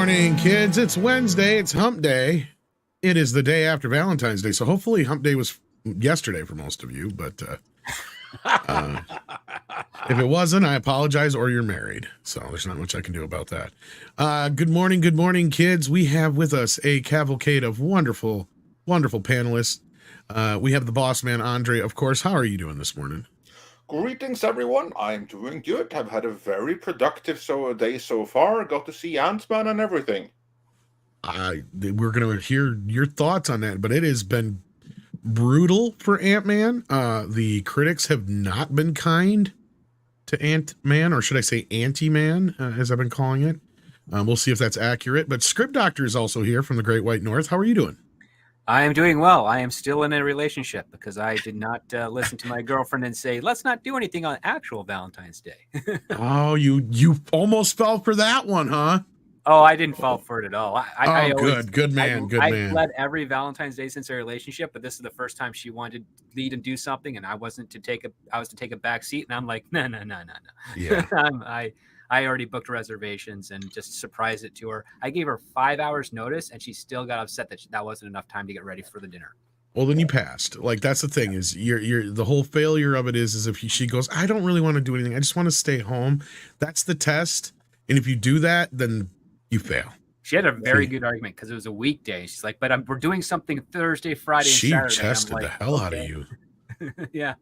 morning, kids. It's Wednesday. It's hump day. It is the day after Valentine's Day. So hopefully hump day was yesterday for most of you. But if it wasn't, I apologize, or you're married. So there's not much I can do about that. Good morning, kids. We have with us a cavalcade of wonderful, wonderful panelists. We have the boss man, Andre, of course. How are you doing this morning? Greetings, everyone. I'm doing good. I've had a very productive day so far. Got to see Ant-Man and everything. We're going to hear your thoughts on that, but it has been brutal for Ant-Man. The critics have not been kind to Ant-Man, or should I say Anti-Man, as I've been calling it. We'll see if that's accurate. But Script Doctor is also here from the Great White North. How are you doing? I am doing well. I am still in a relationship because I did not listen to my girlfriend and say, let's not do anything on actual Valentine's Day. Oh, you almost fell for that one, huh? Oh, I didn't fall for it at all. I good man. I led every Valentine's Day since our relationship, but this is the first time she wanted to lead and do something, and I was to take a back seat, and I'm like, no. Yeah. I already booked reservations and just surprised it to her. I gave her 5 hours notice, and she still got upset that wasn't enough time to get ready for the dinner. Well, then you passed. Like, that's the thing is you're the whole failure of it is if she goes, I don't really want to do anything. I just want to stay home. That's the test. And if you do that, then you fail. She had a very good argument because it was a weekday. She's like, but we're doing something Thursday, Friday, and Saturday. She chested the hell out of you. Yeah.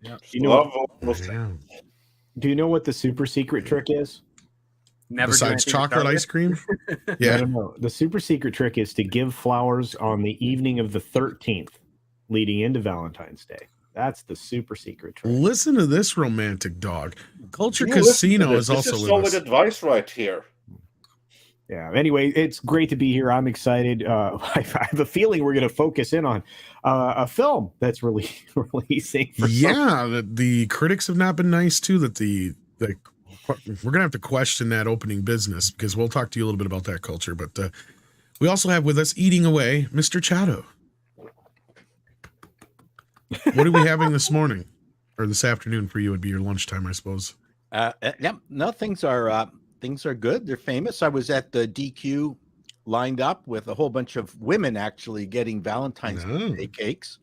You know, do you know what the super secret trick is? Never besides chocolate ice cream? Yeah. No. The super secret trick is to give flowers on the evening of the 13th leading into Valentine's Day. That's the super secret trick. Listen to this romantic dog. Culture Casino is also with us. Solid advice right here. Yeah. Anyway, it's great to be here. I'm excited. I have a feeling we're going to focus in on a film that's releasing. The critics have not been nice too. That we're going to have to question that opening business because we'll talk to you a little bit about that culture. But we also have with us eating away, Mr. Chato. What are we having this morning or this afternoon for you? Would be your lunchtime, I suppose. No, things are good. They're famous. I was at the DQ lined up with a whole bunch of women actually getting Valentine's Day cakes.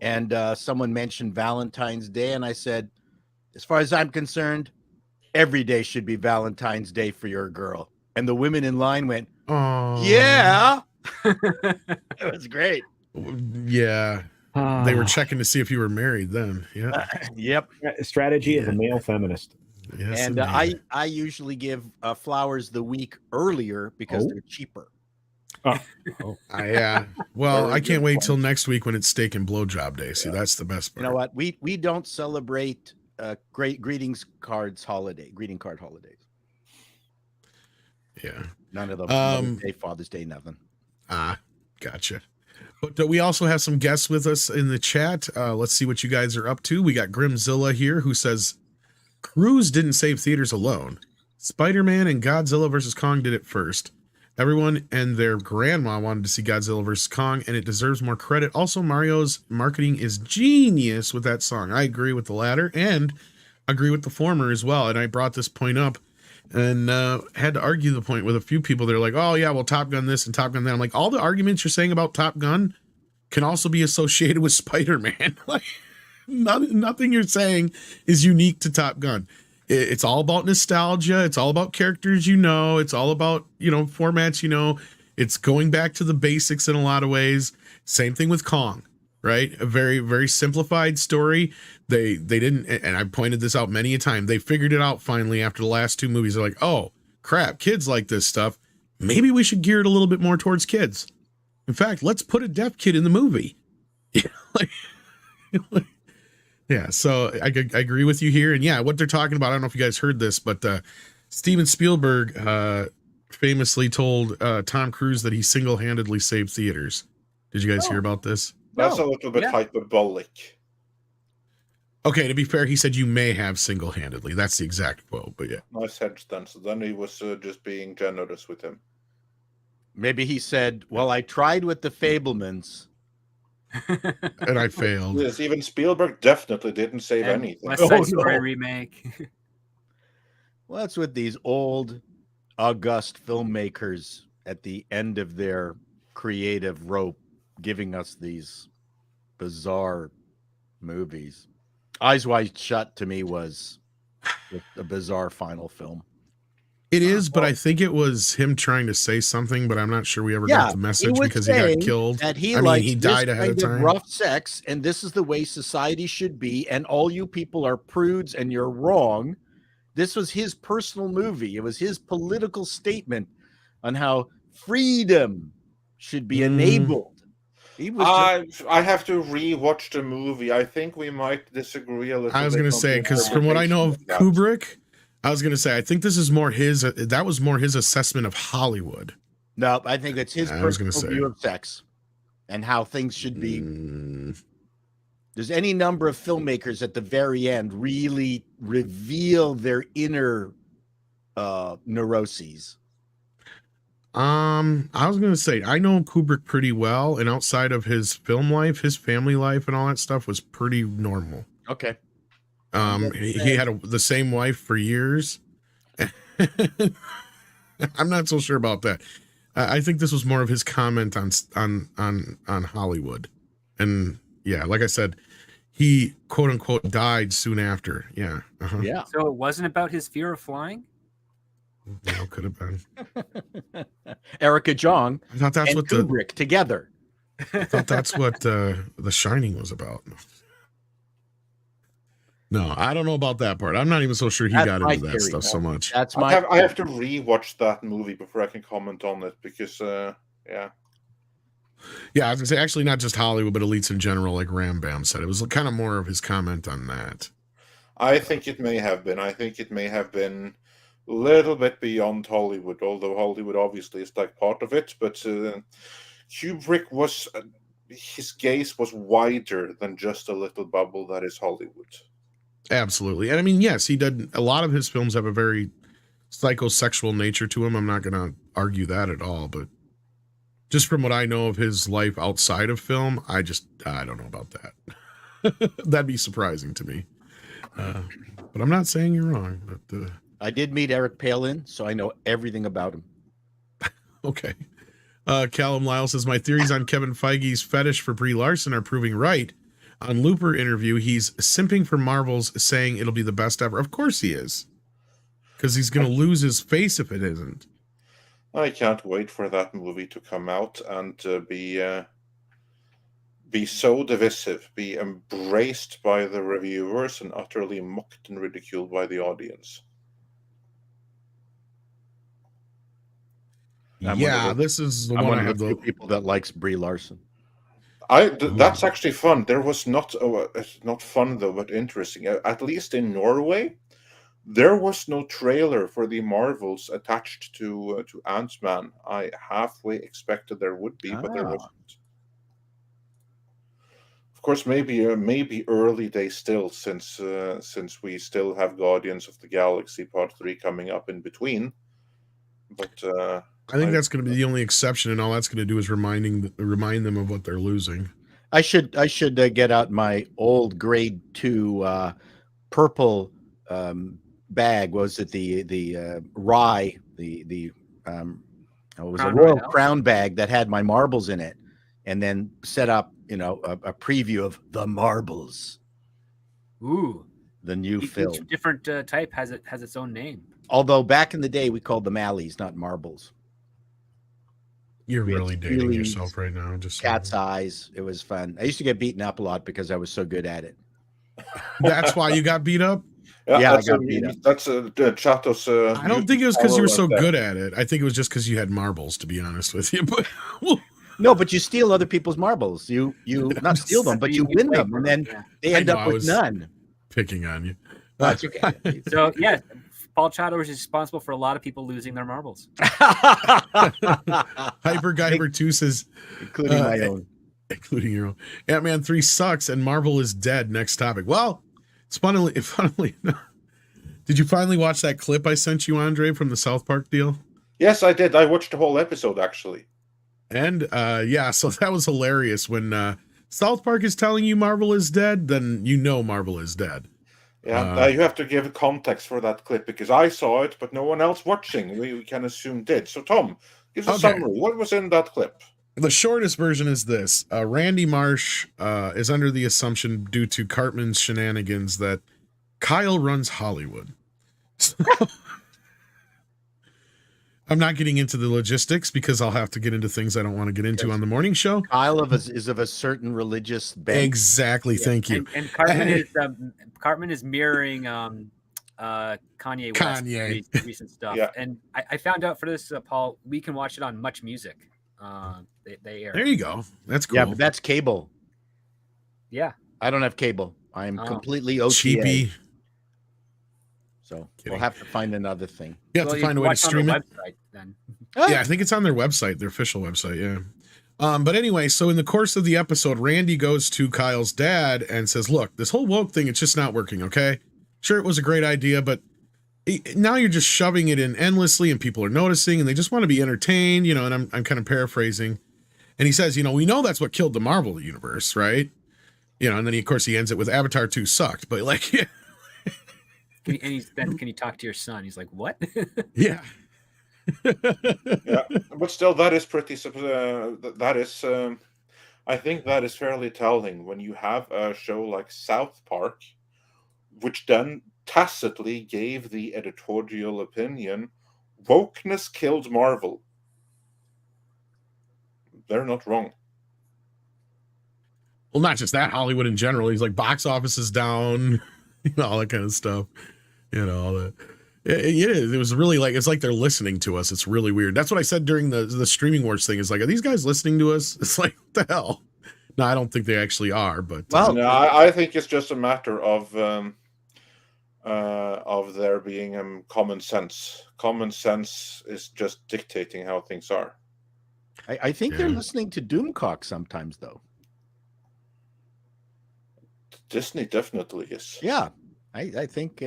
And someone mentioned Valentine's Day. And I said, as far as I'm concerned, every day should be Valentine's Day for your girl. And the women in line went, oh, yeah. It was great. Yeah. They were checking to see if you were married then. Yeah. Yep. Strategy of a male feminist. Yes, and I usually give flowers the week earlier because they're cheaper. Yeah. Well, I can't wait till next week when it's steak and blowjob day. See, that's the best part. You know what? We don't celebrate greeting card holidays. Yeah. None of them. Mother's Day, Father's Day, nothing. Gotcha. But we also have some guests with us in the chat. Let's see what you guys are up to. We got Grimzilla here who says, Cruise didn't save theaters alone. Spider-Man and Godzilla vs. Kong did it first. Everyone and their grandma wanted to see Godzilla vs. Kong, and it deserves more credit. Also, Mario's marketing is genius with that song. I agree with the latter and agree with the former as well. And I brought this point up and had to argue the point with a few people. They're like, oh, yeah, well, Top Gun this and Top Gun that. I'm like, all the arguments you're saying about Top Gun can also be associated with Spider-Man. Like, nothing you're saying is unique to Top Gun. It's all about nostalgia. It's all about characters, it's all about, formats, it's going back to the basics in a lot of ways. Same thing with Kong, right? A very, very simplified story. They didn't, and I pointed this out many a time, they figured it out finally after the last two movies. They're like, oh, crap, kids like this stuff. Maybe we should gear it a little bit more towards kids. In fact, let's put a deaf kid in the movie. Yeah, so I agree with you here. And yeah, what they're talking about, I don't know if you guys heard this, but Steven Spielberg famously told Tom Cruise that he single-handedly saved theaters. Did you guys hear about this? That's a little bit hyperbolic. Okay, to be fair, he said you may have single-handedly. That's the exact quote, but yeah. Nice hedge then. So then he was just being generous with him. Maybe he said, well, I tried with the Fablemans. And I failed. Yes, even Spielberg definitely didn't save anything. West Side Story remake. Well, that's with these old august filmmakers at the end of their creative rope giving us these bizarre movies. Eyes Wide Shut to me was a bizarre final film. It is, but I think it was him trying to say something, but I'm not sure we ever got the message was because he got saying killed. That he he died ahead of kind time. rough sex, and this is the way society should be, and all you people are prudes, and you're wrong. This was his personal movie. It was his political statement on how freedom should be enabled. He was I have to re-watch the movie. I think we might disagree a little bit. I was going to on say, the because from what I know of interpretation Kubrick, I was going to say, I think this is more that was more his assessment of Hollywood. No, I think it's his I was gonna personal say. view of sex and how things should be. There's any number of filmmakers at the very end really reveal their inner neuroses. I was going to say, I know Kubrick pretty well, and outside of his film life, his family life and all that stuff was pretty normal. Okay. He had the same wife for years. I'm not so sure about that. I think this was more of his comment on Hollywood, and yeah, like I said, he quote unquote died soon after. Yeah, Yeah. So it wasn't about his fear of flying. yeah, could have been. Erica Jong I thought that's and what Kubrick together. I thought that's what The Shining was about. No, I don't know about that part. I'm not even so sure he got into that stuff so much. That's I have to re-watch that movie before I can comment on it because yeah, I was gonna say actually not just Hollywood, but elites in general, like Ram Bam said. It was kind of more of his comment on that. I think it may have been. I think it may have been a little bit beyond Hollywood, although Hollywood obviously is like part of it. But Kubrick was his gaze was wider than just a little bubble that is Hollywood. Absolutely. And I mean, yes, he did. A lot of his films have a very psychosexual nature to him. I'm not going to argue that at all, but just from what I know of his life outside of film, I don't know about that. That'd be surprising to me. But I'm not saying you're wrong. But I did meet Eric Palin, so I know everything about him. okay. Callum Lyle says, my theories on Kevin Feige's fetish for Brie Larson are proving right. On Looper interview, he's simping for Marvels, saying it'll be the best ever. Of course he is. Because he's going to lose his face if it isn't. I can't wait for that movie to come out and be so divisive, be embraced by the reviewers and utterly mocked and ridiculed by the audience. This is the one I have the people that likes Brie Larson. That's actually fun. There was not fun though, but interesting. At least in Norway, there was no trailer for the Marvels attached to Ant-Man. I halfway expected there would be, but there wasn't. Of course, maybe early days still, since we still have Guardians of the Galaxy Part 3 coming up in between. But I think that's going to be the only exception, and all that's going to do is remind them of what they're losing. I should get out my old grade 2 purple bag. Was it the rye? It was a Royal Crown bag that had my marbles in it, and then set up a preview of the Marbles. Ooh, the new film. Each different type has its own name. Although back in the day we called them Allies, not Marbles. You're really dating yourself right now. Just cat's eyes. It was fun. I used to get beaten up a lot because I was so good at it. That's why you got beat up? Yeah, I got beat up. That's Chato's. I don't think it was because you were so good at it. I think it was just because you had marbles, to be honest with you. But no, but you steal other people's marbles. You not steal them, but you win them, and then they end up with none. Picking on you. That's okay. So yeah, Paul Chato is responsible for a lot of people losing their marbles. Hyper Guyver 2 says, including my own. Including your own. Ant-Man 3 sucks and Marvel is dead. Next topic. Well, it's funnily enough. Did you finally watch that clip I sent you, Andre, from the South Park deal? Yes, I did. I watched the whole episode, actually. And so that was hilarious. When South Park is telling you Marvel is dead, then you know Marvel is dead. Yeah, you have to give context for that clip because I saw it, but no one else watching, we can assume did. So, Tom, give us a summary. What was in that clip? The shortest version is this. Randy Marsh is under the assumption, due to Cartman's shenanigans, that Kyle runs Hollywood. So, I'm not getting into the logistics because I'll have to get into things I don't want to get into on the morning show. Kyle is of a certain religious bent. Exactly. Yeah. Thank you. And Cartman is mirroring Kanye West's recent stuff. Yeah. And I found out for this, Paul, we can watch it on Much Music. They air. There you go. That's cool. Yeah, but that's cable. Yeah. I don't have cable. I'm completely OTA. Cheapy. So we'll have to find another thing. You have to find a way to stream it. Website, then. Yeah, I think it's on their website, their official website. Yeah. But anyway, so in the course of the episode, Randy goes to Kyle's dad and says, "Look, this whole woke thing, it's just not working. Okay, sure, it was a great idea, but now you're just shoving it in endlessly, and people are noticing, and they just want to be entertained, you know." And I'm kind of paraphrasing, and he says, "You know, we know that's what killed the Marvel universe, right? You know." And then of course he ends it with Avatar 2 sucked, but like. Yeah. Can you talk to your son? He's like, what? Yeah. Yeah, but still, that is pretty. That is, I think that is fairly telling when you have a show like South Park, which then tacitly gave the editorial opinion, "Wokeness killed Marvel." They're not wrong. Well, not just that, Hollywood in general. He's like, box office is down. You know, all that kind of stuff. You know, all that. It was really like, it's like they're listening to us. It's really weird. That's what I said during the streaming wars thing. Is like, are these guys listening to us? It's like, what the hell? No, I don't think they actually are. But no, I think it's just a matter of there being common sense. Common sense is just dictating how things are. I think they're listening to Doomcock sometimes, though. Disney definitely is. Yeah, I think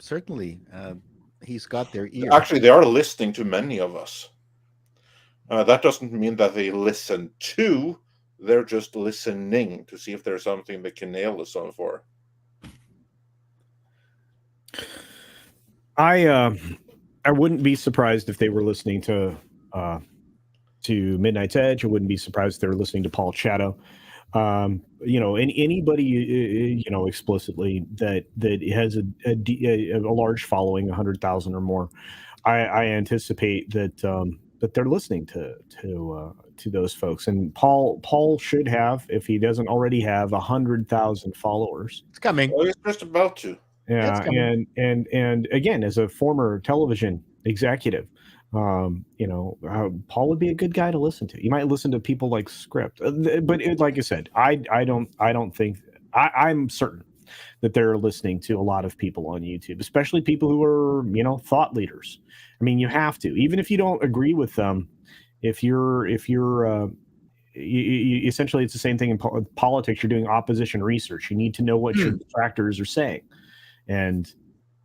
certainly he's got their ear. Actually, they are listening to many of us. That doesn't mean that they listen to. They're just listening to see if there's something they can nail us on for. I wouldn't be surprised if they were listening to Midnight's Edge. I wouldn't be surprised if they were listening to Paul Chato. You know, anybody, you know, explicitly that has a large following, 100,000 or more. I anticipate that they're listening to those folks. And Paul should have, if he doesn't already have, 100,000 followers. It's coming. Well, he's just about to. Yeah, and again, as a former television executive, you know, Paul would be a good guy to listen to. You might listen to people like Script, but like I said, I don't think I'm certain that they're listening to a lot of people on YouTube, especially people who are, you know, thought leaders. I mean, you have to, even if you don't agree with them. If you're essentially, it's the same thing in politics. You're doing opposition research. You need to know what your detractors are saying, and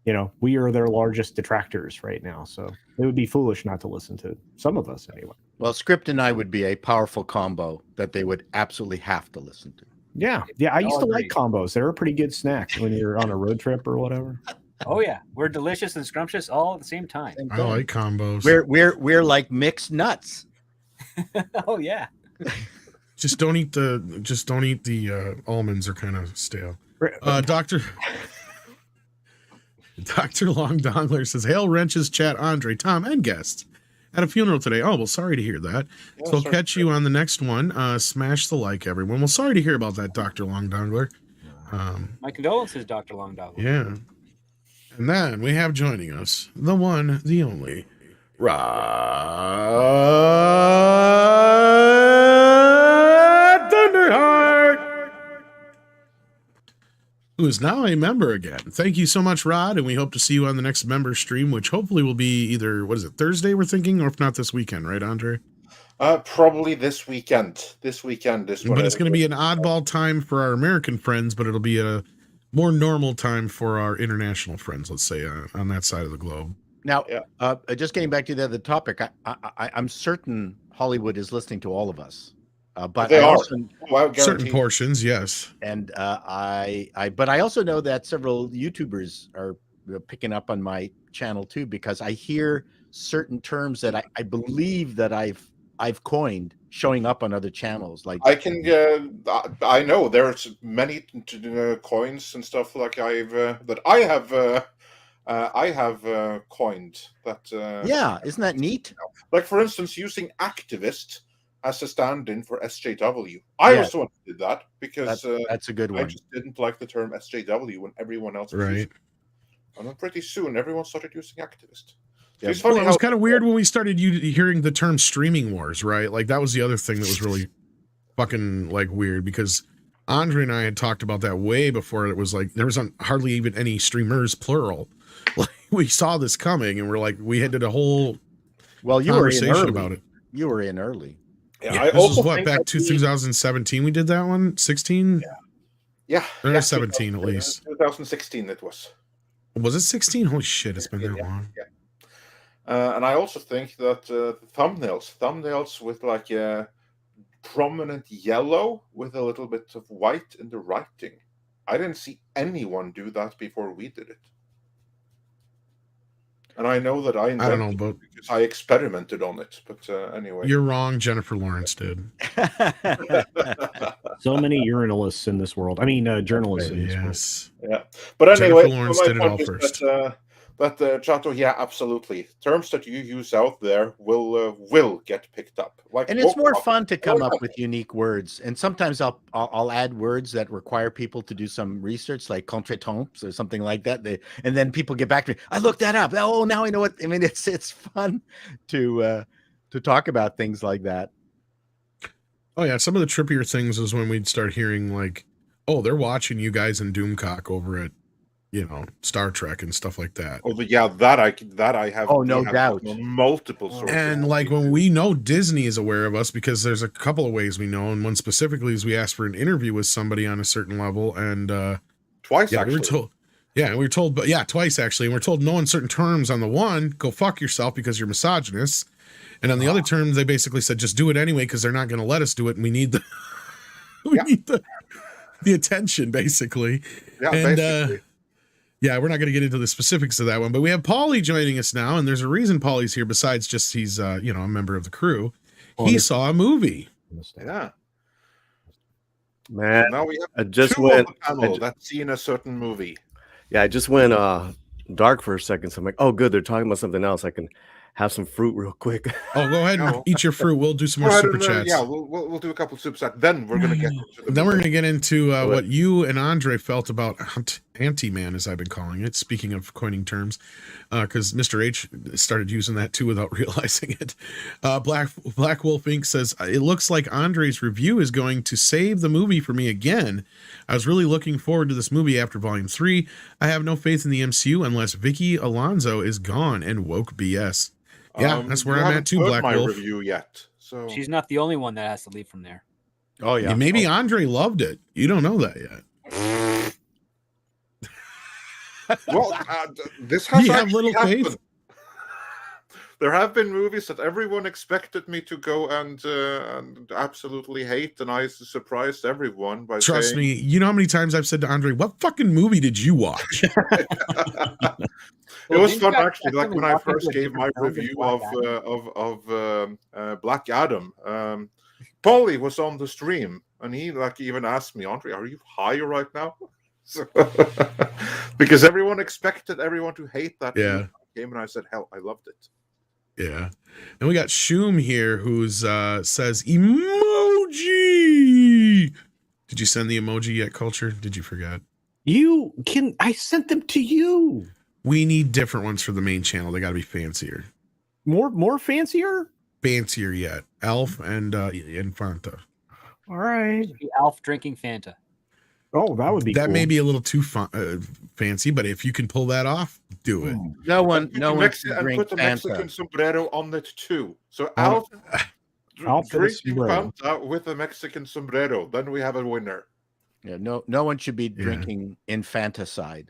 you know, we are their largest detractors right now. So it would be foolish not to listen to some of us anyway. Well, Script and I would be a powerful combo that they would absolutely have to listen to. Yeah. I used to like combos. They're a pretty good snack when you're on a road trip or whatever. Oh yeah, we're delicious and scrumptious all at the same time. I like combos. We're like mixed nuts. Oh yeah. Just don't eat the almonds, are kind of stale. Dr. Long Dongler says, "Hail Wrenches, chat, Andre, Tom, and guests at a funeral today." Oh, well, sorry to hear that. Yeah, so I'll catch you on the next one. Smash the like, everyone. Well, sorry to hear about that, Dr. Long Dongler. My condolences, Dr. Long Dongler. Yeah. And then we have joining us, the one, the only, Rod Thunderheart, who is now a member again. Thank you so much, Rod, and we hope to see you on the next member stream, which hopefully will be either, what is it, Thursday we're thinking, or if not this weekend, right, Andre? Probably this weekend. But it's going to be an oddball time for our American friends, but it'll be a more normal time for our international friends, let's say, on that side of the globe. Now, just getting back to the other topic, I'm certain Hollywood is listening to all of us. but they I are. also, certain portions, yes. and but I also know that several YouTubers are picking up on my channel too, because I hear certain terms that I believe that I've coined showing up on other channels. Like I know there's many coins and stuff like I have coined that. Yeah, isn't that neat? Like, for instance, using activist as a stand-in for SJW. I was the one who did that because that's a good one. I just didn't like the term SJW when everyone else was using it. And then pretty soon, everyone started using activist. Yeah. Well, it was kind of weird when we started hearing the term streaming wars, right? Like, that was the other thing that was really fucking, like, weird, because Andre and I had talked about that way before. It was like, there was hardly even any streamers, plural. Like, we saw this coming, and we're like, we had a whole conversation about it. You were in early. Yeah, this was back to 2017 we did that one? 16? Yeah. Or 17 at least. 2016 it was. Was it 16? Holy shit, it's been that long. Yeah. And I also think that thumbnails with like a prominent yellow with a little bit of white in the writing. I didn't see anyone do that before we did it. And I know that I don't know, but because I experimented on it. But anyway, you're wrong. Jennifer Lawrence did. So many urinalists in this world. I mean, journalists in this world. Yeah, but anyway, Jennifer Lawrence did it all first. But Chato, yeah, absolutely. Terms that you use out there will get picked up. Like, and it's more fun to come up with unique words. And sometimes I'll add words that require people to do some research, like contretemps or something like that. And then people get back to me. I looked that up. Oh, now I know what. I mean, it's fun to talk about things like that. Oh yeah, some of the trippier things is when we'd start hearing like, oh, they're watching you guys in Doomcock over at, Star Trek and stuff like that. Oh, but yeah, that I have. Oh, no doubt. Multiple sources. And like when we know Disney is aware of us, because there's a couple of ways we know, and one specifically is we asked for an interview with somebody on a certain level, and twice actually. We were told, but twice actually, and we're told no uncertain terms on the one, go fuck yourself because you're misogynist, and on the other terms, they basically said just do it anyway because they're not going to let us do it, and we need the the attention basically. Yeah, and, basically. Yeah, we're not going to get into the specifics of that one, but we have Paulie joining us now, and there's a reason Paulie's here besides just he's a member of the crew. He saw a movie. Yeah. Man, now we have I just went that's seen a certain movie. Yeah, I just went dark for a second, so I'm like, oh good, they're talking about something else. I can have some fruit real quick. Oh, go ahead and eat your fruit. We'll do some more super chats. Yeah, we'll do a couple of super chats. Then we're gonna get into what you and Andre felt about Anti-Man, as I've been calling it. Speaking of coining terms, because Mr. H started using that too without realizing it. Black Wolf Inc. says it looks like Andre's review is going to save the movie for me again. I was really looking forward to this movie after Volume 3. I have no faith in the MCU unless Vicky Alonso is gone and woke BS. Yeah, that's where I'm at too, Black Wolf. Review yet, so she's not the only one that has to leave from there. Oh yeah, maybe Andre loved it. You don't know that yet. Well, this has have little happened. faith. There have been movies that everyone expected me to go and absolutely hate, and I surprised everyone by Trust me, you know how many times I've said to Andre, "What fucking movie did you watch?" It was fun actually. Like when I first gave my review of Black Adam, Paulie was on the stream, and he even asked me, "Andre, are you high right now?" So, because everyone expected everyone to hate that game, and I said, "Hell, I loved it." Yeah, and we got Shoom here who's says emoji. Did you send the emoji yet, Culture? Did you forget? I sent them to you. We need different ones for the main channel. They got to be fancier. More fancier? Fancier yet. Elf and Fanta. All right. Elf drinking Fanta. Oh, that would be that cool. may be a little too fancy, but if you can pull that off, do it. No one and put the Mexican sombrero on it too. So Alf drinking Fanta with a Mexican sombrero. Then we have a winner. Yeah, no one should be drinking infanticide.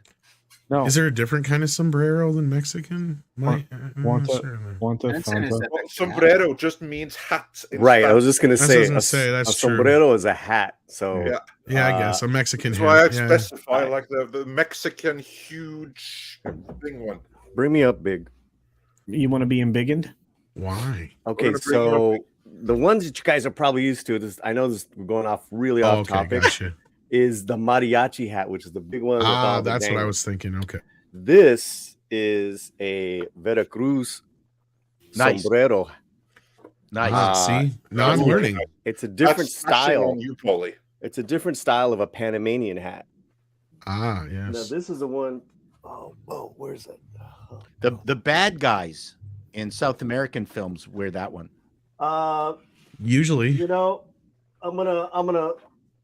No. Is there a different kind of sombrero than Mexican? Sombrero just means hat. Right. I was just gonna say that's a true. sombrero is a hat. So yeah, I guess a Mexican that's hat. why I specify like the Mexican huge thing one. Bring me up, Big. You want to be embiggened? Why? Okay, so the ones that you guys are probably used to, I know this we're going off really off topic, is the mariachi hat, which is the big one. That's what I was thinking. Okay. This is a Veracruz sombrero. Nice. See, now I'm learning. It's a different style. On you, Paulie. It's a different style of a Panamanian hat. Yes. Now this is the one. Oh, where's it? The bad guys in South American films wear that one. Usually, you know, I'm gonna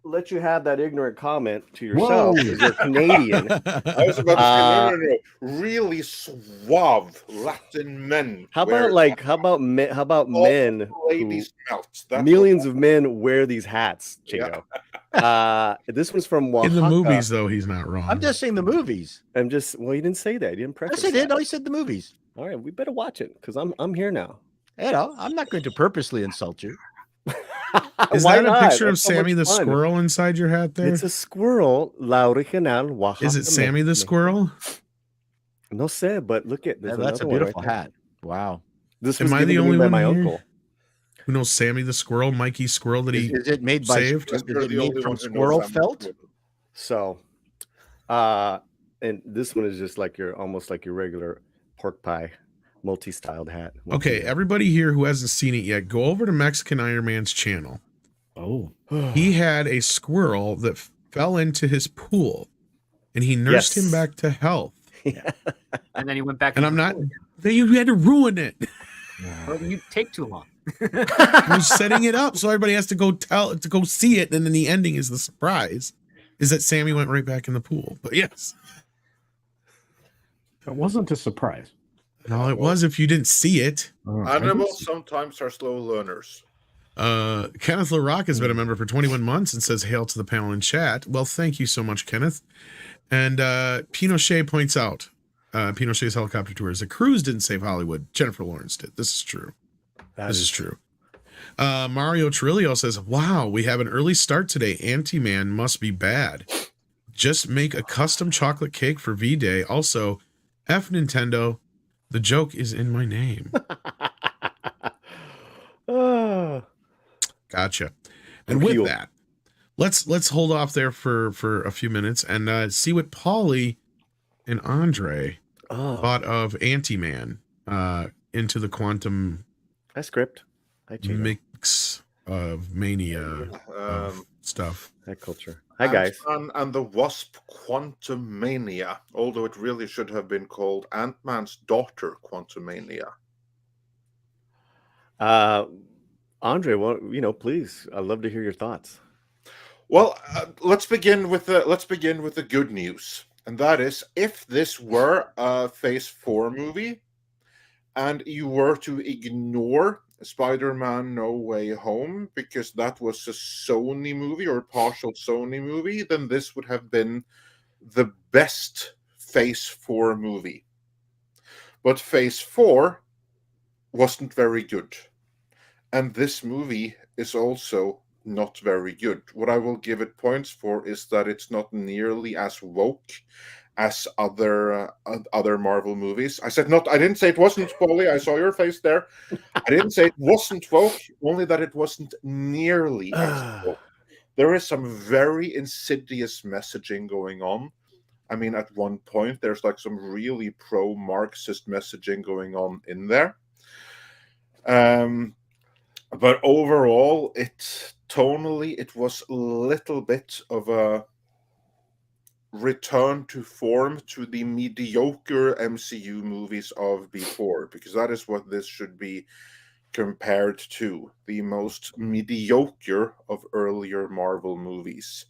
let you have that ignorant comment to yourself because you're Canadian. I was about to say, no. Really suave Latin men. How about men? Ladies melt. Millions of men wear these hats, Chato. Yeah. This one's from Oaxaca. In the movies, though, he's not wrong. I'm just saying the movies. You didn't say that. You didn't preface. Yes, I did. No, he said the movies. All right, we better watch it because I'm here now. You know, I'm not going to purposely insult you. Is that a picture of Sammy the squirrel inside your hat there? It's a squirrel, la original Oaxaca. Is it Sammy the squirrel? No sé, but look at this. That's a beautiful hat. Wow. This was given to me by my uncle. Who knows Sammy the squirrel, Mikey Squirrel that he is it made by saved? Is it made from squirrel felt? So, and this one is just like almost like your regular pork pie multi-styled hat. Okay, everybody here who hasn't seen it yet, go over to Mexican Iron Man's channel. Oh. He had a squirrel that fell into his pool and he nursed him back to health. And then he went back. And I'm not, you had to ruin it. Well, you take too long. I was setting it up so everybody has to go see it, and then the ending is the surprise is that Sammy went right back in the pool. But yes, it wasn't a surprise. No, it was if you didn't see it. Animals sometimes are slow learners. Kenneth LaRock has been a member for 21 months and says hail to the panel in chat. Well, thank you so much, Kenneth. And Pinochet points out Pinochet's helicopter tours. The cruise didn't save Hollywood. Jennifer Lawrence did. This is true. This is true. Mario Trillo says, wow, we have an early start today. Anti-Man must be bad. Just make a custom chocolate cake for V-Day. Also, F Nintendo. The joke is in my name. Gotcha. And with that, let's hold off there for a few minutes and see what Paulie and Andre thought of Anti-Man into the quantum script mix of mania of stuff. That culture. Hi guys. Ant-Man and the Wasp Quantumania, although it really should have been called Ant-Man's Daughter Quantumania. Andre, well, please, I'd love to hear your thoughts. Well, let's begin with the good news, and that is, if this were a Phase 4 movie, and you were to ignore Spider-Man No Way Home because that was a Sony movie or a partial Sony movie, then this would have been the best Phase 4 movie. But Phase 4 wasn't very good. And this movie is also not very good. What I will give it points for is that it's not nearly as woke as other Marvel movies. I didn't say it wasn't, Paulie. I saw your face there. I didn't say it wasn't woke, only that it wasn't nearly as woke. There is some very insidious messaging going on. I mean, at one point, there's like some really pro-Marxist messaging going on in there. But overall, tonally, it was a little bit of a return to form to the mediocre MCU movies of before, because that is what this should be compared to, the most mediocre of earlier Marvel movies.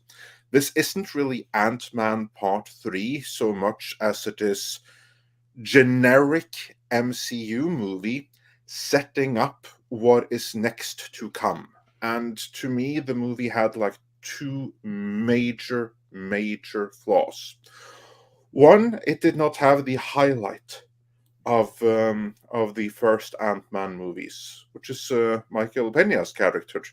This isn't really Ant-Man Part 3 so much as it is generic MCU movie setting up what is next to come. And to me, the movie had like two major flaws. One, it did not have the highlight of the first Ant-Man movies, which is Michael Peña's character,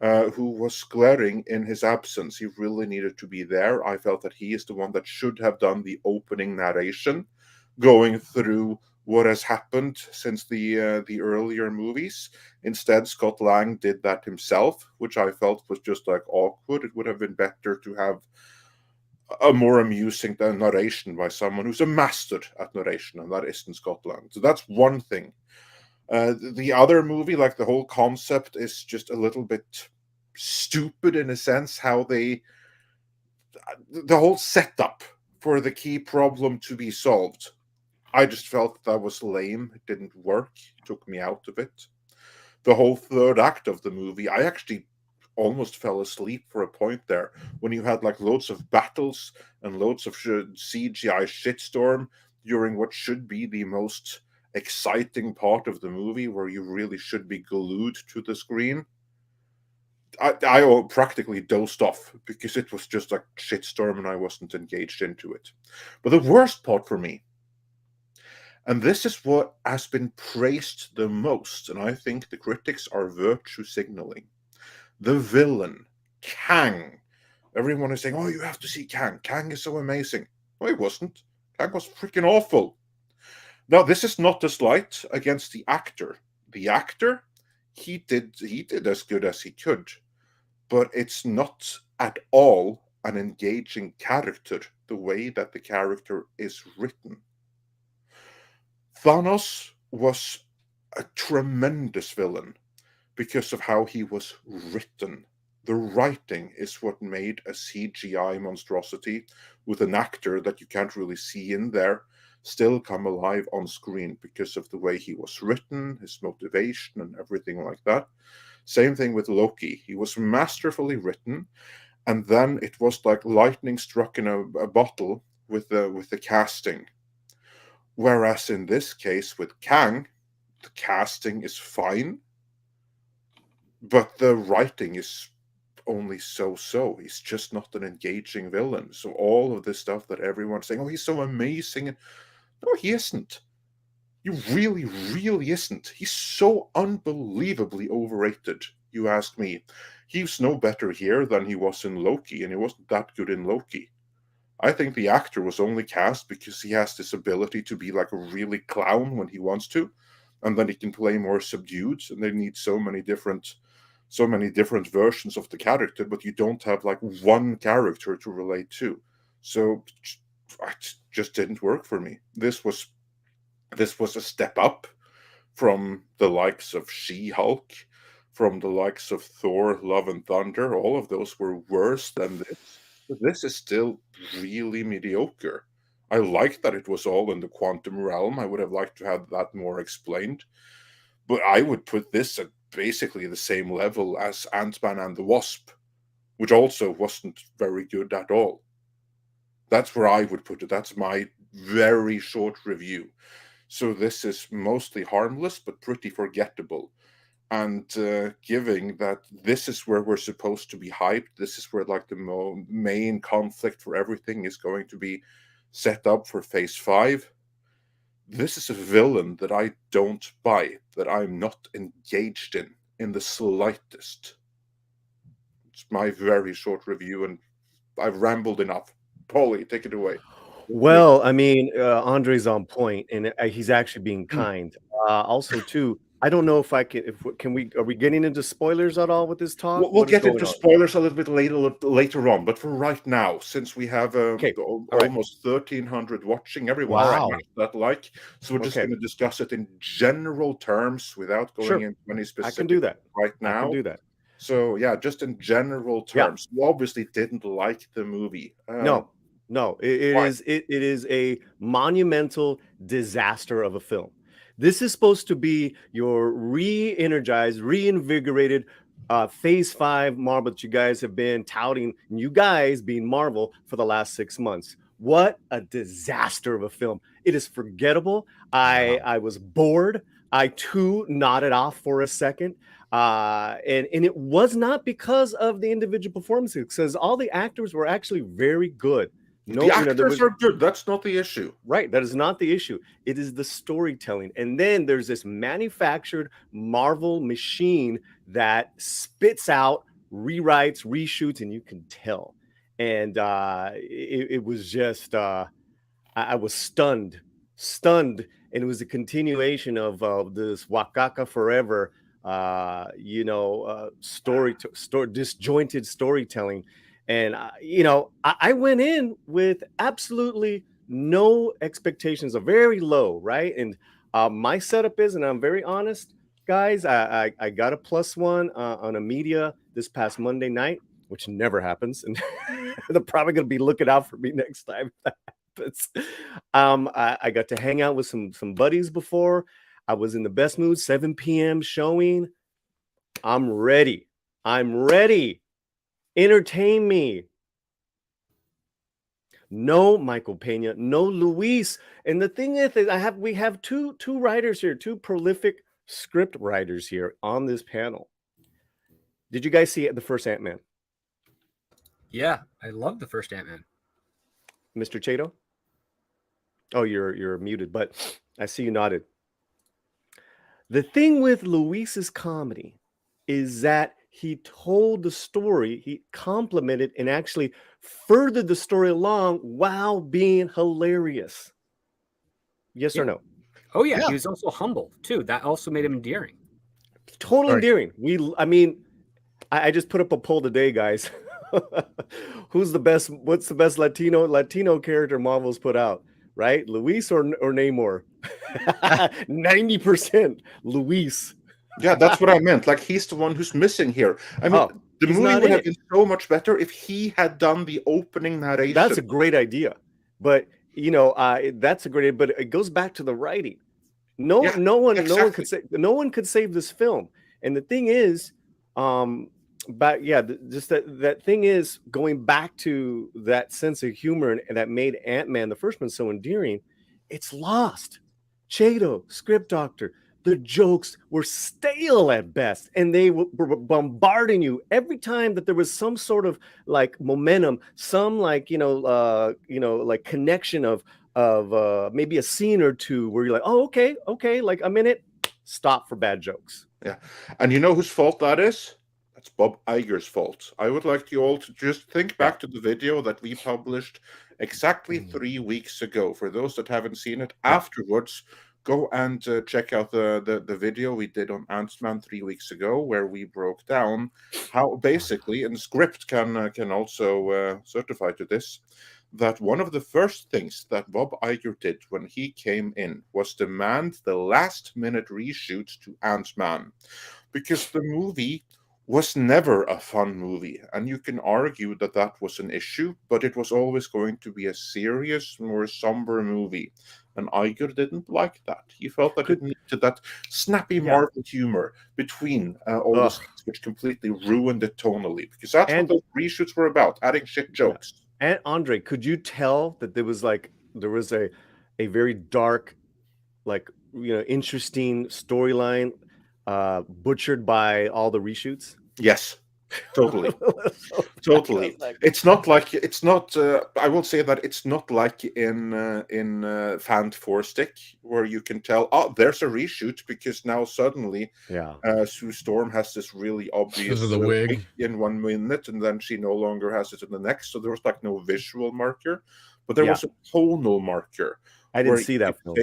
who was glaring in his absence. He really needed to be there. I felt that he is the one that should have done the opening narration, going through what has happened since the earlier movies. Instead, Scott Lang did that himself, which I felt was just like awkward. It would have been better to have a more amusing narration by someone who's a master at narration, and that isn't Scott Lang. So that's one thing. The other movie, like the whole concept, is just a little bit stupid in a sense. How the whole setup for the key problem to be solved, I just felt that was lame. It didn't work. It took me out of it. The whole third act of the movie, I actually almost fell asleep for a point there when you had like loads of battles and loads of CGI shitstorm during what should be the most exciting part of the movie, where you really should be glued to the screen. I practically dozed off because it was just like shitstorm and I wasn't engaged into it. But the worst part for me, and this is what has been praised the most, and I think the critics are virtue signaling, the villain, Kang. Everyone is saying, oh, you have to see Kang. Kang is so amazing. No, he wasn't. Kang was freaking awful. Now, this is not a slight against the actor. The actor, he did as good as he could. But it's not at all an engaging character, the way that the character is written. Thanos was a tremendous villain because of how he was written. The writing is what made a CGI monstrosity with an actor that you can't really see in there still come alive on screen because of the way he was written, his motivation, and everything like that. Same thing with Loki. He was masterfully written, and then it was like lightning struck in a bottle with the casting. Whereas in this case with Kang, the casting is fine, but the writing is only so-so. He's just not an engaging villain. So all of this stuff that everyone's saying, oh, he's so amazing. No, he isn't. He really, really isn't. He's so unbelievably overrated, you ask me. He's no better here than he was in Loki, and he wasn't that good in Loki. I think the actor was only cast because he has this ability to be like a really clown when he wants to, and then he can play more subdued, and they need so many different versions of the character, but you don't have like one character to relate to. So it just didn't work for me. This was a step up from the likes of She-Hulk, from the likes of Thor, Love and Thunder. All of those were worse than this. But this is still really mediocre. I like that it was all in the quantum realm. I would have liked to have that more explained. But I would put this at basically the same level as Ant-Man and the Wasp, which also wasn't very good at all. That's where I would put it. That's my very short review. So this is mostly harmless, but pretty forgettable. And giving that this is where we're supposed to be hyped, this is where like the main conflict for everything is going to be set up for Phase 5. This is a villain that I don't buy, that I'm not engaged in the slightest. It's my very short review, and I've rambled enough. Paulie, take it away. Well, I mean, Andre's on point, and he's actually being kind. Also, too, I don't know if I can. Are we getting into spoilers at all with this talk? We'll get into spoilers a little bit later on, but for right now, since we have almost 1,300 watching, everyone that like, so we're just going to discuss it in general terms without going into any specific. I can do that right now. I can do that. So yeah, just in general terms, you obviously didn't like the movie. No, it is a monumental disaster of a film. This is supposed to be your re-energized, reinvigorated Phase 5 Marvel that you guys have been touting, you guys being Marvel, for the last 6 months. What a disaster of a film. It is forgettable. I was bored. I too nodded off for a second. And it was not because of the individual performances, because all the actors were actually very good. No, the actors are good. That's not the issue. Right. That is not the issue. It is the storytelling. And then there's this manufactured Marvel machine that spits out, rewrites, reshoots, and you can tell. And it was just, I was stunned. And it was a continuation of this Wakaka Forever, disjointed storytelling. And, I went in with absolutely no expectations, are very low, right? And my setup is, and I'm very honest, guys, I got a +1 on a media this past Monday night, which never happens. And they're probably going to be looking out for me next time if that happens. I got to hang out with some buddies before. I was in the best mood, 7 p.m. showing. I'm ready. Entertain me. No Michael Pena, no Luis. And the thing is, we have two writers here, two prolific script writers here on this panel. Did you guys see the first Ant-Man? Yeah, I love the first Ant-Man. Mr. Chato? Oh, you're muted, but I see you nodded. The thing with Luis's comedy is that he told the story, he complemented and actually furthered the story along while being hilarious. Yes or no? Oh, yeah. He was also humble, too. That also made him endearing. Totally endearing. I just put up a poll today, guys. What's the best Latino character Marvel's put out? Right? Luis or Namor? 90% Luis. Yeah, that's what I meant. Like, he's the one who's missing here. I mean, the movie would have been so much better if he had done the opening narration. That's a great idea. But, that's a great idea. But it goes back to the writing. No one could save this film. And the thing is, that thing is going back to that sense of humor and that made Ant-Man, the first one, so endearing. It's lost. Chato, script doctor, the jokes were stale at best, and they were bombarding you every time that there was some sort of like momentum, some like like connection of maybe a scene or two where you're like, oh, okay, like a minute, stop for bad jokes. Yeah, and you know whose fault that is? That's Bob Iger's fault. I would like you all to just think back to the video that we published exactly 3 weeks ago. For those that haven't seen it afterwards, go and check out the video we did on Ant-Man 3 weeks ago, where we broke down how basically, and script can also certify to this, that one of the first things that Bob Iger did when he came in was demand the last-minute reshoot to Ant-Man, because the movie was never a fun movie, and you can argue that that was an issue, but it was always going to be a serious, more somber movie, and Iger didn't like that. He felt that it needed that snappy Marvel humor between all the scenes, which completely ruined it tonally, because that's what those reshoots were about, adding shit jokes. And Andre, could you tell that there was a very dark, interesting storyline butchered by all the reshoots? Yes, totally. Totally. It's not I will say that it's not like in Fant 4-Stick, where you can tell, oh, there's a reshoot, because now suddenly Sue Storm has this really obvious the wig in 1 minute, and then she no longer has it in the next, so there was like no visual marker, but there was a tonal marker. I didn't see that film.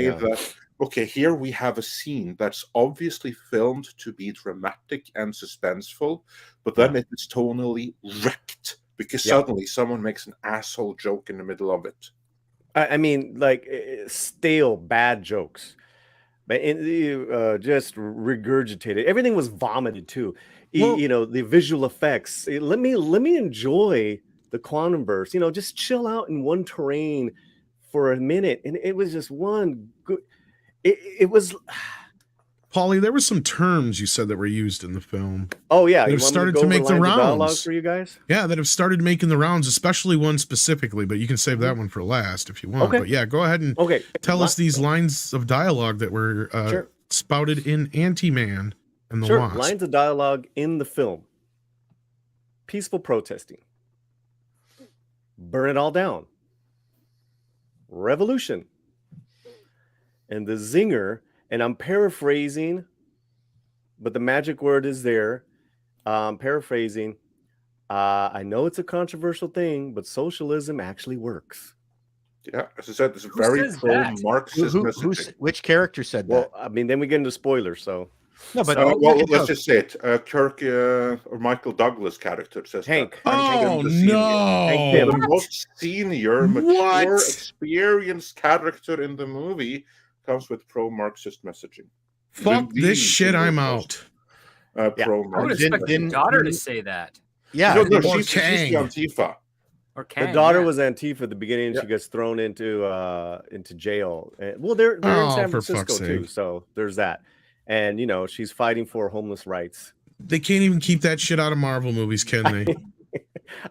Okay, here we have a scene that's obviously filmed to be dramatic and suspenseful, but then it is tonally wrecked because suddenly someone makes an asshole joke in the middle of it. I mean, like stale, bad jokes, but just regurgitated. Everything was vomited too. Well, the visual effects. Let me enjoy the quantum burst. Just chill out in one terrain for a minute, and it was just one good. It was, Paulie, there were some terms you said that were used in the film. Oh yeah, that have started to make the rounds for you guys. Yeah, that have started making the rounds, especially one specifically. But you can save that one for last if you want. Okay. But yeah, go ahead and tell us these lines of dialogue that were spouted in Ant-Man and the Wasp. Lines of dialogue in the film: peaceful protesting, burn it all down, revolution. And the zinger, and I'm paraphrasing, but the magic word is there. Paraphrasing. I know it's a controversial thing, but socialism actually works. Yeah, as I said, it's very pro-Marxist messaging. Which character said that? Well, I mean, then we get into spoilers, so. No, but well, let's just say it. Kirk or Michael Douglas character says Hank. that. Oh, the no. The most senior, mature, experienced character in the movie comes with pro-Marxist messaging. Fuck this shit, I'm out. Pro-Marxist. I would expect your daughter to say that. Yeah, no, or she's the Antifa. Or Kang, the daughter was Antifa at the beginning, and she gets thrown into jail. Well, they're in San Francisco too, so there's that. And you know, she's fighting for homeless rights. They can't even keep that shit out of Marvel movies, can they?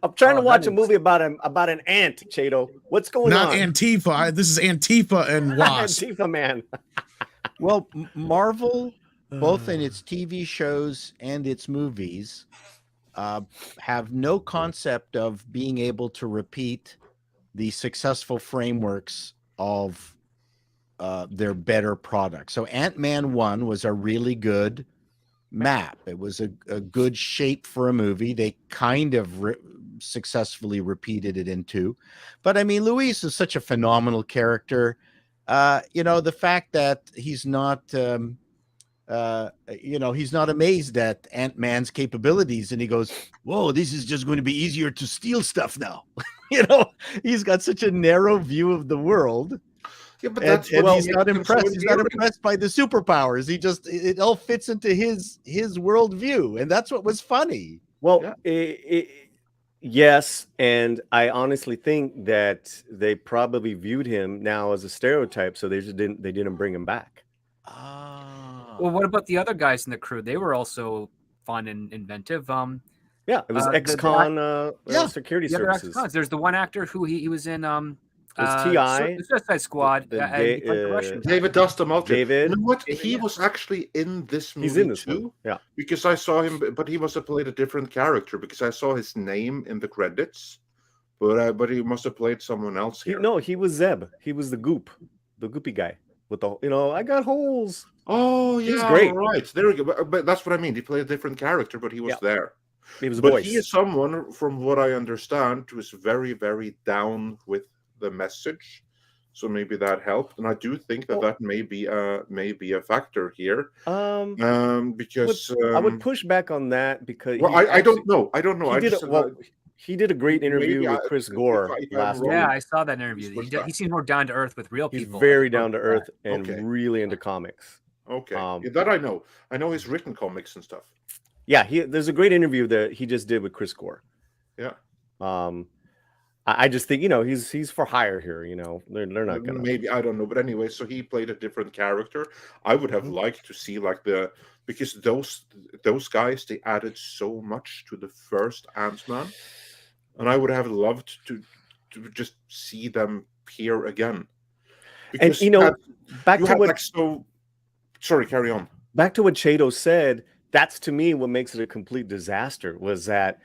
I'm trying to watch a movie about an ant, Chato. What's going on? Not Antifa. This is Antifa and Wasp. Antifa, man. Well, Marvel, both in its TV shows and its movies, have no concept of being able to repeat the successful frameworks of their better products. So Ant-Man 1 was a really good map. It was a good shape for a movie. They kind of successfully repeated it in 2. But I mean, Luis is such a phenomenal character. You know, the fact that he's not he's not amazed at Ant-Man's capabilities, and he goes, whoa, this is just going to be easier to steal stuff now. You know, he's got such a narrow view of the world. Yeah, but he's not impressed. He's not impressed by the superpowers. It all fits into his worldview, and that's what was funny. Well, yes, and I honestly think that they probably viewed him now as a stereotype, so they didn't bring him back. Well, what about the other guys in the crew? They were also fun and inventive. Yeah, it was ex-con security services. There's the one actor who he was in T.I. the Suicide Squad. David Dustin Mulcher. David. You know what? He was actually in this movie. He's in this too. Movie. Yeah. Because I saw him, but he must have played a different character because I saw his name in the credits. But he must have played someone else here. No, he was Zeb. He was the goopy guy with the I got holes. Oh yeah, he's great. Right. There we go. But that's what I mean. He played a different character, but he was there. He was a but voice. He is someone, from what I understand, who is very, very down with the message. So maybe that helped, and I do think that may be a factor here. Because I would push back on that because I don't know. He did a great interview with Chris Gore last week. Yeah, I saw that interview. He seems more down to earth with real people. He's very down to earth and really into comics. Okay, that I know. I know he's written comics and stuff. Yeah, there's a great interview that he just did with Chris Gore. Yeah. I just think he's for hire here. They're not gonna. Maybe I don't know, but anyway, so he played a different character. I would have liked to see because those guys, they added so much to the first Ant-Man, and I would have loved to just see them here again. Because back to what. Sorry, carry on. Back to what Chato said. That's to me what makes it a complete disaster. Was that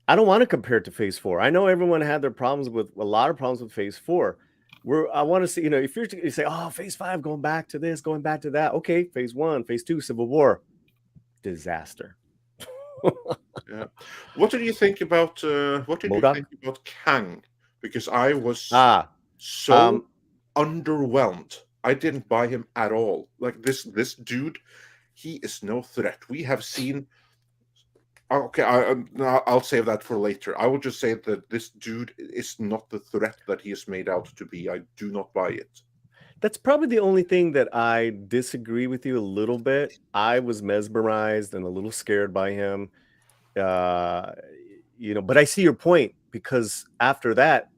I don't want to compare it to Phase 4. I know everyone had a lot of problems with Phase 4. I want to see, if you say, oh, Phase 5, going back to this, going back to that. Okay, Phase 1, Phase 2, Civil War, disaster. Yeah. What did you think about Kang? Because I was so underwhelmed. I didn't buy him at all. Like this dude, he is no threat. We have seen. Okay, I'll save that for later. I will just say that this dude is not the threat that he is made out to be. I do not buy it. That's probably the only thing that I disagree with you a little bit. I was mesmerized and a little scared by him. But I see your point, because after that,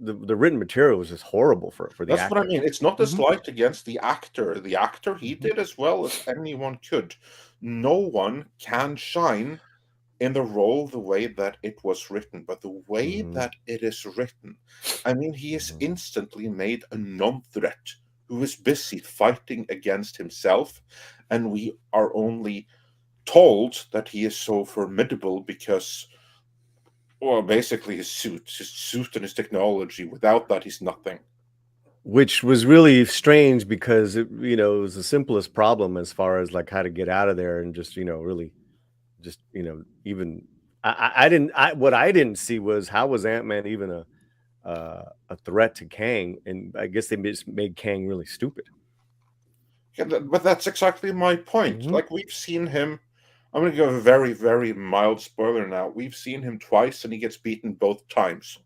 the written material was just horrible for the That's actor. what I mean. It's not a slight against the actor. The actor, he did as well as anyone could. No one can shine in the role the way that it was written, but the way that it is written, I mean, he is instantly made a non-threat who is busy fighting against himself, and we are only told that he is so formidable because, well, basically his suit and his technology. Without that, he's nothing. which was really strange because it was the simplest problem as far as like how to get out of there and just really just even what I didn't see was how was Ant-Man even a threat to Kang, and I guess they just made Kang really stupid. Yeah, but that's exactly my point. Mhm. Like, we've seen him. I'm going to give a very, very mild spoiler now. We've seen him twice, and he gets beaten both times.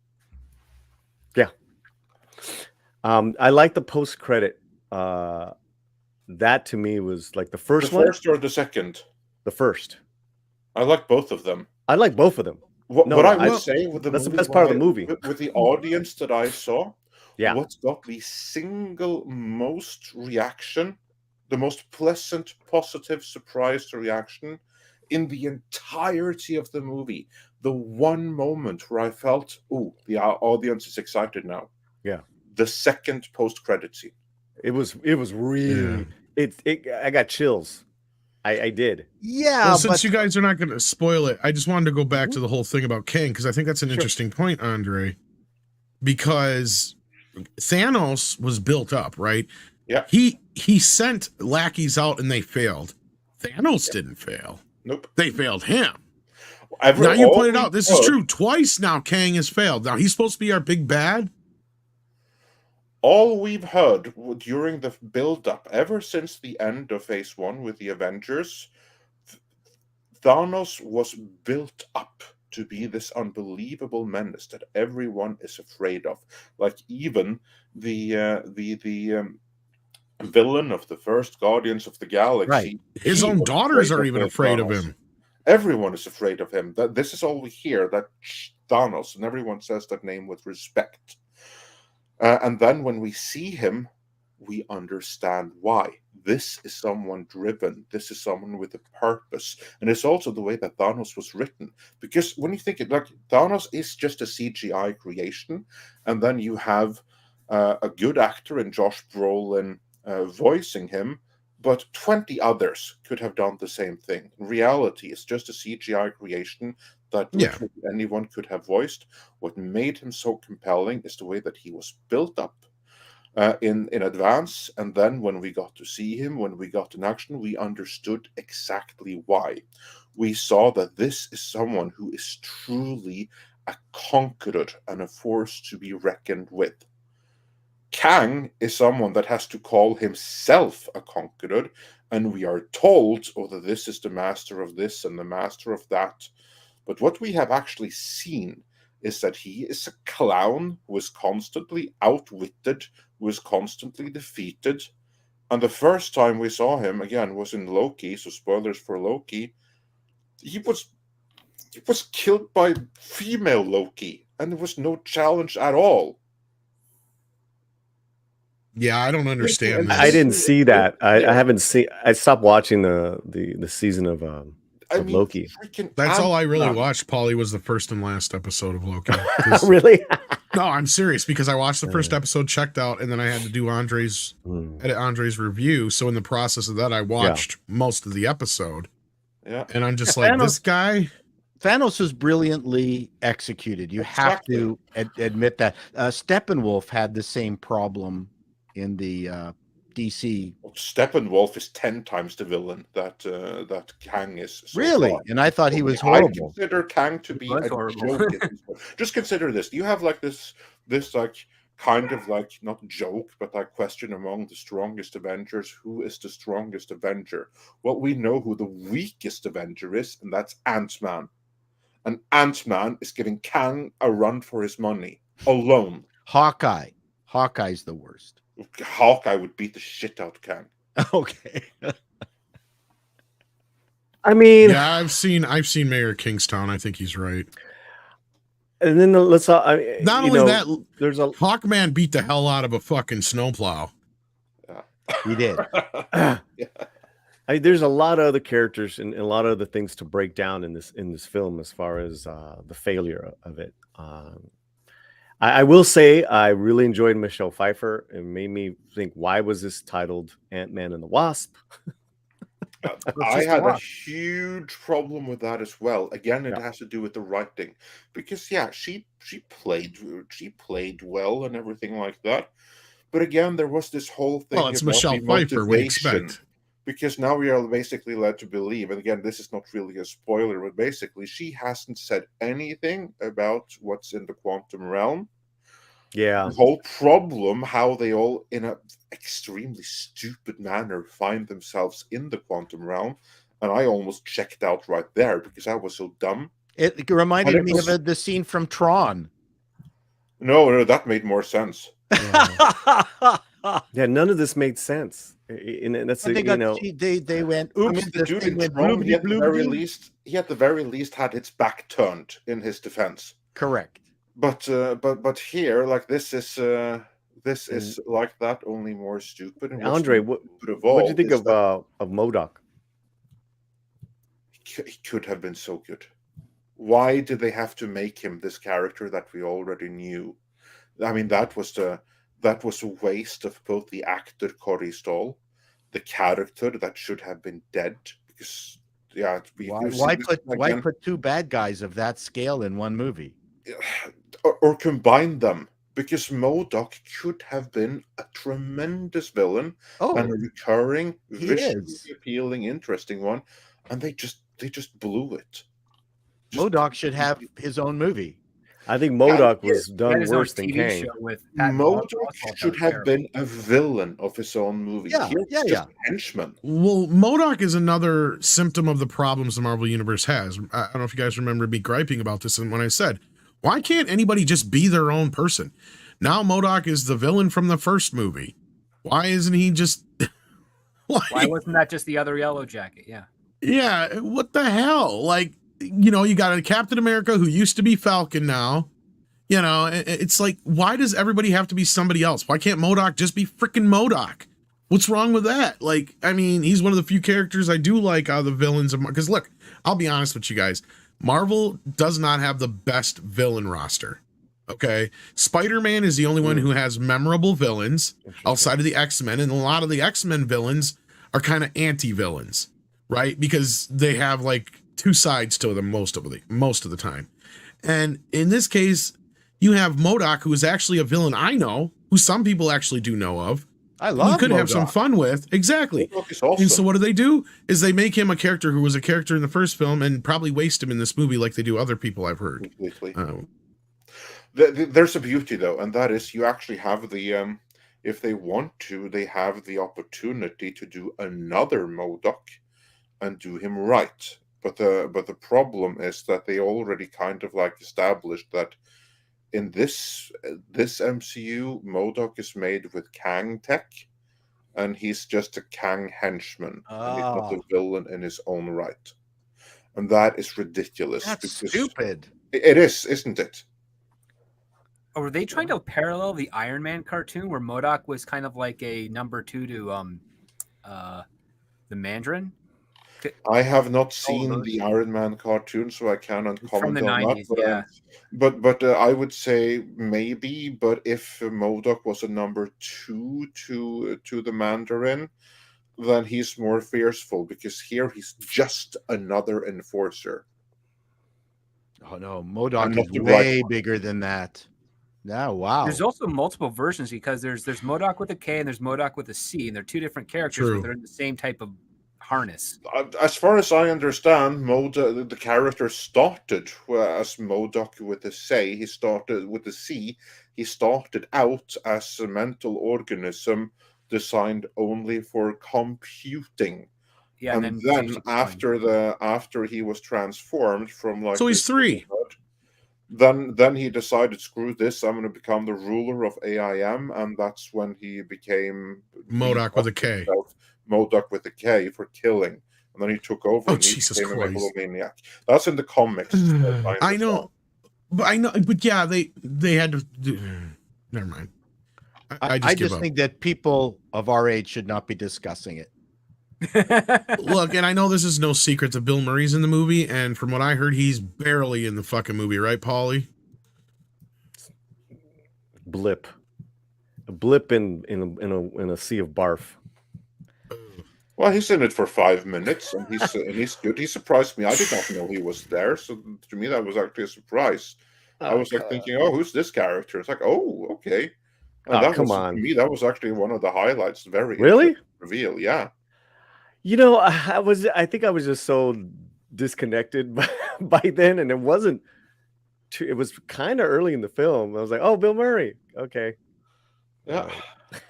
Yeah. I like the post-credit. That to me was like the first one. The first or the second? The first. I like both of them. I like both of them. What I would say with the that's movie, the best part of the movie. with the audience that I saw, Yeah. what got the single most reaction, the most pleasant, positive, surprised reaction in the entirety of the movie, the one moment where I felt, oh, the audience is excited now. Yeah. The second post-credit scene. It was really I got chills. I did. Yeah. Well, since you guys are not going to spoil it, I just wanted to go back to the whole thing about Kang, because I think that's an interesting point, Andre. Because Thanos was built up, right? Yeah. He sent lackeys out and they failed. Thanos didn't fail. Nope. They failed him. Now you pointed out this is true. Twice now Kang has failed. Now he's supposed to be our big bad. All we've heard during the build-up, ever since the end of Phase 1 with the Avengers, Thanos was built up to be this unbelievable menace that everyone is afraid of. Like, even the villain of the first Guardians of the Galaxy. Right. His own daughters are even afraid of him. Everyone is afraid of him. This is all we hear, that Thanos, and everyone says that name with respect. And then when we see him, we understand why. This is someone driven. This is someone with a purpose. And it's also the way that Thanos was written. Because when you think it, like, Thanos is just a CGI creation. And then you have a good actor in Josh Brolin voicing him. But 20 others could have done the same thing. In reality, it's just a CGI creation that literally anyone could have voiced. What made him so compelling is the way that he was built up in advance, and then when we got to see him, when we got in action, we understood exactly why. We saw that this is someone who is truly a conqueror and a force to be reckoned with. Kang is someone that has to call himself a conqueror, and we are told, that this is the master of this and the master of that. But what we have actually seen is that he is a clown who is constantly outwitted, who is constantly defeated. And the first time we saw him, again, was in Loki, so spoilers for Loki. He was killed by female Loki, and there was no challenge at all. Yeah, I don't understand this. I didn't see that. I haven't seen. I stopped watching the season of Loki. That's all I really watched, Paulie, was the first and last episode of Loki. Really? No, I'm serious, because I watched the first episode, checked out, and then I had to do edit Andre's review. So in the process of that, I watched most of the episode. Yeah. And I'm just like, this guy. Thanos was brilliantly executed. You have to admit that. Steppenwolf had the same problem in the DC. Steppenwolf is 10 times the villain that Kang is. So really? far. And I thought he was horrible. I consider Kang to be a joke. Just consider this. You have like this like kind of like, not joke, but like question among the strongest Avengers. Who is the strongest Avenger? Well, we know who the weakest Avenger is, and that's Ant-Man. And Ant-Man is giving Kang a run for his money alone. Hawkeye. Hawkeye's the worst. Hawkeye would beat the shit out of Kang. Okay. I mean, yeah, I've seen Mayor Kingstown. I think he's right. And then let's not only that, there's a Hawkman beat the hell out of a fucking snowplow. Yeah. He did. There's a lot of other characters and a lot of other things to break down in this film as far as the failure of it. I will say I really enjoyed Michelle Pfeiffer. It made me think, why was this titled Ant-Man and the Wasp? I had a huge problem with that as well. Again, it has to do with the writing, because she played well and everything like that. But again, there was this whole thing. Well, it's about Michelle the Pfeiffer. We motivation, expect. because now we are basically led to believe, and again, this is not really a spoiler, but basically, she hasn't said anything about what's in the quantum realm. Yeah. The whole problem, how they all, in an extremely stupid manner, find themselves in the quantum realm, and I almost checked out right there because I was so dumb. It reminded me of the scene from Tron. No, that made more sense. Yeah, none of this made sense. And that's they went. Oops, I mean, the dude in Tron, he at the very least had its back turned in his defense. Correct. But here, like, this is like that, only more stupid. And Andre, what do you think of MODOK? He could have been so good. Why did they have to make him this character that we already knew? I mean, that was a waste of both the actor Corey Stoll, the character that should have been dead. Because why put two bad guys of that scale in one movie? Or combine them, because MODOK could have been a tremendous villain and a recurring, visually appealing, interesting one, and they just blew it. MODOK should have his own movie. I think MODOK was done worse than Kang. MODOK should have been a villain of his own movie. Yeah. A henchman. Well, MODOK is another symptom of the problems the Marvel Universe has. I don't know if you guys remember me griping about this, and when I said, why can't anybody just be their own person? Now MODOK is the villain from the first movie. Why isn't he just... Why wasn't that just the other Yellow Jacket? Yeah. Yeah, what the hell? Like, you know, you got a Captain America who used to be Falcon now. You know, it's like, why does everybody have to be somebody else? Why can't MODOK just be freaking MODOK? What's wrong with that? Like, I mean, he's one of the few characters I do like out of the villains of... Because look, I'll be honest with you guys. Marvel does not have the best villain roster. Okay. Spider-Man is the only one who has memorable villains outside of the X-Men. And a lot of the X-Men villains are kind of anti-villains, right? Because they have like two sides to them most of the time. And in this case, you have MODOK, who is actually a villain I know, who some people actually do know of. I love you could MODOK. Have some fun with. Exactly. Awesome. And so what do? Is they make him a character who was a character in the first film and probably waste him in this movie like they do other people I've heard. Completely. There's a beauty, though, and that is you actually have the, if they want to, they have the opportunity to do another MODOK and do him right. But the problem is that they already kind of like established that in this MCU, MODOK is made with Kang tech, and he's just a Kang henchman. And he's not a villain in his own right. And that is ridiculous. That's stupid. It is, isn't it? Or were they trying to parallel the Iron Man cartoon where MODOK was kind of like a number 2 to the Mandarin? I have not seen the Iron Man cartoon, so I cannot comment from the on 90s, that. yeah. But I would say maybe. But if MODOK was a number 2 to the Mandarin, then he's more fearful, because here he's just another enforcer. Oh no, MODOK is way bigger than that. Yeah, wow. There's also multiple versions, because there's MODOK with a K and there's MODOK with a C, and they're two different characters, but they're in the same type of harness. As far as I understand, the character started as MODOK with a C. He started with a C. He started out as a mental organism designed only for computing. Yeah, and then after he was transformed from like, so he's 3. Then he decided, screw this, I'm going to become the ruler of AIM, and that's when he became MODOK with a K. MODOK with a K for killing, and then he took over. Oh, and he Jesus became Christ! A megalomaniac. That's in the comics. I know, but yeah, they had to. Never mind. I just think that people of our age should not be discussing it. Look, and I know this is no secret that Bill Murray's in the movie, and from what I heard, he's barely in the fucking movie, right, Paulie? A blip in a sea of barf. Well, he's in it for 5 minutes, and he's good. He surprised me. I did not know he was there, so to me that was actually a surprise. I was like thinking, oh, who's this character? It's like, oh, okay. And that come was, on. to me, that was actually one of the highlights. Very Really? reveal, yeah. You know, I think I was just so disconnected by then, and it wasn't. It was kind of early in the film. I was like, oh, Bill Murray. Okay. Yeah.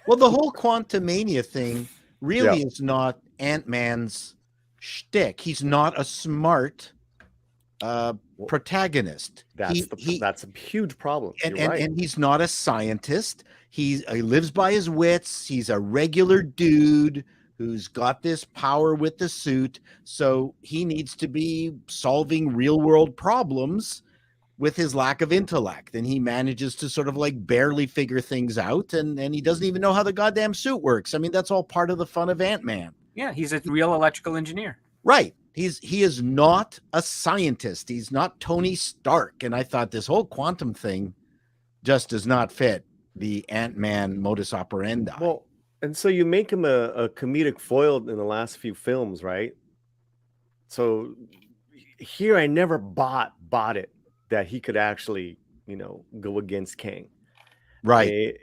Well, the whole Quantumania thing really is not Ant-Man's shtick. He's not a smart protagonist. That's a huge problem. And he's not a scientist. He lives by his wits. He's a regular dude who's got this power with the suit. So he needs to be solving real world problems with his lack of intellect. And he manages to sort of like barely figure things out. And he doesn't even know how the goddamn suit works. I mean, that's all part of the fun of Ant-Man. Yeah, he's a real electrical engineer. Right. He is not a scientist. He's not Tony Stark. And I thought this whole quantum thing just does not fit the Ant-Man modus operandi. Well, and so you make him a comedic foil in the last few films, right? So here I never bought it that he could actually, go against Kang. Right.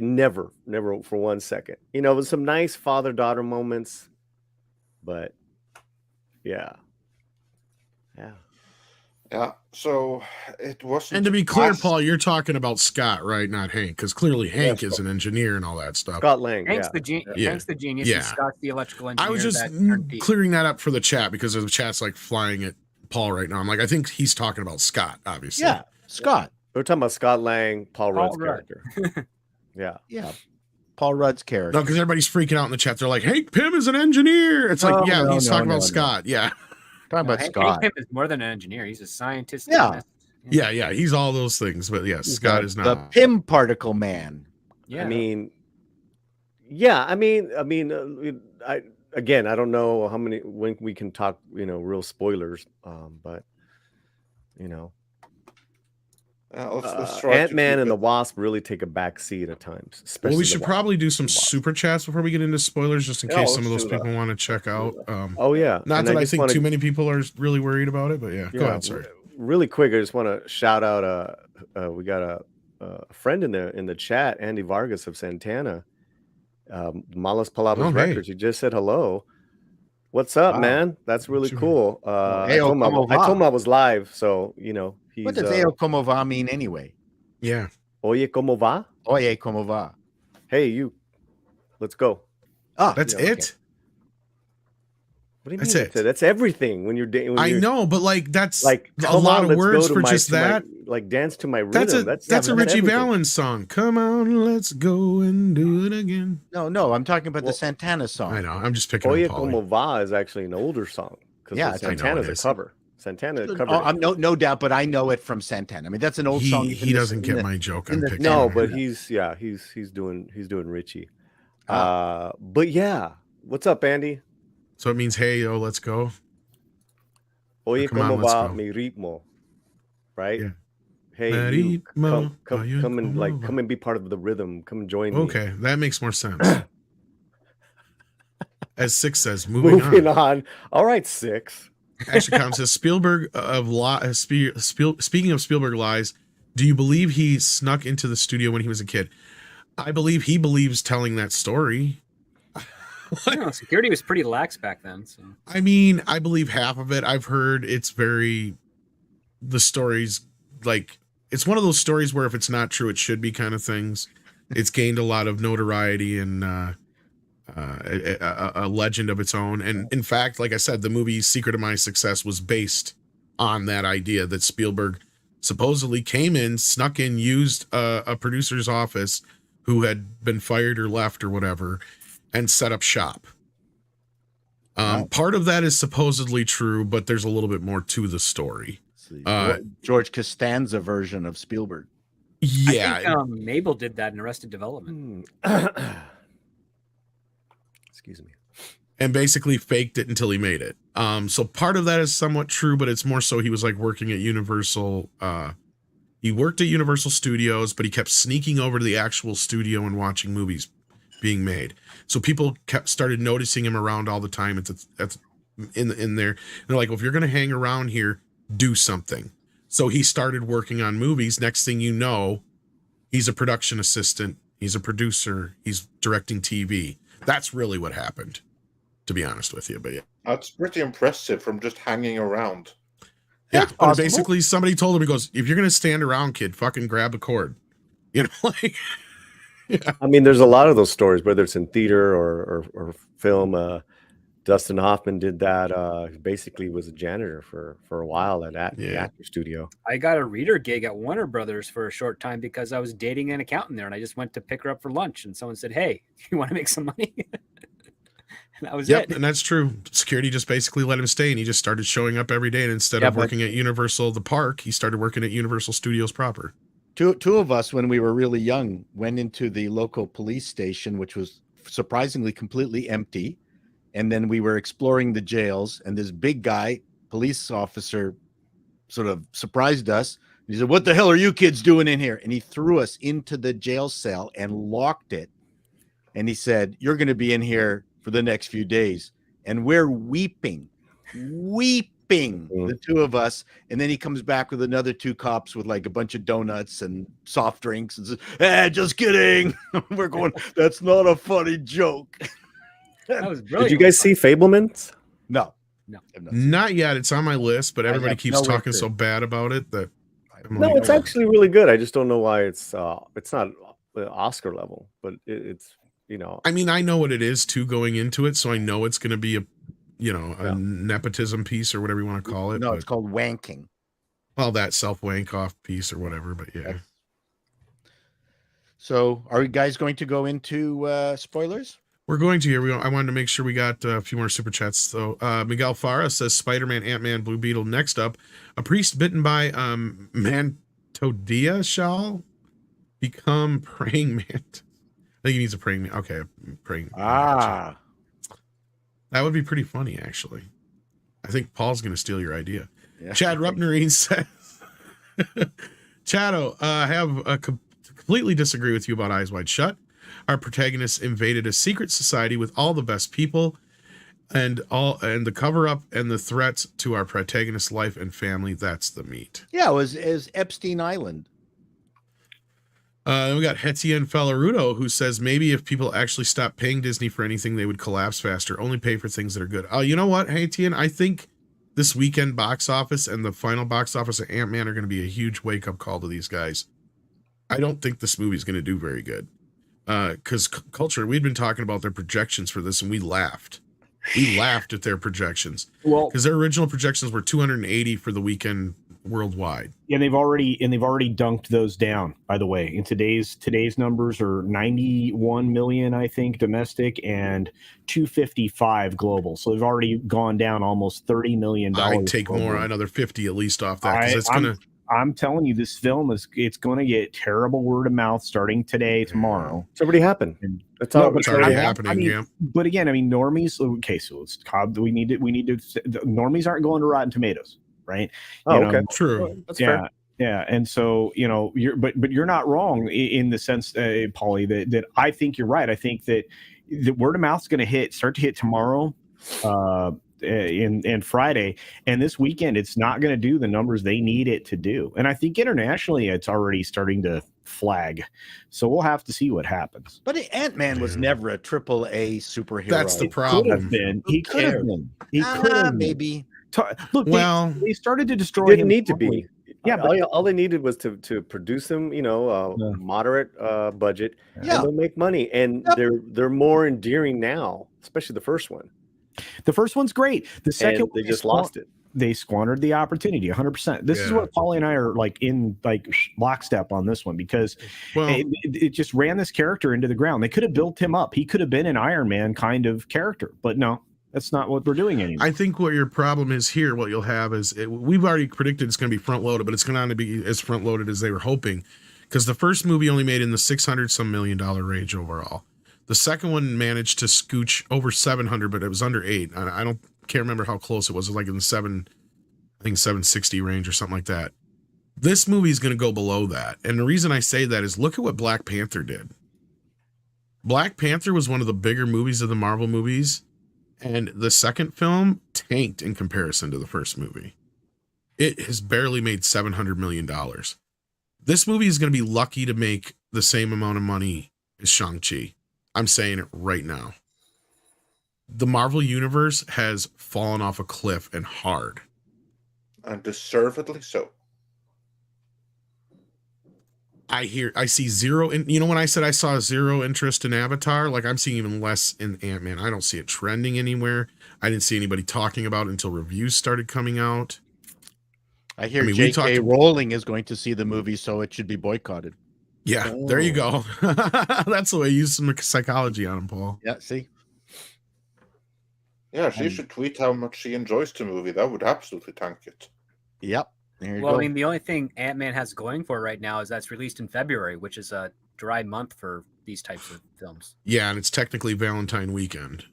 Never for 1 second. With some nice father-daughter moments, but yeah. So it wasn't. And to be clear, Paul, you're talking about Scott, right? Not Hank, because clearly Hank is an engineer and all that stuff. Scott Lang. Hank's the genius. And Scott's the electrical engineer. I was just clearing that up for the chat because the chat's like flying at Paul right now. I'm like, I think he's talking about Scott, obviously. Yeah, Scott. We're talking about Scott Lang, Paul Rudd's character. Yeah. Paul Rudd's character. No, because everybody's freaking out in the chat. They're like, Hank Pym is an engineer. It's like, he's talking about Scott. Yeah. Talking about Scott. Hank Pym is more than an engineer. He's a scientist. Yeah. He's all those things. But yes, Scott is not. The Pym particle man. Yeah. I mean, I don't know when we can talk, real spoilers. But let's try Ant-Man and the Wasp really take a back seat at times. Well, we should probably do some super chats before we get into spoilers, just in case some of those people want to check out. Not that I think too many people are really worried about it, but go ahead. Sorry. Really quick, I just want to shout out. We got a friend in the chat, Andy Vargas of Santana, Malas Palabras Records. He just said hello. What's up, man? That's really cool. I told him I was live, so what does Oye Cómo Va mean anyway? Yeah. Oye Cómo Va? Oye Cómo Va. Hey, you. Let's go. That's it? Okay. What do you mean? That's everything when you're dating. I know, but that's like a lot of words for just that. Dance to my rhythm. That's a Richie Valens song. Come on, let's go and do it again. No, I'm talking about the Santana song. I know. I'm just picking Oye up Paulie. Cómo Va is actually an older song. Yeah, Santana's a cover. Santana covered. No doubt, but I know it from Santana. I mean, that's an old song. He doesn't get my joke. No, but he's doing Richie. But yeah, what's up, Andy? So it means, hey, yo, let's go. Oye cómo va mi ritmo, right? Yeah. Hey, you, come and be part of the rhythm. Come and join me. Okay, that makes more sense. As Six says, moving on. All right, Six. Ashicom says Spielberg speaking of Spielberg lies, do you believe he snuck into the studio when he was a kid? I believe he believes telling that story. Security was pretty lax back then. So. I mean, I believe half of it. I've heard the stories, like, it's one of those stories where if it's not true, it should be kind of things. It's gained a lot of notoriety and a legend of its own. And in fact, like I said, the movie Secret of My Success was based on that idea that Spielberg supposedly came in, snuck in, used a producer's office who had been fired or left or whatever, and set up shop. Part of that is supposedly true, but there's a little bit more to the story. George Costanza version of Spielberg. Yeah. I think Mabel did that in Arrested Development. Excuse me. And basically faked it until he made it. So part of that is somewhat true, but it's more so he was like working at Universal. He worked at Universal Studios, but he kept sneaking over to the actual studio and watching movies being made. So people started noticing him around all the time. In there. And they're like, well, if you're going to hang around here, do something. So he started working on movies. Next thing you know, he's a production assistant He's a producer. He's directing TV. That's really what happened, to be honest with you. But yeah. That's pretty impressive from just hanging around. Yeah, but basically somebody told him, he goes, if you're going to stand around, kid, fucking grab a cord. You know, like... Yeah. I mean, there's a lot of those stories, whether it's in theater or film. Dustin Hoffman did that. He basically was a janitor for a while at the actor studio. I got a reader gig at Warner Brothers for a short time because I was dating an accountant there, and I just went to pick her up for lunch, and someone said, "Hey, you want to make some money?" And that was it. And that's true. Security just basically let him stay, and he just started showing up every day. And instead of working at Universal the park, he started working at Universal Studios proper. Two of us, when we were really young, went into the local police station, which was surprisingly completely empty. And then we were exploring the jails, and this big guy, police officer, sort of surprised us. He said, "What the hell are you kids doing in here?" And he threw us into the jail cell and locked it. And he said, "You're going to be in here for the next few days." And we're weeping, the two of us. And then he comes back with another two cops with like a bunch of donuts and soft drinks and says, just kidding. We're going, "That's not a funny joke." That was brilliant. Did you guys see Fablemans? No. Not yet. It's on my list, but everybody keeps talking so bad about it that no, it's actually really good. I just don't know why it's not Oscar level, but it's, you know. I mean, I know what it is too going into it, so I know it's going to be a nepotism piece or whatever you want to call it. No, it's called wanking. Well, that self-wank off piece or whatever, but yeah. So are you guys going to go into spoilers? We're going to here. I wanted to make sure we got a few more super chats. So Miguel Farah says Spider-Man, Ant-Man, Blue Beetle. Next up, a priest bitten by Mantodia shall become praying man. I think he needs a praying man. Okay, praying. That would be pretty funny, actually. I think Paul's going to steal your idea. Yeah. Chad Rupnerine says, Chato, completely disagree with you about Eyes Wide Shut. Our protagonists invaded a secret society with all the best people and the cover up and the threats to our protagonist's life and family. That's the meat. Yeah, it was Epstein Island. Then we got Hetien Falarudo, who says maybe if people actually stop paying Disney for anything, they would collapse faster. Only pay for things that are good. You know what, Hetien? I think this weekend box office and the final box office of Ant-Man are going to be a huge wake-up call to these guys. I don't think this movie is going to do very good. Because Culture, we'd been talking about their projections for this, and we laughed. We laughed at their projections. Well, because their original projections were 280 for the weekend worldwide. Yeah, they've already dunked those down, by the way. In today's numbers are 91 million, I think, domestic, and 255 global. So they've already gone down almost $30 million. I'd take more, another 50 at least off that, because it's gonna. I'm telling you, this film it's going to get terrible word of mouth starting today, tomorrow. It's already happened. It's already happening. I mean, yeah. But again, I mean, normies. Okay, so it's Cobb. We need to. Normies aren't going to Rotten Tomatoes, right? Okay, true. That's fair. Yeah, and so you're not wrong in the sense, Paulie, that I think you're right. I think that the word of mouth is going to start to hit tomorrow. And Friday, and this weekend it's not going to do the numbers they need it to do, and I think internationally it's already starting to flag, so we'll have to see what happens. But Ant-Man was never a AAA superhero. That's the problem. He could have been. He could have maybe. Look, they started to destroy him. Didn't need to be. Yeah, but all they needed was to produce them, moderate budget, and they'll make money, and they're more endearing now, especially the first one. The first one's great. The second they just lost it. They squandered the opportunity 100%. This is what Paulie and I are in lockstep on this one, because it just ran this character into the ground. They could have built him up. He could have been an Iron Man kind of character, but no, that's not what we're doing anymore. I think what your problem is here, what you'll have is we've already predicted it's going to be front loaded, but it's going to be as front loaded as they were hoping, because the first movie only made in the $600 million range overall. The second one managed to scooch over 700, but it was under 8. I can't remember how close it was. It was like in the 760 range or something like that. This movie is going to go below that. And the reason I say that is look at what Black Panther did. Black Panther was one of the bigger movies of the Marvel movies, and the second film tanked in comparison to the first movie. It has barely made $700 million. This movie is going to be lucky to make the same amount of money is Shang-Chi. I'm saying it right now. The Marvel Universe has fallen off a cliff and hard. And deservedly so. I see zero. When I said I saw zero interest in Avatar, like I'm seeing even less in Ant-Man. I don't see it trending anywhere. I didn't see anybody talking about it until reviews started coming out. I hear J.K. Rowling is going to see the movie, so it should be boycotted. Yeah, there you go. That's the way you use some psychology on him, Paul. Yeah, see? Yeah, she should tweet how much she enjoys the movie. That would absolutely tank it. Yep. There you well, go. I mean, the only thing Ant-Man has going for right now is that's released in February, which is a dry month for these types of films. Yeah, and it's technically Valentine weekend.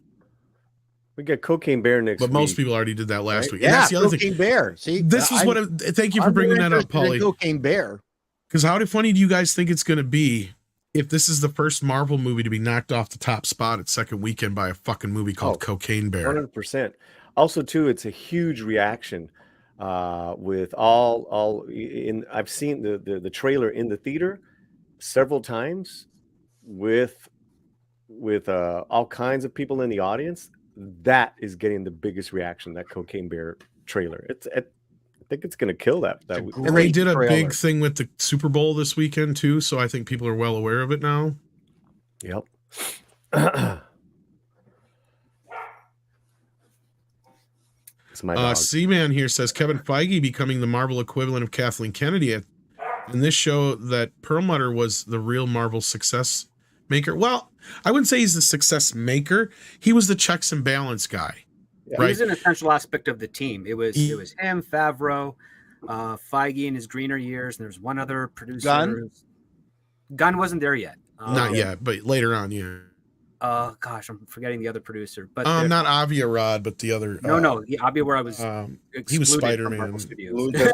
We got Cocaine Bear next week. But most people already did that last week. Yeah, and that's the other Cocaine thing. Bear. See, this is what. Thank you for bringing that up, Paulie. Cocaine Bear. Because how funny do you guys think it's going to be if this is the first Marvel movie to be knocked off the top spot at second weekend by a fucking movie called Cocaine Bear? 100%. Also, too, it's a huge reaction with all in. I've seen the trailer in the theater several times with all kinds of people in the audience. That is getting the biggest reaction. That Cocaine Bear trailer. I think it's going to kill that. And they did a big thing with the Super Bowl this weekend too, so I think people are well aware of it now. Yep. C-Man here says Kevin Feige becoming the Marvel equivalent of Kathleen Kennedy in this show that Perlmutter was the real Marvel success maker. Well, I wouldn't say he's the success maker. He was the checks and balance guy. Yeah, right? He was an essential aspect of the team. It was him, Favreau, Feige in his greener years, and there's one other producer. Gunn wasn't there yet. Not yet, but later on, yeah. Gosh, I'm forgetting the other producer, but not Avi Arad, but the other. Avi Arad was he was Spider-Man.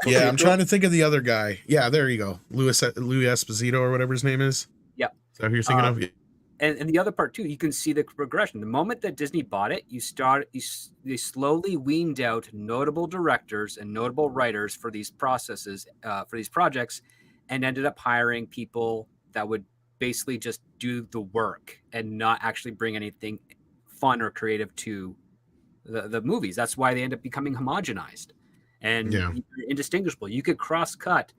Yeah, I'm trying to think of the other guy. Yeah, there you go, Louis Esposito or whatever his name is. Yeah, is that who you're thinking of? And the other part too, you can see the progression. The moment that Disney bought it, they slowly weaned out notable directors and notable writers for these processes, for these projects, and ended up hiring people that would basically just do the work and not actually bring anything fun or creative to the movies. That's why they end up becoming homogenized and indistinguishable. You could cross-cut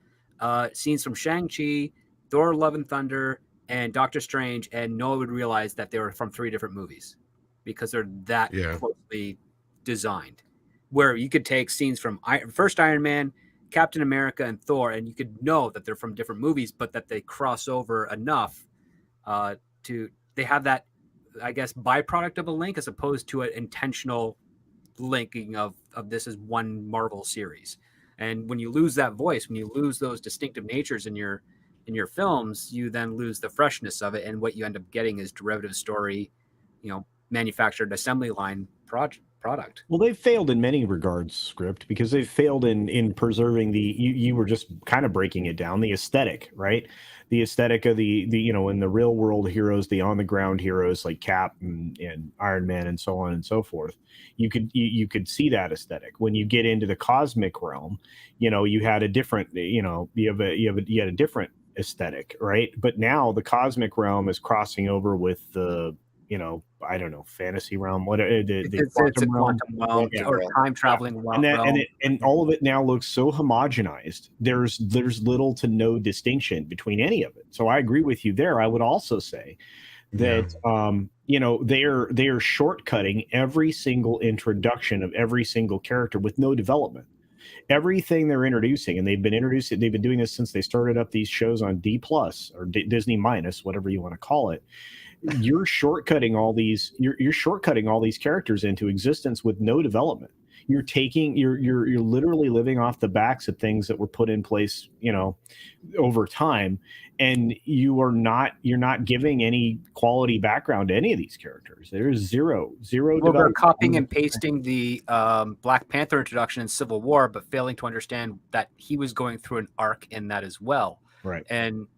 scenes from Shang-Chi, Thor: Love and Thunder, and Doctor Strange, and no one would realize that they were from 3 different movies because they're that closely designed. Where you could take scenes from first Iron Man, Captain America, and Thor, and you could know that they're from different movies, but that they cross over enough they have that, I guess, byproduct of a link as opposed to an intentional linking of this as one Marvel series. And when you lose that voice, when you lose those distinctive natures in your films, you then lose the freshness of it, and what you end up getting is derivative story, manufactured assembly line product. Well, they've failed in many regards, script, because they've failed in preserving you were just kind of breaking it down, the aesthetic, right? The aesthetic of the in the real world heroes, the on the ground heroes like Cap and Iron Man and so on and so forth. You could see that aesthetic. When you get into the cosmic realm, you had a different, you had a different aesthetic, right? But now the cosmic realm is crossing over with the I don't know, fantasy realm, it's a quantum realm or time traveling realm. And all of it now looks so homogenized. There's little to no distinction between any of it. So I agree with you there. I would also say that they are shortcutting every single introduction of every single character with no development. Everything they're introducing, and they've been doing this since they started up these shows on D+ or Disney minus, whatever you want to call it. You're shortcutting all these characters into existence with no development. You're literally living off the backs of things that were put in place, over time, and you're not giving any quality background to any of these characters. There's zero. Well, they're copying and pasting the Black Panther introduction in Civil War, but failing to understand that he was going through an arc in that as well. Right. And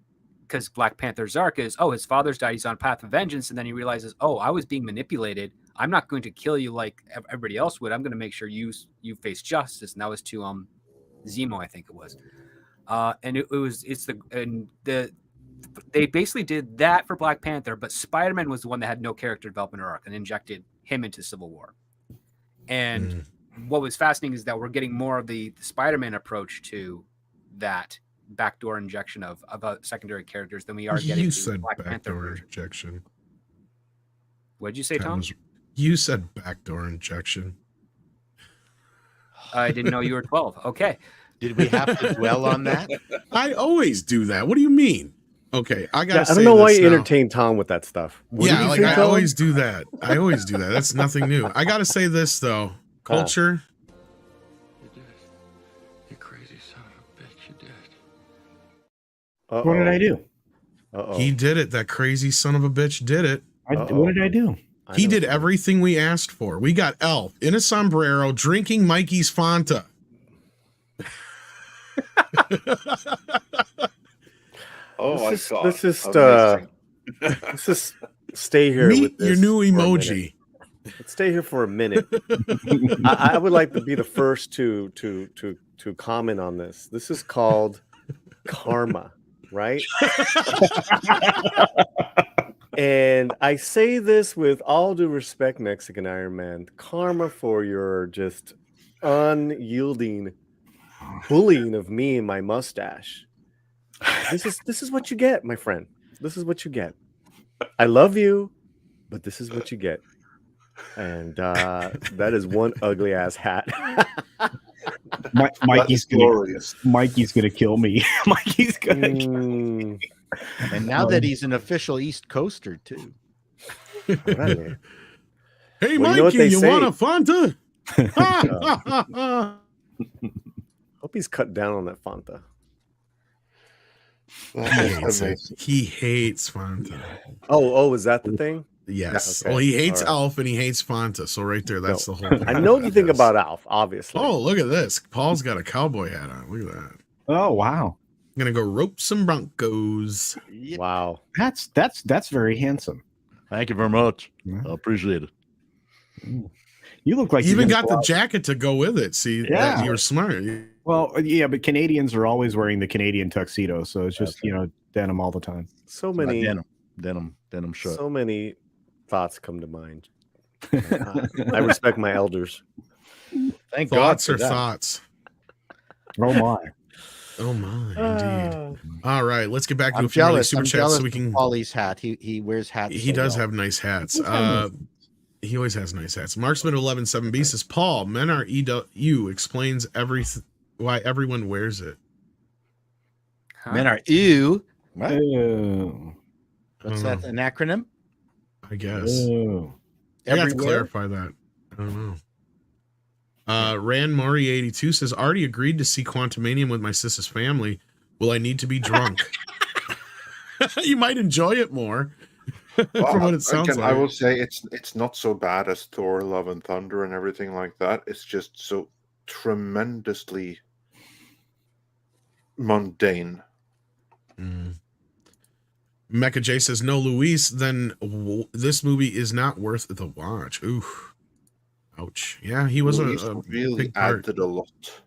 because Black Panther's arc is, his father's died, he's on a path of vengeance, and then he realizes, I was being manipulated. I'm not going to kill you like everybody else would. I'm going to make sure you face justice. And that was to Zemo, I think it was. And the they basically did that for Black Panther, but Spider-Man was the one that had no character development arc and injected him into Civil War. And what was fascinating is that we're getting more of the Spider-Man approach to that backdoor injection of secondary characters than we are getting the Black Panther version. Injection. What did you say, Tom? You said backdoor injection. I didn't know you were 12. Okay. Did we have to dwell on that? I always do that. What do you mean? Okay, I gotta. I don't know why you entertain Tom with that stuff. What yeah, like I always do that. I always do that. That's nothing new. I gotta say this though, culture. You did. You crazy son of a bitch. You did. What did I do? He did it. That crazy son of a bitch did it. What did I do? He did everything we asked for. We got Elf in a sombrero drinking Mikey's Fanta. Let's just stay here. Meet with this your new for a emoji. minute. Let's stay here for a minute. I would like to be the first to comment on this. This is called karma, right? And I say this with all due respect, Mexican Iron Man. Karma for your just unyielding bullying of me and my mustache. This is what you get, my friend. This is what you get. I love you, but this is what you get. And that is one ugly ass hat. Mikey's glorious. Mikey's gonna kill me. Mikey's gonna kill me. And now that he's an official East Coaster too. Right. Hey, well, Mikey, you want a Fanta? Hope he's cut down on that Fanta. He hates Fanta. Oh, is that the thing? Yes. Okay. Well, he hates Alf and he hates Fanta. So right there, that's the whole thing. I know you think about Alf, obviously. Oh, look at this. Paul's got a cowboy hat on. Look at that. Oh, wow. I'm gonna go rope some Broncos. Wow. That's very handsome. Thank you very much. I appreciate it. You look like you even got the jacket to go with it. See, yeah, you're smart. Well, yeah, but Canadians are always wearing the Canadian tuxedo, so it's just denim all the time. So many denim shirt. So many thoughts come to mind. I respect my elders. Thank thoughts God are thoughts. Oh my. Oh my, indeed. All right, let's get back to a few super chats so we can. Paulie's hat. He wears hats. He does have nice hats. He always has nice hats. Marksman 117B says, Paul, men are EW explains why everyone wears it. Huh? Men are ew. What? What's that? An acronym? I guess. I got to clarify that. I don't know. Rand Mori 82 says, already agreed to see Quantumania with my sister's family. Will I need to be drunk? You might enjoy it more. Well, from what it sounds like. I will say it's not so bad as Thor, Love and Thunder and everything like that. It's just so tremendously mundane. Mecha J says, no, Luis, then this movie is not worth the watch. Ooh. Ouch. Yeah, he was a really big part. added a lot.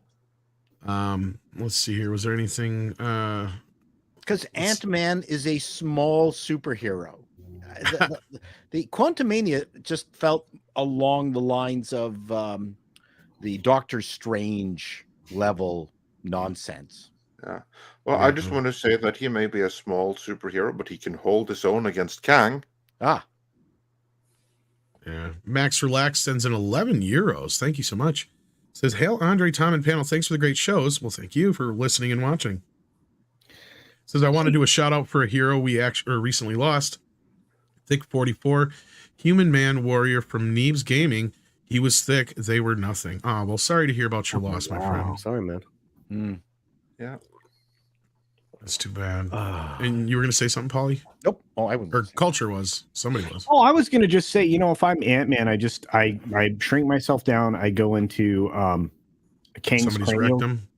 Let's see here. Was there anything? Because Ant-Man is a small superhero. The Quantumania just felt along the lines of the Doctor Strange level nonsense. Yeah. Well, I just want to say that he may be a small superhero, but he can hold his own against Kang. Ah. Yeah. Max Relax sends in 11 euros. Thank you so much. Says, hail Andre, Tom, and panel. Thanks for the great shows. Well, thank you for listening and watching. Says, I want to do a shout out for a hero we actually recently lost. Thick 44, human man warrior from Neebs Gaming. He was thick. They were nothing. Ah, well, sorry to hear about your loss, my friend. Sorry, man. Yeah. That's too bad. And you were going to say something, Paulie? Nope. Oh, I wouldn't. Or Culture was. Somebody was. Oh, I was going to just say, if I'm Ant-Man, I shrink myself down. I go into Kang's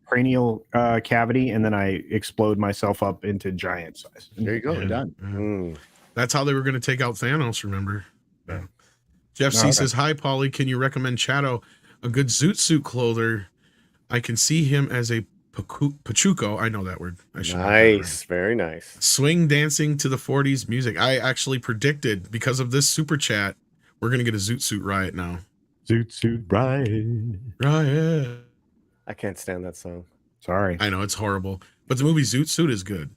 cranial cavity, and then I explode myself up into giant size. There you go. Yeah. Done. That's how they were going to take out Thanos, remember? Yeah. Jeff C says, hi, Paulie. Can you recommend Chato a good zoot suit clother? I can see him as a Pachuco. I know that word. I should Nice, very nice. Swing dancing to the 40s music. I actually predicted, because of this super chat, we're going to get a Zoot Suit Riot now. Zoot Suit Riot. Riot. I can't stand that song. Sorry. I know, it's horrible. But the movie Zoot Suit is good.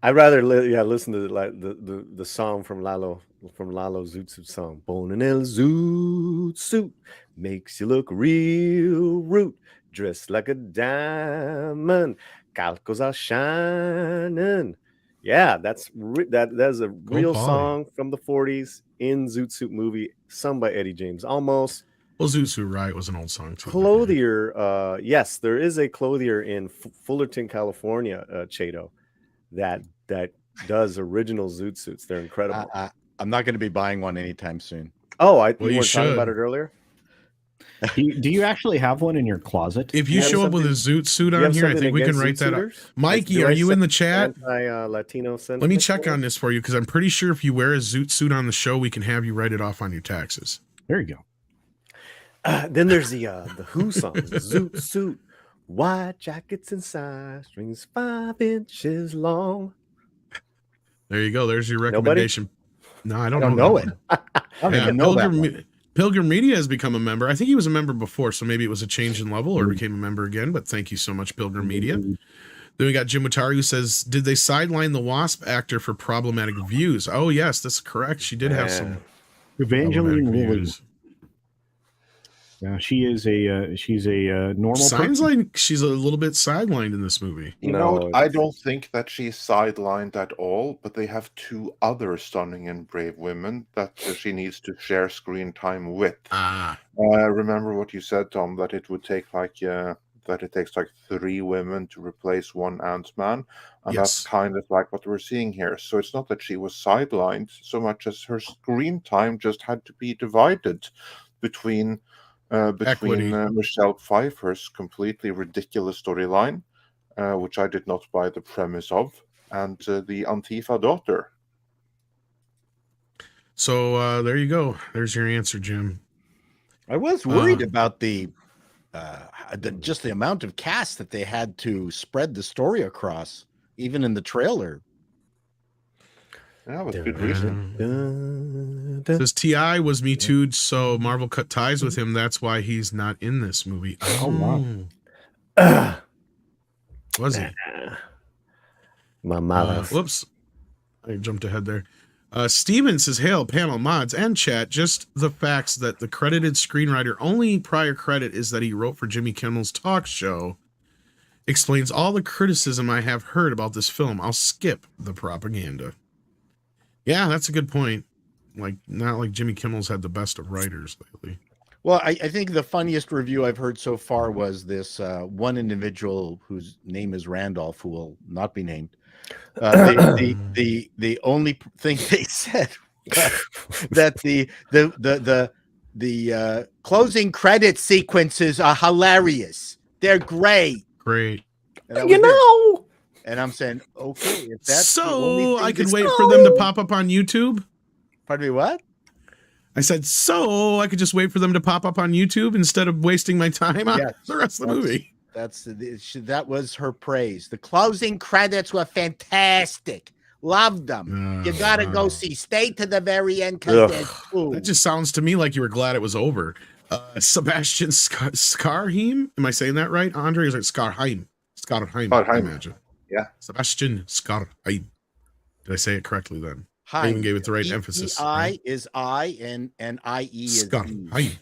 I'd rather listen to the song from Lalo Zoot Suit song. Born in El Zoot Suit makes you look real root, dressed like a diamond, calcos are shining. Yeah, that's a real Paulie. song from the 40s in Zoot Suit movie, sung by Eddie James. Almost. Well, Zoot Suit Riot was an old song too. Clothier, yes, there is a clothier in Fullerton, California, Chato, that does original Zoot Suits. They're incredible. I'm not going to be buying one anytime soon. Oh, Well, you you were talking about should. it earlier. Do you actually have one in your closet? If you You have show up with a something- Zoot Suit You on have here, I something think we can against write Zoot that up. Suiters? Mikey, Do are I you in the send chat? Anti-Latino Let me sentiment check for on it? this for you, because I'm pretty sure if you wear a Zoot Suit on the show, we can have you write it off on your taxes. There you go. Then there's the Who song, Zoot Suit, white jackets inside, strings 5 inches long. There you go. There's your Nobody? recommendation. No, I don't, I don't know know that it. one. I don't Yeah, even know that one. Pilgrim Media has become a member. I think he was a member before, so maybe it was a change in level or became a member again. But thank you so much, Pilgrim Media. Then we got Jim Mutari, who says, "Did they sideline the Wasp actor for problematic views?" Oh yes, that's correct. She did have some Evangeline problematic Lilly. views. She's a normal Sounds person. like she's a little bit sidelined in this movie. You No, know, I it's- don't think that she's sidelined at all, but they have 2 other stunning and brave women that she needs to share screen time with. Ah, Remember what you said, Tom, that it would take that it takes like 3 women to replace 1 Ant-Man, and that's yes. kind of like what we're seeing here. So it's not that she was sidelined so much as her screen time just had to be divided between Equity. Michelle Pfeiffer's completely ridiculous storyline, which I did not buy the premise of, and the Antifa daughter. So there you go. There's your answer, Jim. I was worried about the just the amount of cast that they had to spread the story across, even in the trailer. Yeah, with good reason. Says T.I. was Me Too'd, so Marvel cut ties with him. That's why he's not in this movie. Oh, Oh, was he? Mamadas. Whoops. I jumped ahead there. Steven says, "Hail, panel, mods, and chat. Just the facts that the credited screenwriter only prior credit is that he wrote for Jimmy Kimmel's talk show explains all the criticism I have heard about this film. I'll skip the propaganda." Yeah, that's a good point. Like, not like Jimmy Kimmel's had the best of writers lately. Well, I think the funniest review I've heard so far was this one individual whose name is Randolph, who will not be named. The only thing they said was that the closing credit sequences are hilarious. They're great. Great. And that was it. And I'm saying, okay, if that's the only So thing I could that's- wait for them to pop up on YouTube. Pardon me, what? I said, so I could just wait for them to pop up on YouTube instead of wasting my time on Yes, the rest of the movie. That was her praise. The closing credits were fantastic. Loved them. You gotta go see. Stay to the very end because there's food. That just sounds to me like you were glad it was over. Sebastian Skarheim, am I saying that right, Andre? Or is it Skarheim? Skarheim, I imagine. Yeah. Sebastian Skarheim. Did I say it correctly then? I even gave it the right emphasis. I is I and IE is E. Skarheim.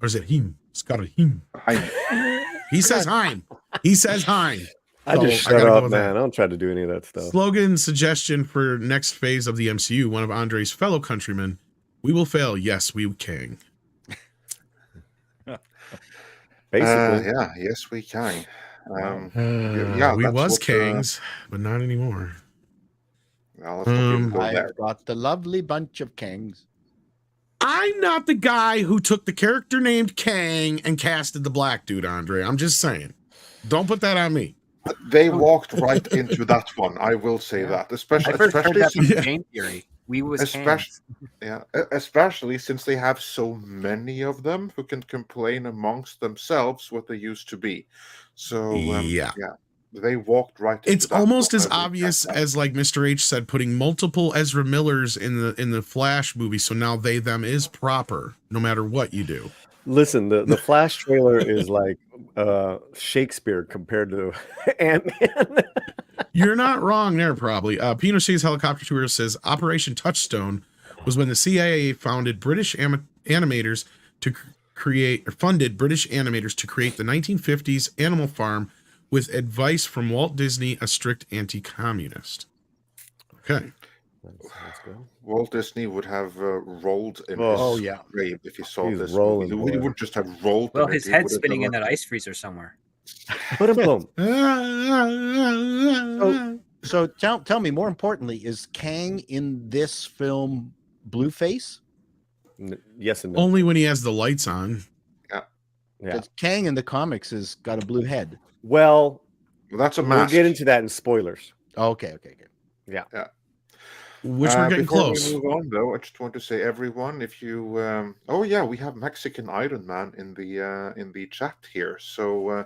Or is it him? Skarheim. Heim. He says Heim. He says Heim. I just So, shut gotta go up, with that. man. I don't try to do any of that stuff. Slogan suggestion for next phase of the MCU. One of Andre's fellow countrymen. We will fail. Yes, we can. Basically, Yeah, yes, we can. Yeah, we that's was what, Kangs, but not anymore. Well, let's not even go there. I've got the lovely bunch of kings. I'm not the guy who took the character named Kang and casted the black dude, Andre. I'm just saying. Don't put that on me. They walked right into that one. I will say that, I especially first heard that from Yeah. Game Theory. We was Especially, especially since they have so many of them who can complain amongst themselves what they used to be. So Yeah. they walked right. It's into that almost as one. obvious as, like Mr. H said, putting multiple Ezra Millers in the Flash movie. So now they them is proper, no matter what you do. Listen, the Flash trailer is like Shakespeare compared to Ant-Man. You're not wrong there, probably. Pinochet's helicopter tour says Operation Touchstone was when the CIA funded British animators to funded British animators to create the 1950s Animal Farm with advice from Walt Disney, a strict anti-communist. Okay. Let's go. Walt Disney would have rolled in Oh, his yeah. grave if he saw He's this rolling, movie. He boy. would just have rolled. Well, in it. his He head's would have spinning in done that ice freezer somewhere. Put him boom. So tell me, more importantly, is Kang in this film blueface? Yes and no. Only when he has the lights on. Yeah. Because Kang in the comics has got a blue head. Well, Well, that's a we'll mask. get into that in spoilers. Okay. Which we're getting Before close. we move on, though, I just want to say, everyone, if you, we have Mexican Iron Man in the chat here. So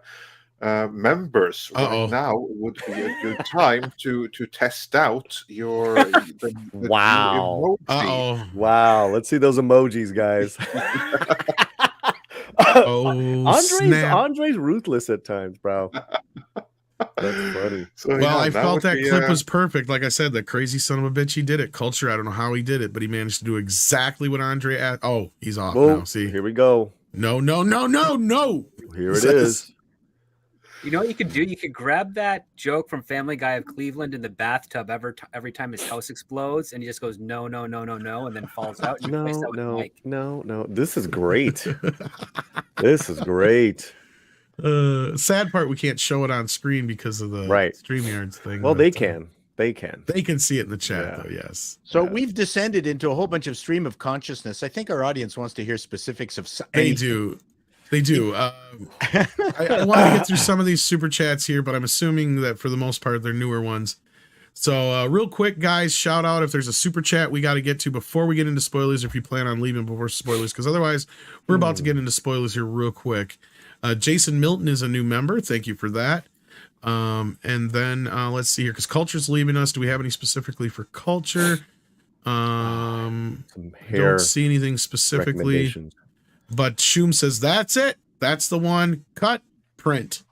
members Uh-oh. right now would be a good time to test out your the Wow. new emoji. Uh-oh. Wow. Let's see those emojis, guys. Oh, snap. Andre's ruthless at times, bro. That's funny. So, Well, yeah, I felt would that be, clip was perfect. Like I said, that crazy son of a bitch, he did it. Culture, I don't know how he did it, but he managed to do exactly what Andre asked. Oh, he's off Boom. now. See? Here we go. No. Here it is. You know what you could do? You could grab that joke from Family Guy of Cleveland in the bathtub every time his house explodes, and he just goes no, and then falls out. And you replace that with Mike. No. This is great. This is great. Sad part, we can't show it on screen because of the StreamYards thing. Well, but, they can. They can. They can see it in the chat, though, yes. So we've descended into a whole bunch of stream of consciousness. I think our audience wants to hear specifics of They do. I want to get through some of these super chats here, but I'm assuming that for the most part, they're newer ones. So real quick, guys, shout out if there's a super chat we got to get to before we get into spoilers, if you plan on leaving before spoilers, because otherwise we're about to get into spoilers here real quick. Jason Milton is a new member. Thank you for that. And then let's see here, because Culture's leaving us. Do we have any specifically for Culture? Some hair Don't see anything specifically. recommendations. But Shum says, that's it. That's the one. Cut, print.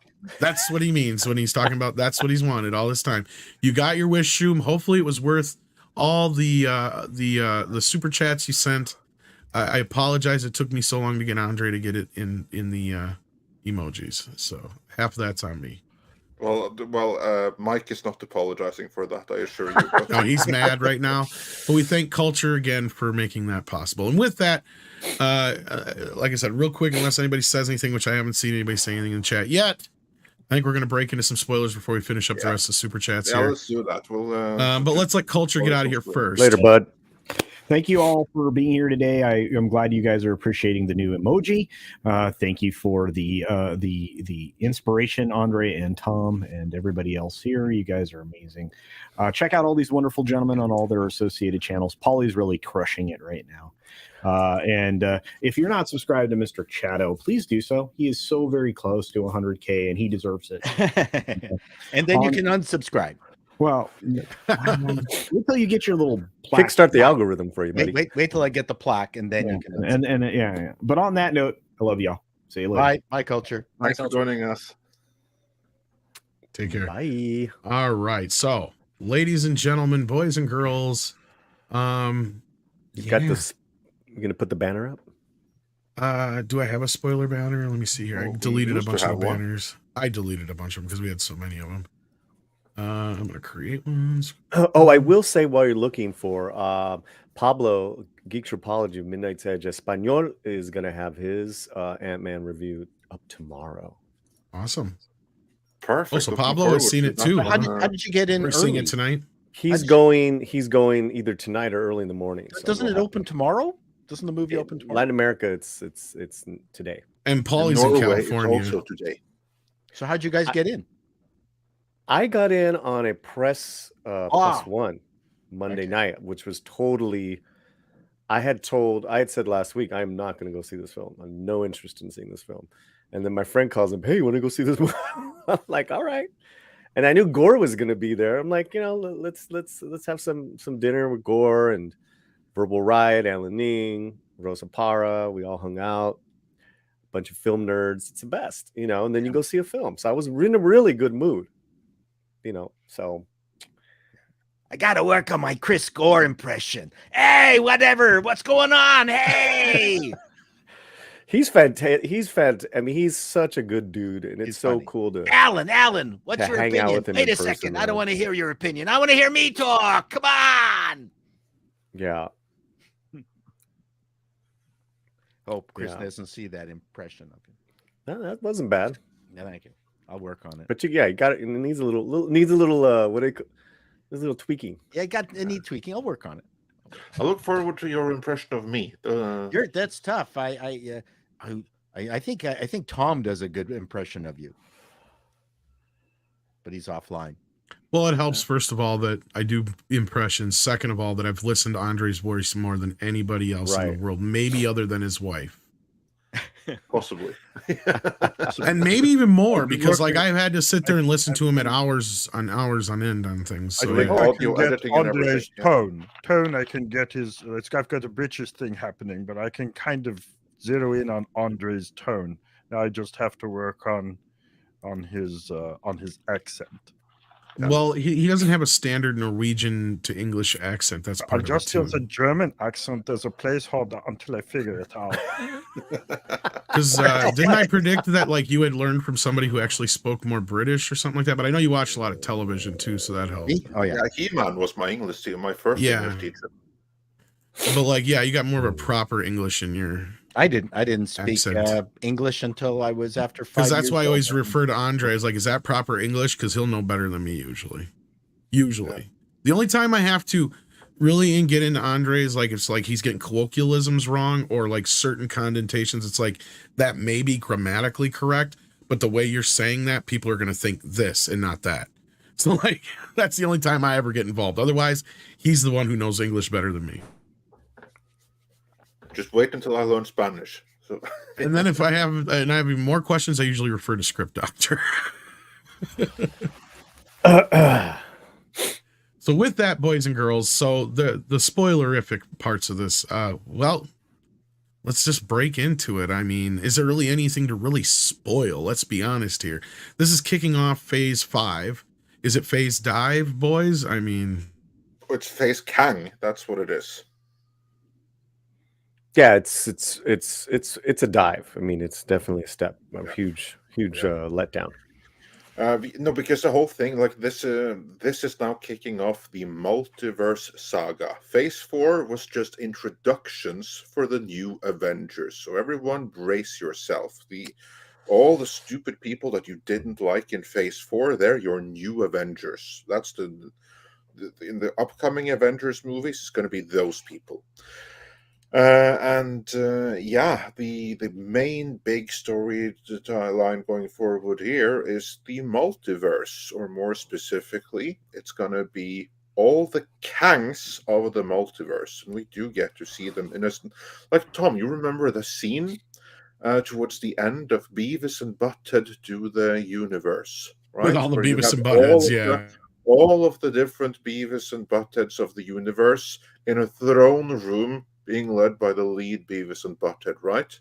That's what he means when he's talking about that's what he's wanted all this time. You got your wish, Shum. Hopefully it was worth all the super chats you sent. I apologize it took me so long to get Andre to get it in the emojis. So half of that's on me. Well, Mike is not apologizing for that, I assure you. But... No, he's mad right now. But we thank Culture again for making that possible. And with that, like I said, real quick, unless anybody says anything, which I haven't seen anybody say anything in the chat yet, I think we're going to break into some spoilers before we finish up the rest of the super chats here. Let's do that. But let's let Culture get out of here first. Later, bud. Thank you all for being here today. I'm glad you guys are appreciating the new emoji. Thank you for the inspiration, Andre and Tom and everybody else here. You guys are amazing. Check out all these wonderful gentlemen on all their associated channels. Paulie's really crushing it right now. And if you're not subscribed to Mr. Chato, please do so. He is so very close to 100K and he deserves it. And then you can unsubscribe. Well, wait till you get your little plaque. Kickstart the algorithm for you, buddy. Wait till I get the plaque, and then you can. And But on that note, I love y'all. See you later. Bye, Culture. Thanks for joining us. Take care. Bye. All right. So, ladies and gentlemen, boys and girls, Got this. You're gonna put the banner up? do I have a spoiler banner? Let me see here. I Well, we deleted a used to bunch of have the one. banners. I deleted a bunch of them because we had so many of them. I'm going to create ones. Oh, I will say while you're looking for Pablo Geeks Rapology of Midnight's Edge Espanol is going to have his Ant-Man review up tomorrow. Awesome. Perfect. Oh, so Looking Pablo forward has seen to it that. too. How did you get in We're seeing early? it tonight. He's going either tonight or early in the morning. So Doesn't we'll it have open tomorrow? Doesn't the movie open tomorrow? Latin America, it's today. And Paulie's in Norway is California. also today. So how'd you guys get in? I got in on a press one. Monday night, which was totally. I had said last week, I'm not going to go see this film. I'm no interest in seeing this film. And then my friend calls him, hey, you want to go see this movie? I'm like, all right. And I knew Gore was going to be there. I'm like, let's have some dinner with Gore and Verbal Riot, Alan Ning, Rosa Parra. We all hung out. A bunch of film nerds. It's the best, and then you go see a film. So I was in a really good mood, so. I got to work on my Chris Gore impression. Hey, whatever. What's going on? Hey. He's fantastic. I mean, he's such a good dude, and it's so cool to Alan, what's your hang out opinion? with him Wait in a second. person, I don't man. want to hear your opinion. I want to hear me talk. Come on. Yeah. Hope Chris Yeah. doesn't see that impression of him. No, that wasn't bad. No, thank you. I'll work on it. But you got it. It needs a little what do you call, there's a little tweaking. Yeah, it need tweaking. I'll work on it. I look forward to your impression of me. That's tough. I think Tom does a good impression of you, but he's offline. Well, it helps, first of all, that I do impressions. Second of all, that I've listened to Andre's voice more than anybody else in the world, maybe other than his wife. Possibly. And maybe even more, because like I've had to sit there and listen to him at hours on end on things. So, I think I audio can get editing and Andre's everything, tone. I can get his. I've got a British thing happening, but I can kind of zero in on Andre's tone. Now I just have to work on his accent. well, he doesn't have a standard Norwegian to English accent. That's I part of it just too. use a German accent as a placeholder until I figure it out. Because didn't I predict that like you had learned from somebody who actually spoke more British or something like that? But I know you watched a lot of television too, so that helped. Oh yeah. He-Man was my English teacher, my first English teacher. But like, yeah, you got more of a proper English in your. I didn't speak accent. English until I was after 5 years. Because that's why I always old. refer to Andre as like, is that proper English? Because he'll know better than me usually. The only time I have to really get into Andre is like it's like he's getting colloquialisms wrong or like certain connotations. It's like that may be grammatically correct, but the way you're saying that, people are going to think this and not that. So like that's the only time I ever get involved. Otherwise, he's the one who knows English better than me. Just wait until I learn Spanish. So. And then if I have even more questions, I usually refer to Script Doctor. So with that, boys and girls, so the spoilerific parts of this, well, let's just break into it. I mean, is there really anything to really spoil? Let's be honest here. This is kicking off phase 5. Is it phase dive, boys? I mean, It's phase Kang. That's what it is. Yeah, it's a dive. I mean, it's definitely a step, a huge letdown. No, because the whole thing, like this is now kicking off the multiverse saga. Phase 4 was just introductions for the new Avengers. So everyone brace yourself. All the stupid people that you didn't like in Phase 4, they're your new Avengers. That's in the upcoming Avengers movies, it's going to be those people. The main big storyline going forward here is the multiverse, or more specifically, it's going to be all the Kangs of the multiverse, and we do get to see them in a like Tom. You remember the scene towards the end of Beavis and Butthead Do the Universe, right? with all the Where you Beavis have and Buttheads, yeah. all of the different Beavis and Buttheads of the universe in a throne room, being led by the lead Beavis and Butthead, right?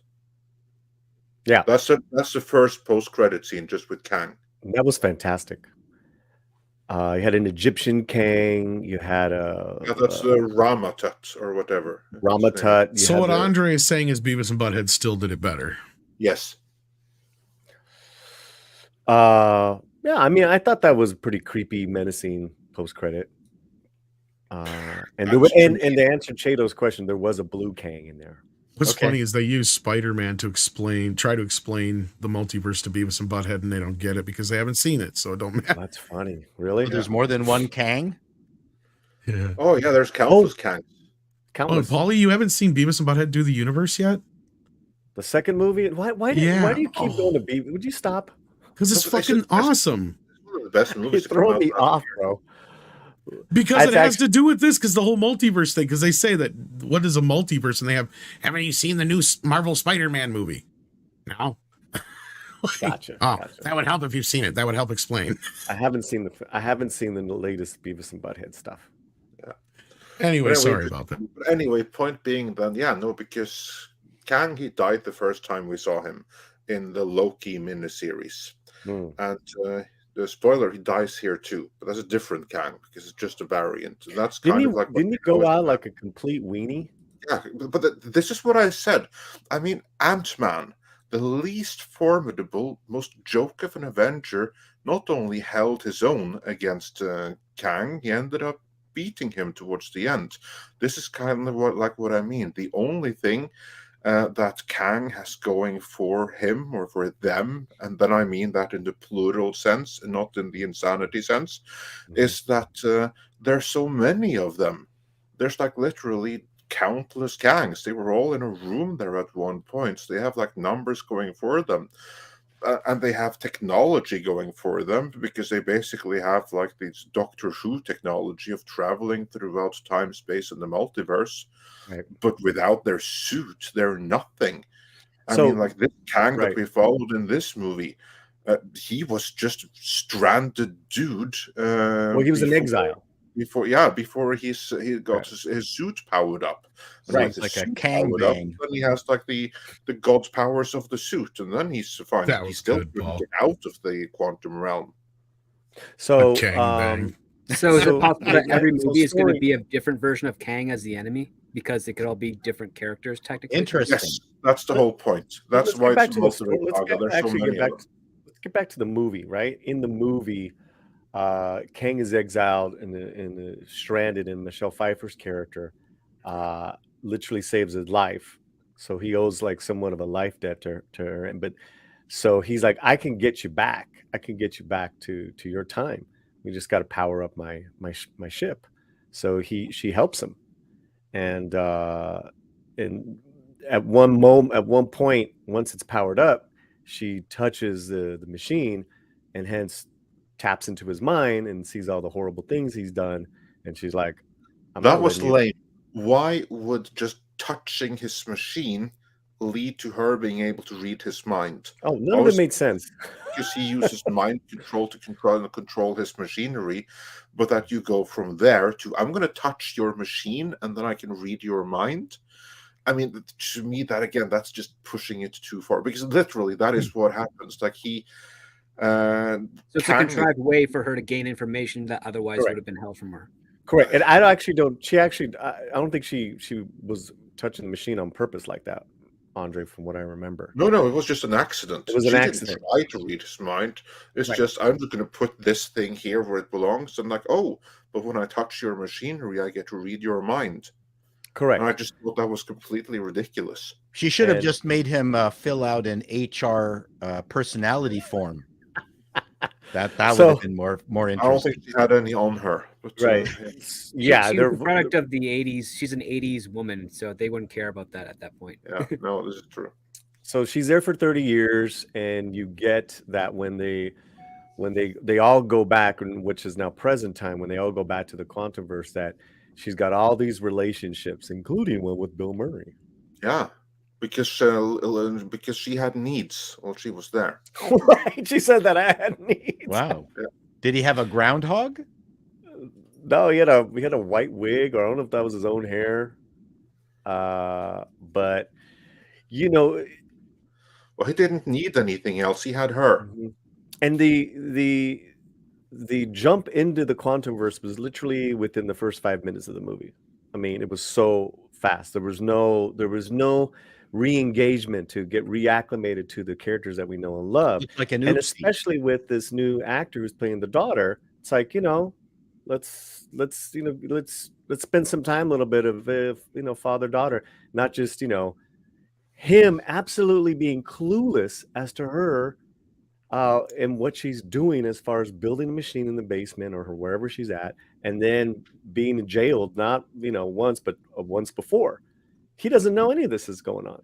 Yeah. That's the first post-credit scene just with Kang. That was fantastic. You had an Egyptian Kang. You had that's Ramatut or whatever. Ramatut. So what Andre is saying is Beavis and Butthead still did it better. Yes. Yeah, I mean, I thought that was pretty creepy, menacing post-credit. And to answer Chato's question, there was a blue Kang in there. What's funny is they use Spider-Man to try to explain the multiverse to Beavis and Butthead, and they don't get it because they haven't seen it, so it don't matter. That's funny. Really? There's more than one Kang? Yeah. Oh yeah, there's countless Kangs. Countless. Oh, Paulie, you haven't seen Beavis and Butthead Do the Universe yet? The second movie? Why do you keep going to Beavis? Would you stop? Because it's fucking awesome. It's one of the best movies. You're throwing me off, bro. Because That's it has to do with this, because the whole multiverse thing, because they say that what is a multiverse, and they haven't you seen the new Marvel Spider-Man movie? No. Like, Gotcha. Oh, Gotcha. that would help if you've seen it. That would help explain. I haven't seen the latest Beavis and Butthead stuff. Anyway, But sorry about that. But anyway, point being then, because Kang, he died the first time we saw him in the Loki miniseries. Hmm. And the spoiler, he dies here too, but that's a different Kang because it's just a variant. And that's Didn't kind he, of like what didn't he we know go is out the- like a complete weenie? Yeah, but this is what I said. I mean, Ant-Man, the least formidable, most joke of an Avenger, not only held his own against Kang, he ended up beating him towards the end. This is kind of what I mean. The only thing that Kang has going for him or for them, and then I mean that in the plural sense and not in the insanity sense, is that there's so many of them. There's like literally countless Kangs. They were all in a room there at one point. So they have like numbers going for them. And they have technology going for them because they basically have like this Doctor Who technology of traveling throughout time, space, and the multiverse. Right. But without their suit, they're nothing. I So- mean, like this Kang right. that we followed in this movie, he was just a stranded dude. Well, he was in exile. Before he got his suit powered up. And Right, with his like a suit Kang powered up, bang. then he has like the god's powers of the suit, and then he's fine. That He was still good, couldn't Paul. get out of the quantum realm. So, Kang bang. So is So- it possible that every so movie is going to story- be a different version of Kang as the enemy because they could all be different characters technically? Interesting. Yes, that's the whole point. That's let's why get back it's to a the multiverse story. saga. There's so many of them. Let's get back to the movie, right? In the movie, Kang is exiled and stranded, and Michelle Pfeiffer's character literally saves his life. So he owes like somewhat of a life debt to her. But so he's like, I can get you back. I can get you back to your time. We just got to power up my ship. So she helps him, and at one point, once it's powered up, she touches the machine, and hence taps into his mind and sees all the horrible things he's done, and she's like, That was lame. Why would just touching his machine lead to her being able to read his mind? Oh, none of it made sense. Because he uses mind control to control his machinery, but that you go from there to I'm going to touch your machine and then I can read your mind. I mean, to me, that's just pushing it too far, because literally that is what happens. Like he, So it's a Kang- contrived way for her to gain information that otherwise Correct. would have been held from her. Correct. And I don't think she was touching the machine on purpose like that, Andre, from what I remember. No, it was just an accident. It was an She accident. didn't try to read his mind. It's Right. just I'm just going to put this thing here where it belongs. I'm like, oh, but when I touch your machinery, I get to read your mind. Correct. And I just thought that was completely ridiculous. She should have And- just made him fill out an HR personality form. That So- would have been more I don't interesting. think she had any on her. But, Right. Yeah, She's they're a product of the 80s. She's an 80s woman, so they wouldn't care about that at that point. yeah, no, this is true. So she's there for 30 years, and you get that when they all go back, which is now present time, when they all go back to the Quantumverse, that she's got all these relationships, including one with Bill Murray. Yeah, because she had needs while she was there. Right? She said that I had needs. Wow. Yeah. Did he have a groundhog? No, he had a white wig, or I don't know if that was his own hair. But you know, Well, he didn't need anything else. He had her. and the jump into the Quantumverse was literally within the first 5 minutes of the movie. I mean, it was so fast. There was no re-engagement to get reacclimated to the characters that we know and love. It's like an And oopsie. especially with this new actor who's playing the daughter, it's like, let's spend some time, a little bit of father daughter, not just him absolutely being clueless as to her and what she's doing as far as building a machine in the basement or wherever she's at, and then being jailed not once but once before. He doesn't know any of this is going on.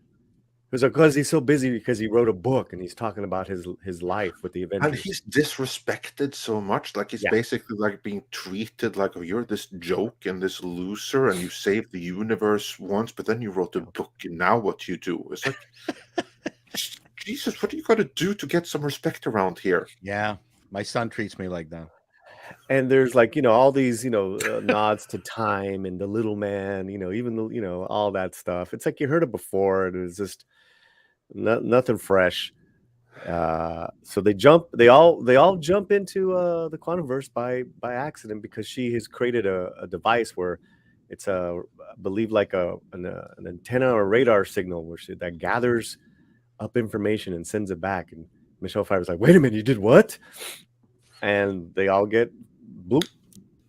was like, because he's so busy because he wrote a book and he's talking about his life with the And Avengers. he's disrespected so much. Like he's Yeah. basically like being treated like, oh, you're this joke and this loser, and you saved the universe once, but then you wrote a book, and now what you do? It's like, Jesus, what do you got to do to get some respect around here? Yeah, my son treats me like that. And there's like, all these, nods to time and the little man, even the, all that stuff. It's like you heard it before. And it was just nothing fresh. So they all jump into the Quantumverse by accident, because she has created a device where it's I believe like an antenna or radar signal that gathers up information and sends it back. And Michelle Pfeiffer's like, wait a minute, you did what? And they all get bloop.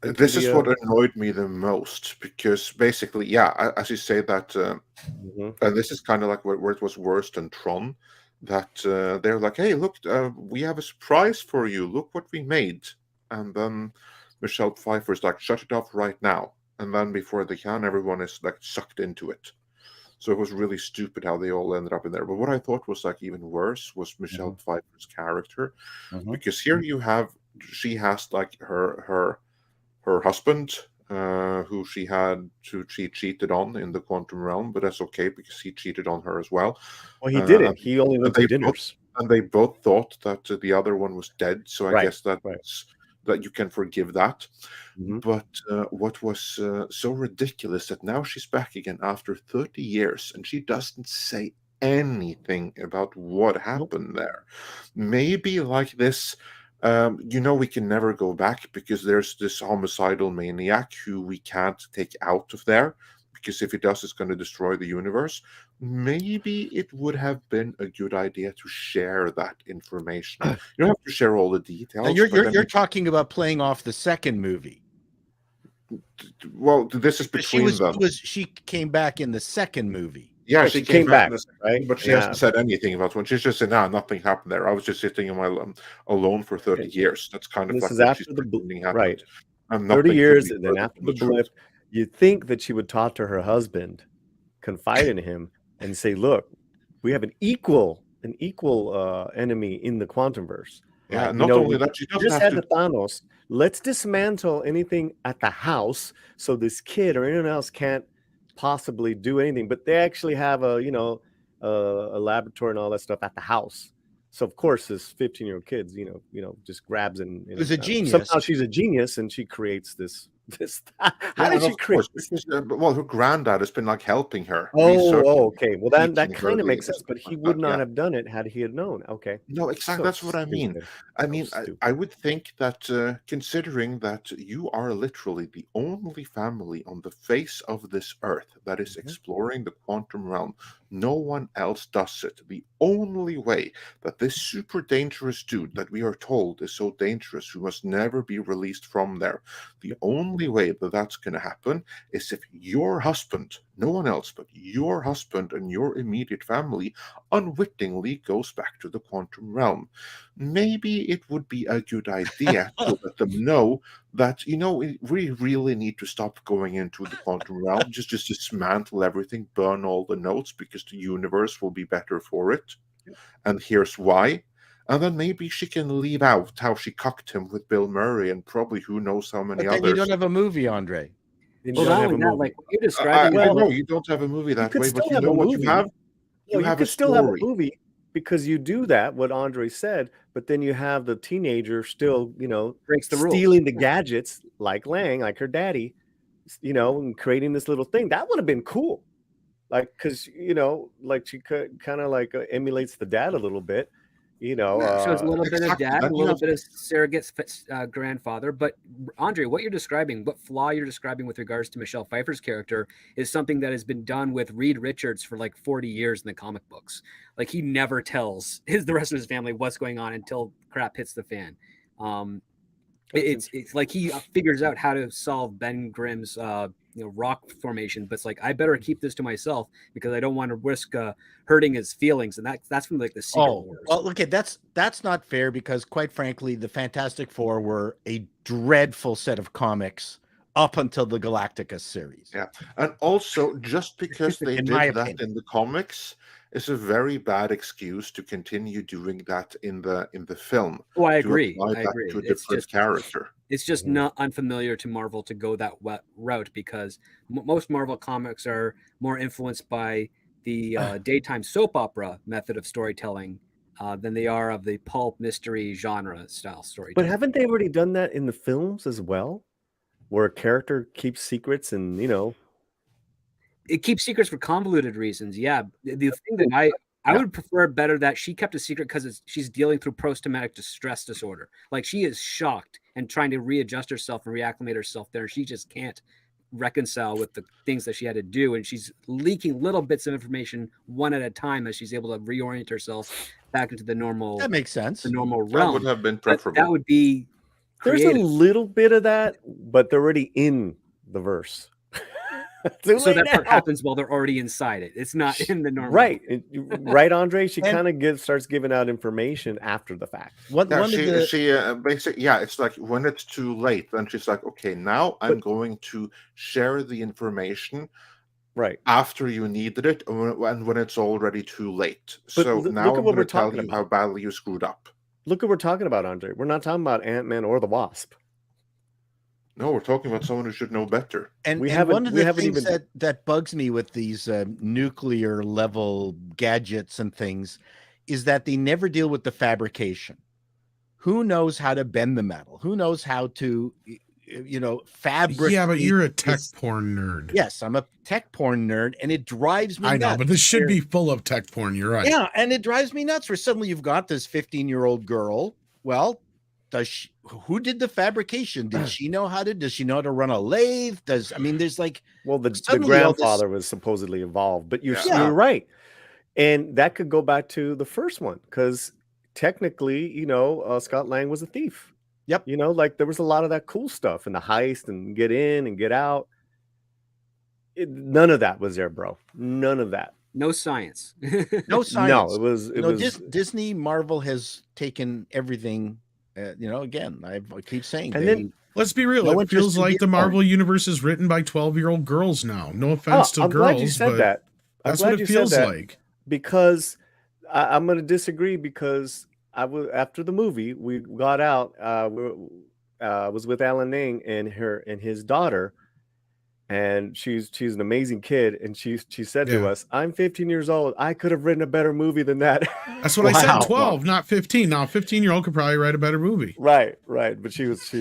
This is what annoyed me the most, because basically, yeah, as you say that, and this is kind of like where it was worse than Tron, that they're like, hey, look, we have a surprise for you. Look what we made. And then Michelle Pfeiffer's like, shut it off right now. And then before they can, everyone is like sucked into it. So it was really stupid how they all ended up in there. But what I thought was like even worse was Michelle Pfeiffer's character, because here she has like her husband, who she cheated on in the quantum realm, but that's okay because he cheated on her as well. Well, he didn't. He only went to dinners. And they both thought that the other one was dead. So I guess that you can forgive that. But what was so ridiculous that now she's back again after 30 years and she doesn't say anything about what happened there. Maybe like this, we can never go back because there's this homicidal maniac who we can't take out of there, because if he does, it's going to destroy the universe. Maybe it would have been a good idea to share that information. You don't have to share all the details. Now you're talking about playing off the second movie. Well, this is between them. She came back in the second movie. Yeah, she came back, right? But she hasn't said anything about when. She's just said, "No, nothing happened there. I was just sitting in my alone for 30 years." That's kind of this like is what after she's the pretending happened. right. And 30 years, and then after the blip, you'd think that she would talk to her husband, confide in him, and say, "Look, we have an equal enemy in the Quantumverse." Yeah, not only that, she just had the Thanos. Let's dismantle anything at the house so this kid or anyone else can't possibly do anything. But they actually have a laboratory and all that stuff at the house. So of course this 15-year-old kid, just grabs and who's a genius. Somehow she's a genius and she creates this. How did she create this? Well, her granddad has been like helping her. Okay. Well, that kind of makes sense, but he would not have done it had he had known. Okay. No, exactly. That's what I mean. I would think that considering that you are literally the only family on the face of this earth that is exploring the quantum realm, no one else does it. The only way that this super dangerous dude that we are told is so dangerous, who must never be released from there, the only way that that's going to happen is if your husband, no one else, but your husband and your immediate family unwittingly goes back to the quantum realm. Maybe it would be a good idea to let them know that, we really need to stop going into the quantum realm, just dismantle everything, burn all the notes, because the universe will be better for it. And here's why. And then maybe she can leave out how she cucked him with Bill Murray and probably who knows how many others. You don't have a movie, Andre. Well, not only that, like you're describing. No, you don't have a movie that way, but you know what you have? You could still have a movie, because you do that, what Andre said, but then you have the teenager still, breaks the rules, stealing the gadgets like Lang, like her daddy, and creating this little thing. That would have been cool. Like, because, like she kind of like emulates the dad a little bit. So it's a little bit of dad, a little bit of surrogate grandfather. But Andre, what flaw you're describing with regards to Michelle Pfeiffer's character is something that has been done with Reed Richards for like 40 years in the comic books. Like he never tells the rest of his family what's going on until crap hits the fan. It's like he figures out how to solve Ben Grimm's rock formation, but it's like, I better keep this to myself because I don't want to risk hurting his feelings. And that's from like the Secret Wars. Well, look, that's not fair, because quite frankly, the Fantastic Four were a dreadful set of comics up until the Galactica series. Yeah, and also just because they did that in the comics, is a very bad excuse to continue doing that in the film. Oh, I To agree. apply I that agree. to a It's different just character. it's just not unfamiliar to Marvel to go that route, because most Marvel comics are more influenced by the daytime soap opera method of storytelling than they are of the pulp mystery genre style But storytelling. haven't they already done that in the films as well, where a character keeps secrets and It keeps secrets for convoluted reasons. Yeah, the thing that I would prefer better that she kept a secret because she's dealing through post-traumatic stress disorder. Like, she is shocked and trying to readjust herself and reacclimate herself there. She just can't reconcile with the things that she had to do, and she's leaking little bits of information one at a time as she's able to reorient herself back into the normal. That makes sense. The normal That realm would have been But preferable. that would be there's creative. a little bit of that, but they're already in the verse. Too So late that part now. happens while they're already inside it. It's not in the normal. Right, right, Andre. She And- kind of starts giving out information after the fact. One Yeah, of the she basically, yeah, it's like when it's too late, then she's like, okay, now I'm going to share the information Right. after you needed it, and when it's already too late. But So look now at I'm what going we're to tell talking you about. how badly you screwed up. Look what we're talking about, Andre. We're not talking about Ant-Man or the Wasp. No, we're talking about someone who should know better. and, We and haven't- one of we the haven't things even- that bugs me with these nuclear level gadgets and things is that they never deal with the fabrication. Who knows how to bend the metal? Who knows how to, fabricate? Yeah, but you're a tech this- porn nerd. Yes, I'm a tech porn nerd, and it drives me I know, nuts. but this should Where- be full of tech porn. You're right. Yeah, and it drives me nuts where suddenly you've got this 15-year-old girl. Well, who did the fabrication? Does she know how to run a lathe? There's like, Well, the suddenly all this- grandfather was supposedly involved, but you're Yeah. you're right, and that could go back to the first one because technically, Scott Lang was a thief. Yep. Like there was a lot of that cool stuff and the heist and get in and get out. None of that was there, bro. None of that. No science. no science. No, it was. Disney Marvel has taken everything. Again, I keep saying. And then- Let's be real. No It feels interest in like the the Marvel universe is written by 12-year-old girls now. No offense to I'm girls, glad you said but that. I'm that's glad what you it said feels that. like. Because I'm going to disagree because after the movie we got out. I was with Alan Ning and his daughter, and she's an amazing kid. And she said to Yeah. us, "I'm 15 years old. I could have written a better movie than that." That's what I Wow. said. 12, not 15. Now, a 15-year-old could probably write a better movie. right. But she's.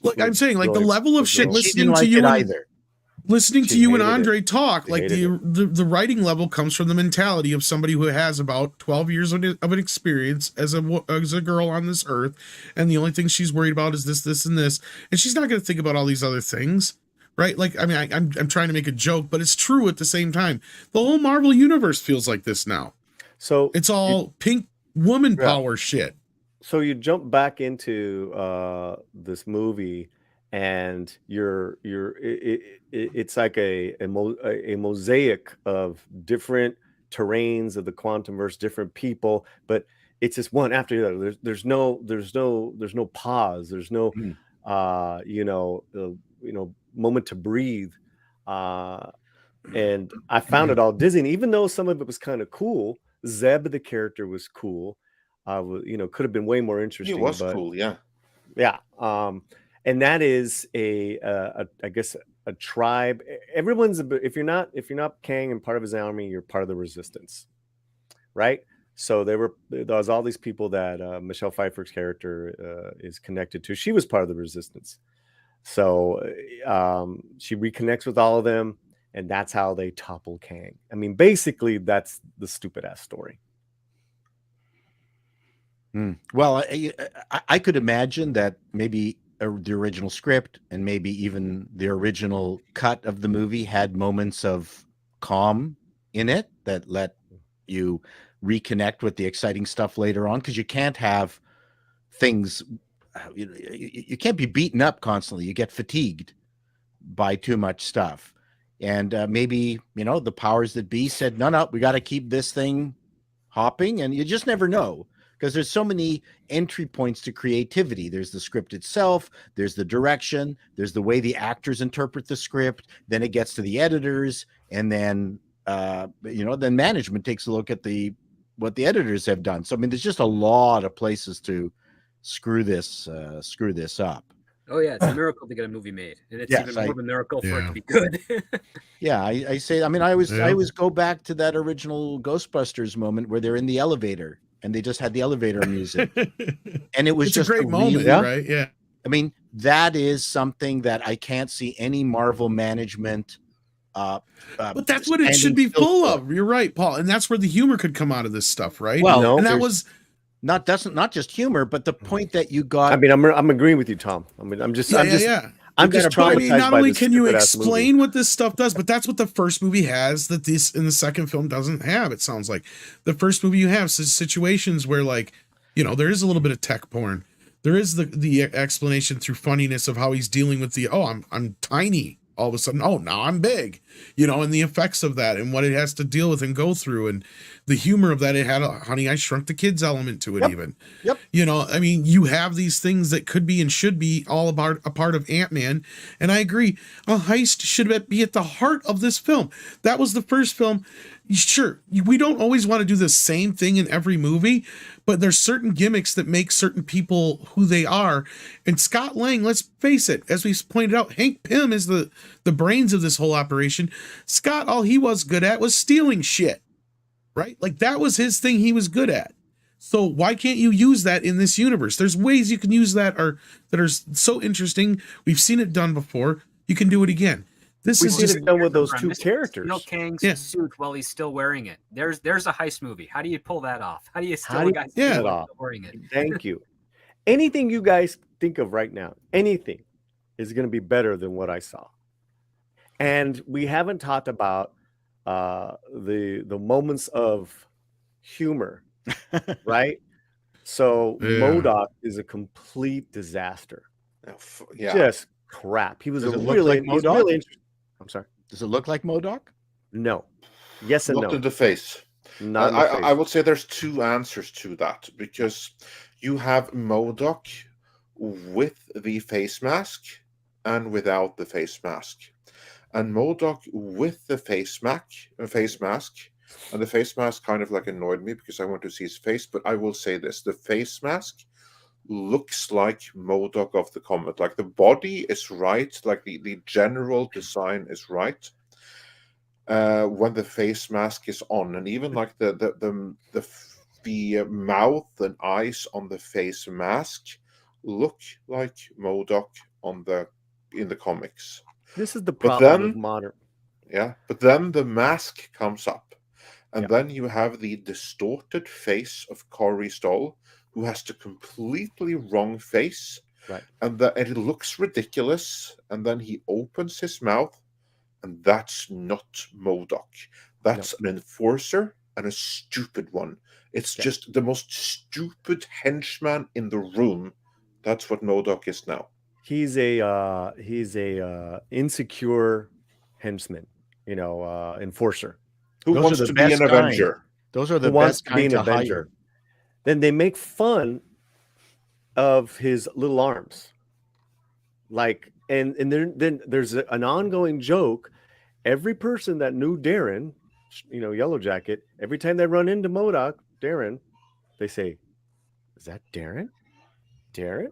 Look, I'm saying, like, the really level of good shit girl. She listening didn't to like you it and- either. Listening to She you and hated it. Andre talk, She like hated the writing level comes from the mentality of somebody who has about 12 years of an experience as a girl on this earth, and the only thing she's worried about is this, and this, and she's not going to think about all these other things, right? Like, I mean, I'm trying to make a joke, but it's true at the same time. The whole Marvel universe feels like this now. So It's all pink woman Yeah. power shit. So you jump back into this movie, and it's like a mosaic of different terrains of the Quantumverse, different people, but it's just one after the other. There's no pause. There's no moment to breathe. And I found it all dizzying, and even though some of it was kind of cool. Zeb, the character, was cool. Could have been way more interesting. He was but, cool, yeah. Yeah. And that is I guess a tribe. Everyone's if you're not Kang and part of his army, you're part of the resistance, right? So there was all these people that Michelle Pfeiffer's character is connected to. She was part of the resistance. So she reconnects with all of them, and that's how they topple Kang. I mean, basically, that's the stupid ass story. Well, I could imagine that maybe the original script and maybe even the original cut of the movie had moments of calm in it that let you reconnect with the exciting stuff later on, because you can't have things, you can't be beaten up constantly. You get fatigued by too much stuff. And maybe, the powers that be said, no, we got to keep this thing hopping. And you just never know, because there's so many entry points to creativity. There's the script itself, there's the direction, there's the way the actors interpret the script, then it gets to the editors, and then then management takes a look at what the editors have done. So I mean, there's just a lot of places to screw this up. Oh yeah, it's a miracle to get a movie made, and it's Yes, even more of a miracle for it to be good. Yeah, I say. I mean, I always go back to that original Ghostbusters moment where they're in the elevator and they just had the elevator music, and it was It's just a great moment, right? Yeah. I mean, that is something that I can't see any Marvel management. But that's what it should be full of. You're right, Paul, and that's where the humor could come out of this stuff, right? Well, and that was not just humor, but the point that you got. I mean, I'm agreeing with you, Tom. I mean, I'm just traumatized. I mean, not by only this can you stupid-ass explain movie. what this stuff does, but that's what the first movie has that this in the second film doesn't have. It sounds like the first movie you have situations where, like, there is a little bit of tech porn. There is the explanation through funniness of how he's dealing with I'm tiny. All of a sudden, now I'm big, and the effects of that and what it has to deal with and go through, and the humor of that. It had a Honey, I Shrunk the Kids element to it, even. Yep. I mean, you have these things that could be and should be all about a part of Ant-Man, and I agree. A heist should be at the heart of this film. That was the first film. Sure, we don't always want to do the same thing in every movie, but there's certain gimmicks that make certain people who they are. And Scott Lang, let's face it, as we pointed out, Hank Pym is the brains of this whole operation. Scott, all he was good at was stealing shit, right? Like, that was his thing he was good at. So why can't you use that in this universe? There's ways you can use that that are so interesting. We've seen it done before. You can do it again. We've seen it done with those two characters. Steal Kang's suit while he's still wearing it. There's a heist movie. How do you pull that off? How do you steal a guy still wearing it? Thank you. Anything you guys think of right now, anything is going to be better than what I saw. And we haven't talked about the moments of humor, right? So MODOK is a complete disaster. Yeah. Just crap. He was Does it look really, like he's MODOK? really interesting. I'm sorry. Does it look like MODOK? No. Yes and Not no. in the face. Not in the face. I would say there's two answers to that, because you have MODOK with the face mask and without the face mask. And MODOK with the face mask, and the face mask kind of like annoyed me because I want to see his face, but I will say this, the face mask looks like MODOK of the comic. Like, the body is right, like the general design is right when the face mask is on, and even like the mouth and eyes on the face mask look like MODOK in the comics. This is the problem with modern. Yeah, but then the mask comes up, and then you have the distorted face of Corey Stoll, who has the completely wrong face, right? And it looks ridiculous. And then he opens his mouth, and that's not MODOK. That's an enforcer, and a stupid one. It's just the most stupid henchman in the room. That's what MODOK is now. He's a insecure henchman, enforcer. Who wants to be an Avenger? Those are the best kind to hire. Then they make fun of his little arms, like, and then there's an ongoing joke. Every person that knew Darren, Yellow Jacket, every time they run into MODOK, Darren, they say, "Is that Darren? Darren?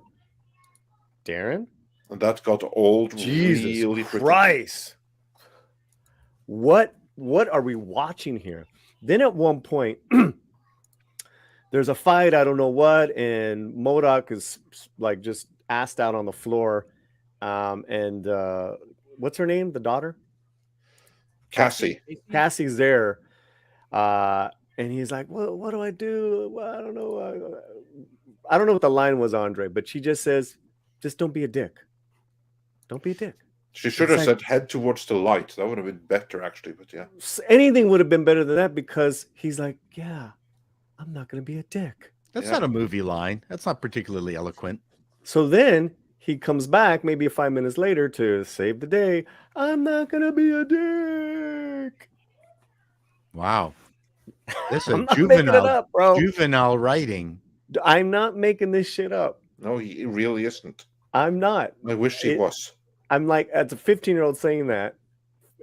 Darren?" And that got old. Jesus really Christ! What are we watching here? Then at one point, there's a fight. I don't know what, and MODOK is like just assed out on the floor. And what's her name? The daughter? Cassie. Cassie's there. And he's like, "Well, what do I do? Well, I don't know. I don't know what the line was, Andre, but she just says, just don't be a dick. Don't be a dick." She should have said, "Head towards the light." That would have been better, actually. But yeah. Anything would have been better than that, because he's like, "Yeah, I'm not going to be a dick." That's not a movie line. That's not particularly eloquent. So then he comes back maybe 5 minutes later to save the day. "I'm not going to be a dick." Wow. This is I'm not making it up, bro. Juvenile writing. I'm not making this shit up. No, he really isn't. I'm not. I wish he was. I'm like, as a 15-year-old saying that,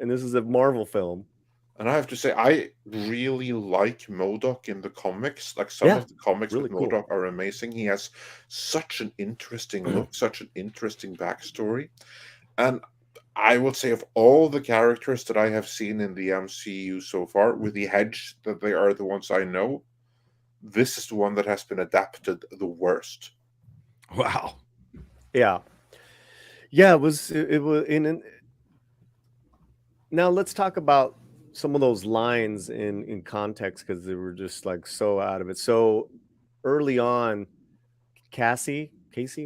and this is a Marvel film, And I have to say, I really like MODOK in the comics. Like some Yeah, of the comics really with cool. MODOK are amazing. He has such an interesting look, such an interesting backstory. And I would say of all the characters that I have seen in the MCU so far, with the hedge that they are the ones I know, this is the one that has been adapted the worst. Wow. Yeah. Yeah, it was now let's talk about some of those lines in context, because they were just like so out of it. So early on, Casey,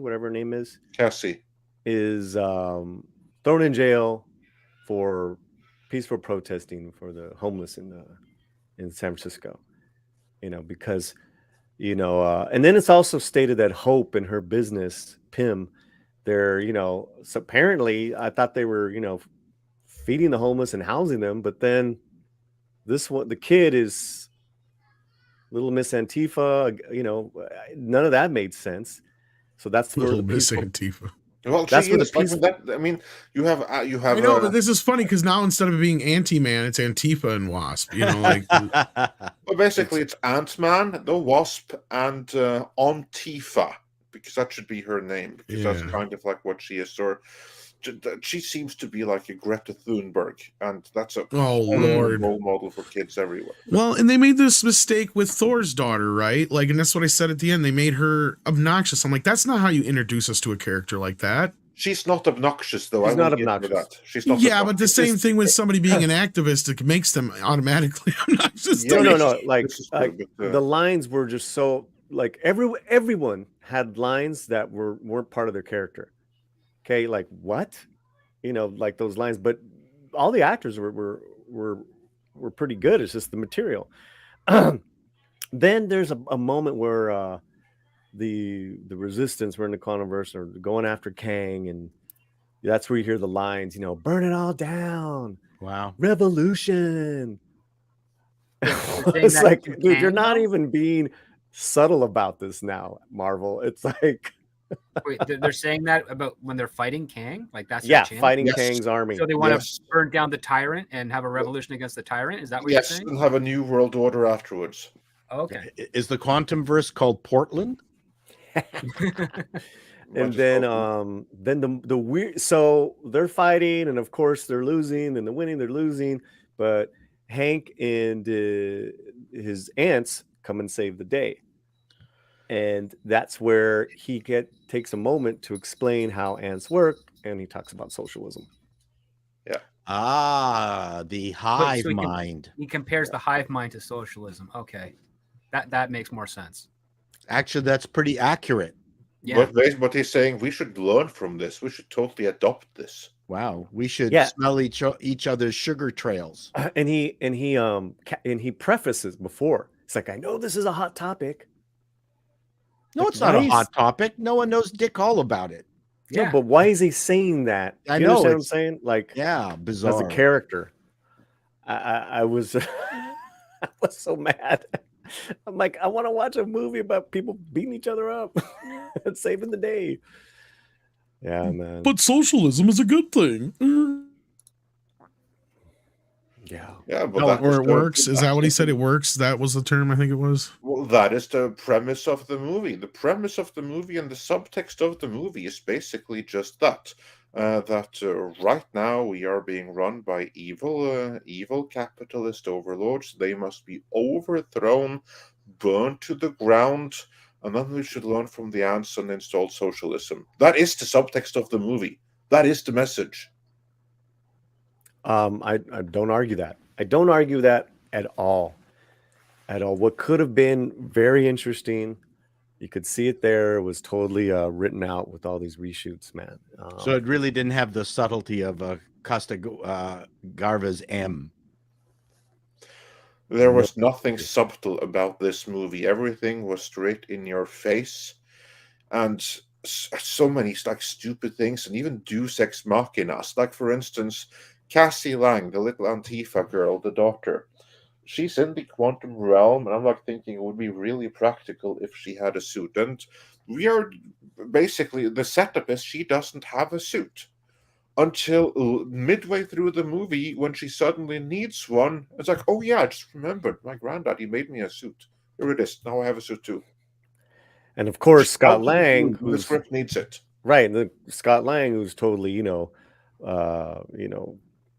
whatever her name Cassie. is thrown in jail for peaceful protesting for the homeless in San Francisco. Because and then it's also stated that Hope and her business, Pim, they're so apparently I thought they were feeding the homeless and housing them, but then this one, the kid is Little Miss Antifa. None of that made sense. So that's where Little the Miss peaceful. Antifa. Well, That's she where the is like peaceful. that. I mean, you have I know, but this is funny because now instead of being Anti-Man, it's Antifa and Wasp. Like well, basically, it's Ant-Man, the Wasp, and Antifa, because that should be her name, because that's kind of like what she is. Or she seems to be like a Greta Thunberg, and that's a Lord role model for kids everywhere. Well, and they made this mistake with Thor's daughter, right? Like, and that's what I said at the end. They made her obnoxious. I'm like, that's not how you introduce us to a character like that. She's not obnoxious, though. She's I will not give her obnoxious. that. She's not. Yeah, obnoxious. but the same thing with somebody being an activist, it makes them automatically obnoxious. Yeah, No. Like this is true, but, the lines were just so like everyone had lines that weren't part of their character. Okay, like what? Like those lines, but all the actors were pretty good. It's just the material. Then there's a moment where the resistance were in the Quantumverse are going after Kang, and that's where you hear the lines, burn it all down. Wow. Revolution. saying It's that like, to dude, you're Kang, not though? even being subtle about this now, Marvel. It's like, Wait, they're saying that about when they're fighting Kang? Like that's their yeah, channel? fighting Yes. Kang's army. So they want Yes. to burn down the tyrant and have a revolution against the tyrant? Is that what you're Yes, saying? and have a new world order afterwards. Oh, okay. Is the Quantumverse called Portland? And then the weird, so they're fighting, and of course they're losing, and they're winning, they're losing, but Hank and his aunts come and save the day, and that's where he takes a moment to explain how ants work, and he talks about socialism. The hive mind. He compares the hive mind to socialism. Okay, that makes more sense. Actually, that's pretty accurate. Yeah. But he's saying we should learn from this. We should totally adopt this. Wow, we should Yeah. smell each other's sugar trails. And he prefaces before. It's like, I know this is a hot topic. No, Like, it's not a why is- hot topic. No one knows dick all about it. No, Yeah. but why is he saying that? I You know, understand what I'm it's- saying? Like, Yeah, bizarre. as a character, I was I was so mad. I'm like, I want to watch a movie about people beating each other up and saving the day. Yeah, man. But socialism is a good thing. Yeah. Yeah, but Oh, that or is it the- works. Is that what he said? It works. That was the term. I think it was. Well, that is the premise of the movie. The premise of the movie and the subtext of the movie is basically just that. Right now we are being run by evil capitalist overlords. They must be overthrown, burned to the ground, and then we should learn from the ants and install socialism. That is the subtext of the movie. That is the message. I don't argue that. I don't argue that at all. At all. What could have been very interesting, you could see it there, it was totally written out with all these reshoots, man. So it really didn't have the subtlety of Costa Garva's M. There was nothing subtle about this movie. Everything was straight in your face, and so many like stupid things, and even Deus Ex Machinas. Like for instance, Cassie Lang, the little Antifa girl, the daughter. She's in the quantum realm, and I'm like thinking it would be really practical if she had a suit. And we are basically the setup is she doesn't have a suit until midway through the movie when she suddenly needs one. It's like, oh yeah, I just remembered. My granddad, he made me a suit. Here it is. Now I have a suit too. And of course, Just Scott out of the Lang, blue, the who's script needs it. right, Scott Lang, who's totally,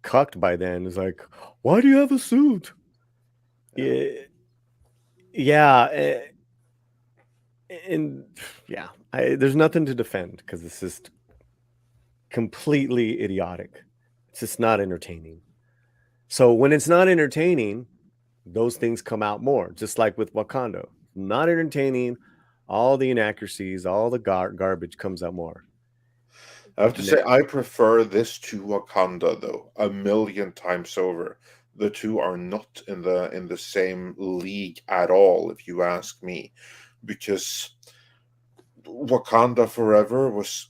cucked by then, is like, why do you have a suit? Yeah, and yeah, there's nothing to defend because it's just completely idiotic. It's just not entertaining. So when it's not entertaining, those things come out more, just like with Wakanda. Not entertaining, all the inaccuracies, all the garbage comes out more. I have to say, I prefer this to Wakanda, though, a million times over. The two are not in the same league at all, if you ask me, because Wakanda Forever was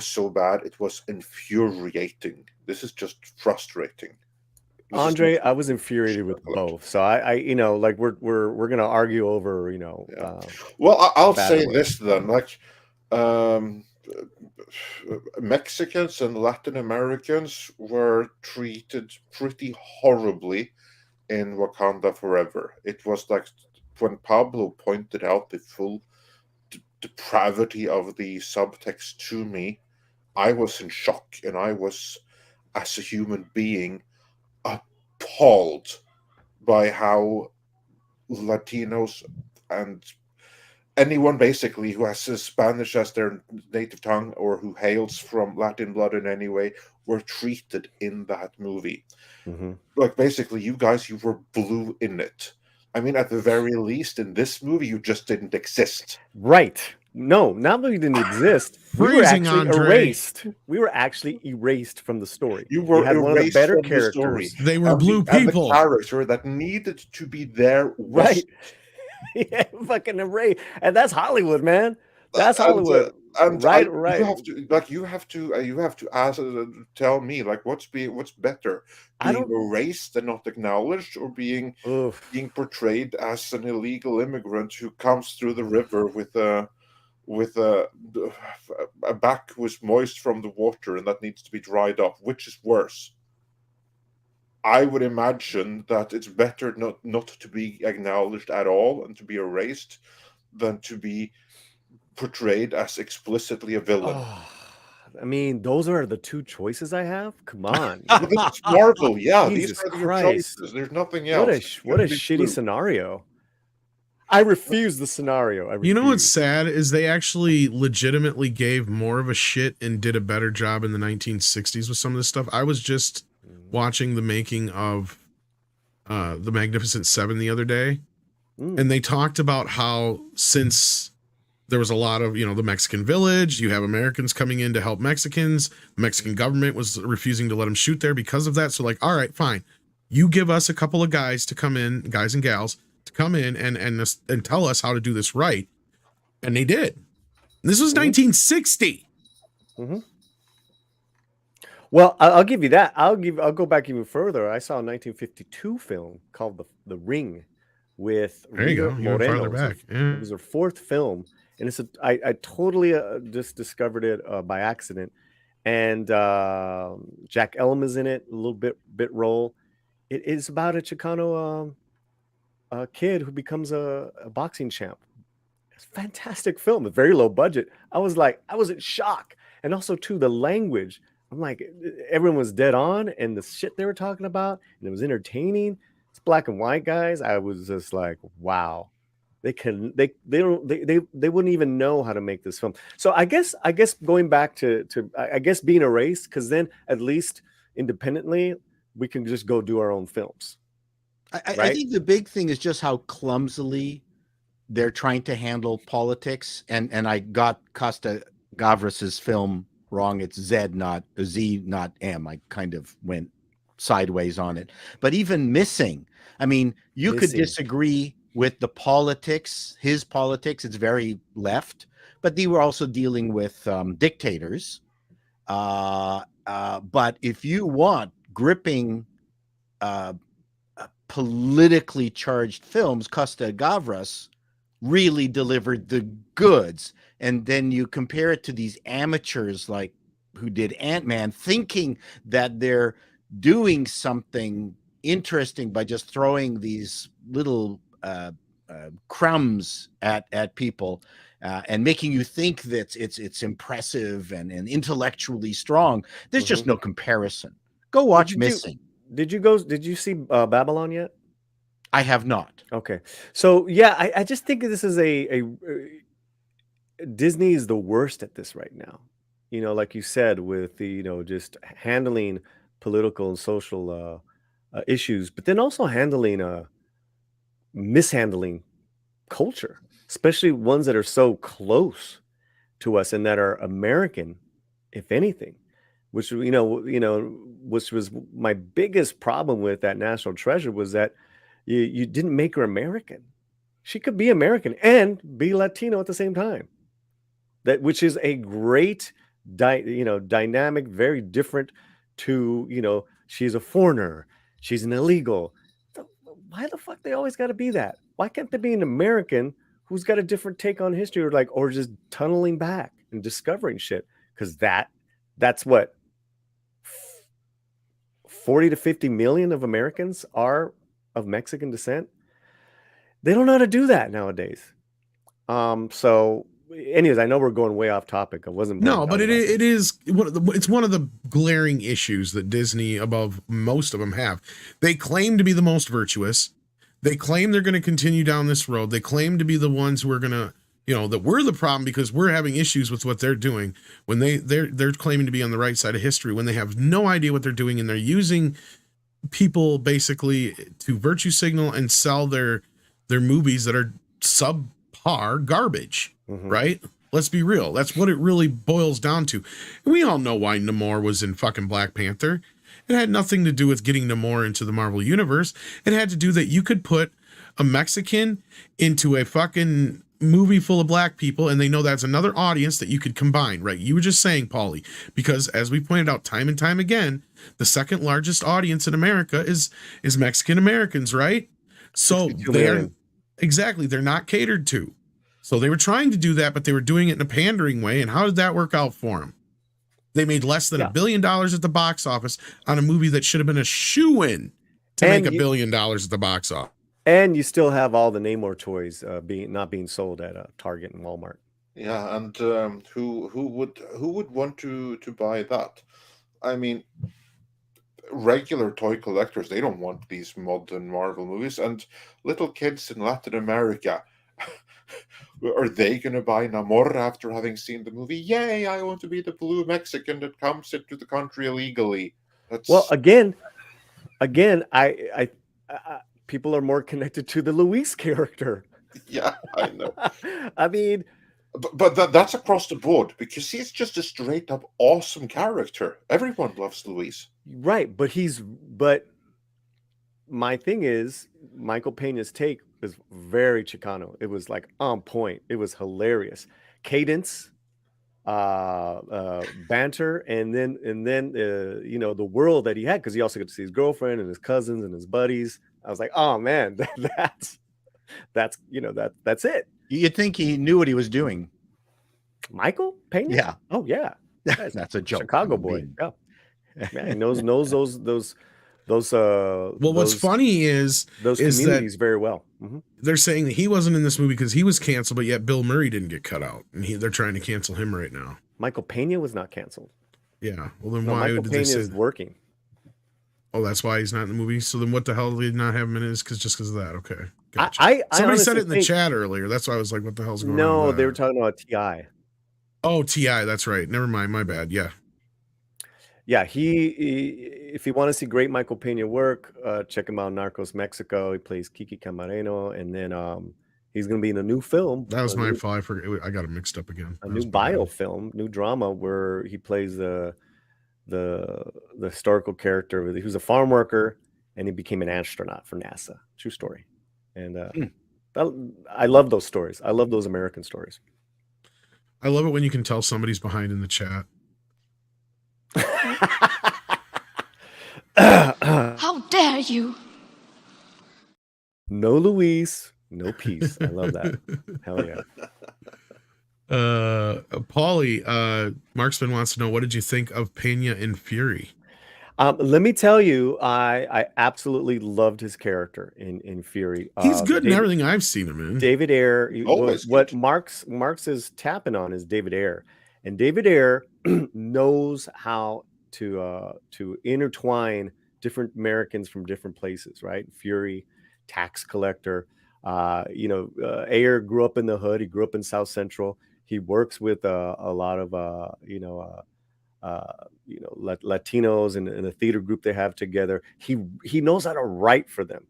so bad, it was infuriating. This is just frustrating. Andre, I was infuriated with both, so I we're gonna argue over, Well, I'll say battle. this then, like, Mexicans and Latin Americans were treated pretty horribly in Wakanda Forever. It was like when Pablo pointed out the full depravity of the subtext to me, I was in shock, and I was, as a human being, appalled by how Latinos and anyone basically who has Spanish as their native tongue or who hails from Latin blood in any way were treated in that movie. Mm-hmm. Like, basically, you guys, you were blue in it. I mean, at the very least, in this movie, you just didn't exist. Right. No, not that we didn't exist. We were Freezing, actually Andre. erased. We were actually erased from the story. You were we had one of the erased better from the story. characters. They were blue And people. the character that needed to be there was Right. Yeah, fucking erased. And that's Hollywood, man. That's Hollywood. And right. You have to ask, tell me, like, what's better, being erased and not acknowledged, or being portrayed as an illegal immigrant who comes through the river with a back who is moist from the water and that needs to be dried up? Which is worse? I would imagine that it's better not to be acknowledged at all and to be erased than to be portrayed as explicitly a villain. I mean, those are the two choices I have. Come on. This is Marvel, yeah. Jesus These are your Christ. choices. There's nothing else. What a shitty scenario. I refuse the scenario. You know what's sad is they actually legitimately gave more of a shit and did a better job in the 1960s with some of this stuff. I was just watching the making of the Magnificent Seven the other day, and they talked about how since there was a lot of, the Mexican village, you have Americans coming in to help Mexicans. The Mexican government was refusing to let them shoot there because of that. So like, all right, fine. You give us a couple of guys to come in, guys and gals, to come in and tell us how to do this right. And they did. This was 1960. Mm-hmm. Well, I'll give you that. I'll go back even further. I saw a 1952 film called The Ring with there you go. You're farther back. Yeah. It was her fourth film, and I totally just discovered it by accident. And Jack Elam is in it, a little bit role. It is about a Chicano kid who becomes a boxing champ. It's a fantastic film, a very low budget. I was in shock, and also too the language. I'm like, everyone was dead on, and the shit they were talking about, and it was entertaining. It's black and white, guys. I was just like, wow, they wouldn't even know how to make this film. So I guess going back to I guess being erased, because then at least independently we can just go do our own films. I think the big thing is just how clumsily they're trying to handle politics, and I got Costa Gavras's film wrong. It's Z, not M. I kind of went sideways on it. But even missing, I mean, you could disagree with the politics, his politics. It's very left, but they were also dealing with dictators. But if you want gripping, politically charged films, Costa Gavras really delivered the goods. And then you compare it to these amateurs like did Ant-Man, thinking that they're doing something interesting by just throwing these little crumbs at people and making you think that it's impressive and intellectually strong. There's just no comparison. Go watch Missing. Did you see Babylon yet? I have not. Okay. So yeah, I just think this is a Disney is the worst at this right now. You know, like you said, with the, you know, just handling political and social issues, but then also handling mishandling culture, especially ones that are so close to us and that are American, if anything. Which which was my biggest problem with that National Treasure, was that you didn't make her American. She could be American and be Latino at the same time. Which is a great dynamic, very different to, she's a foreigner, she's an illegal. Why the fuck they always got to be that? Why can't there be an American who's got a different take on history, or just tunneling back and discovering shit? Because that's what 40 to 50 million of Americans are of Mexican descent. They don't know how to do that nowadays. So anyways, I know we're going way off topic. I wasn't. No, but it is it's one of the glaring issues that Disney, above most of them, have. They claim to be the most virtuous. They claim they're going to continue down this road. They claim to be the ones who are going to, that we're the problem because we're having issues with what they're doing, when they're claiming to be on the right side of history, when they have no idea what they're doing, and they're using people basically to virtue signal and sell their movies that are subpar garbage. Right? Let's be real. That's what it really boils down to. And we all know why Namor was in fucking Black Panther. It had nothing to do with getting Namor into the Marvel Universe. It had to do that you could put a Mexican into a fucking movie full of black people, and they know that's another audience that you could combine, right? You were just saying, Paulie, because as we pointed out time and time again, the second largest audience in America is Mexican Americans, right? So they're not catered to. So they were trying to do that, but they were doing it in a pandering way. And how did that work out for them? They made less than $1 billion at the box office on a movie that should have been a shoo-in to make $1 billion at the box office. And you still have all the Namor toys not being sold at Target and Walmart. Yeah, and who would want to buy that? I mean, regular toy collectors, they don't want these modern Marvel movies, and little kids in Latin America. Are they going to buy Namor after having seen the movie? Yay, I want to be the blue Mexican that comes into the country illegally. Well, again, I people are more connected to the Luis character. Yeah, I know. I mean, but that's across the board, because he's just a straight up awesome character. Everyone loves Luis. Right, but my thing is, Michael Peña's take was very Chicano. It was like on point. It was hilarious. Cadence, banter, and then the world that he had, because he also got to see his girlfriend and his cousins and his buddies. I was like, oh man, that's it. You'd think he knew what he was doing. Michael Peña? Yeah. Oh yeah. That's a joke. Chicago boy. Yeah. Man, he knows those what's funny is communities that very well. They're saying that he wasn't in this movie because he was canceled, but yet Bill Murray didn't get cut out, and they're trying to cancel him right now. Michael Peña was not canceled. Yeah. Well, then why Michael did Peña they say is working? Oh, that's why he's not in the movie. So then, what the hell did they not have him in? Is because of that? Okay. Gotcha. I Somebody said it in the chat earlier. That's why I was like, "What the hell's going on?" No, they were talking about T.I. Oh, T.I. That's right. Never mind. My bad. Yeah. Yeah, if you want to see great Michael Peña work, check him out in Narcos Mexico. He plays Kiki Camareno, and then he's going to be in a new film. That was my fault. I got it mixed up again. A new biofilm, new drama where he plays the historical character. He was a farm worker, and he became an astronaut for NASA. True story. And I love those stories. I love those American stories. I love it when you can tell somebody's behind in the chat. How dare you? No Luis, no peace. I love that. Hell yeah. Paulie, Marksman wants to know, what did you think of Pena in Fury? Let me tell you, I absolutely loved his character in Fury. He's good in David, everything I've seen him in. David Ayer. Always What good. Marx is tapping on is David Ayer, and David Ayer knows how to intertwine different Americans from different places, right? Fury, tax collector. Ayer grew up in the hood. He grew up in South Central. He works with a lot of Latinos and a theater group they have together. He knows how to write for them,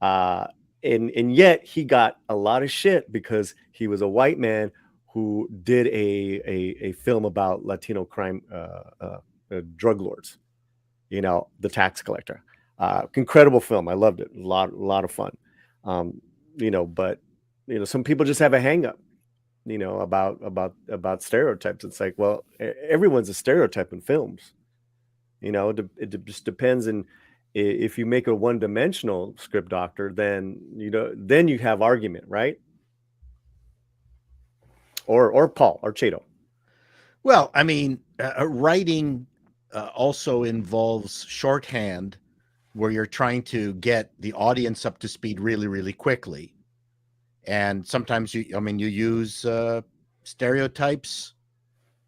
and yet he got a lot of shit because he was a white man who did a film about Latino crime, drug lords. The Tax Collector. Incredible film. I loved it. A lot of fun. But some people just have a hang up. About stereotypes. It's like, well, everyone's a stereotype in films. It just depends. And if you make a one-dimensional script doctor, then you have argument, right? Or Paul or Chato. Well, I mean, writing also involves shorthand, where you're trying to get the audience up to speed really, really quickly. And sometimes you use stereotypes,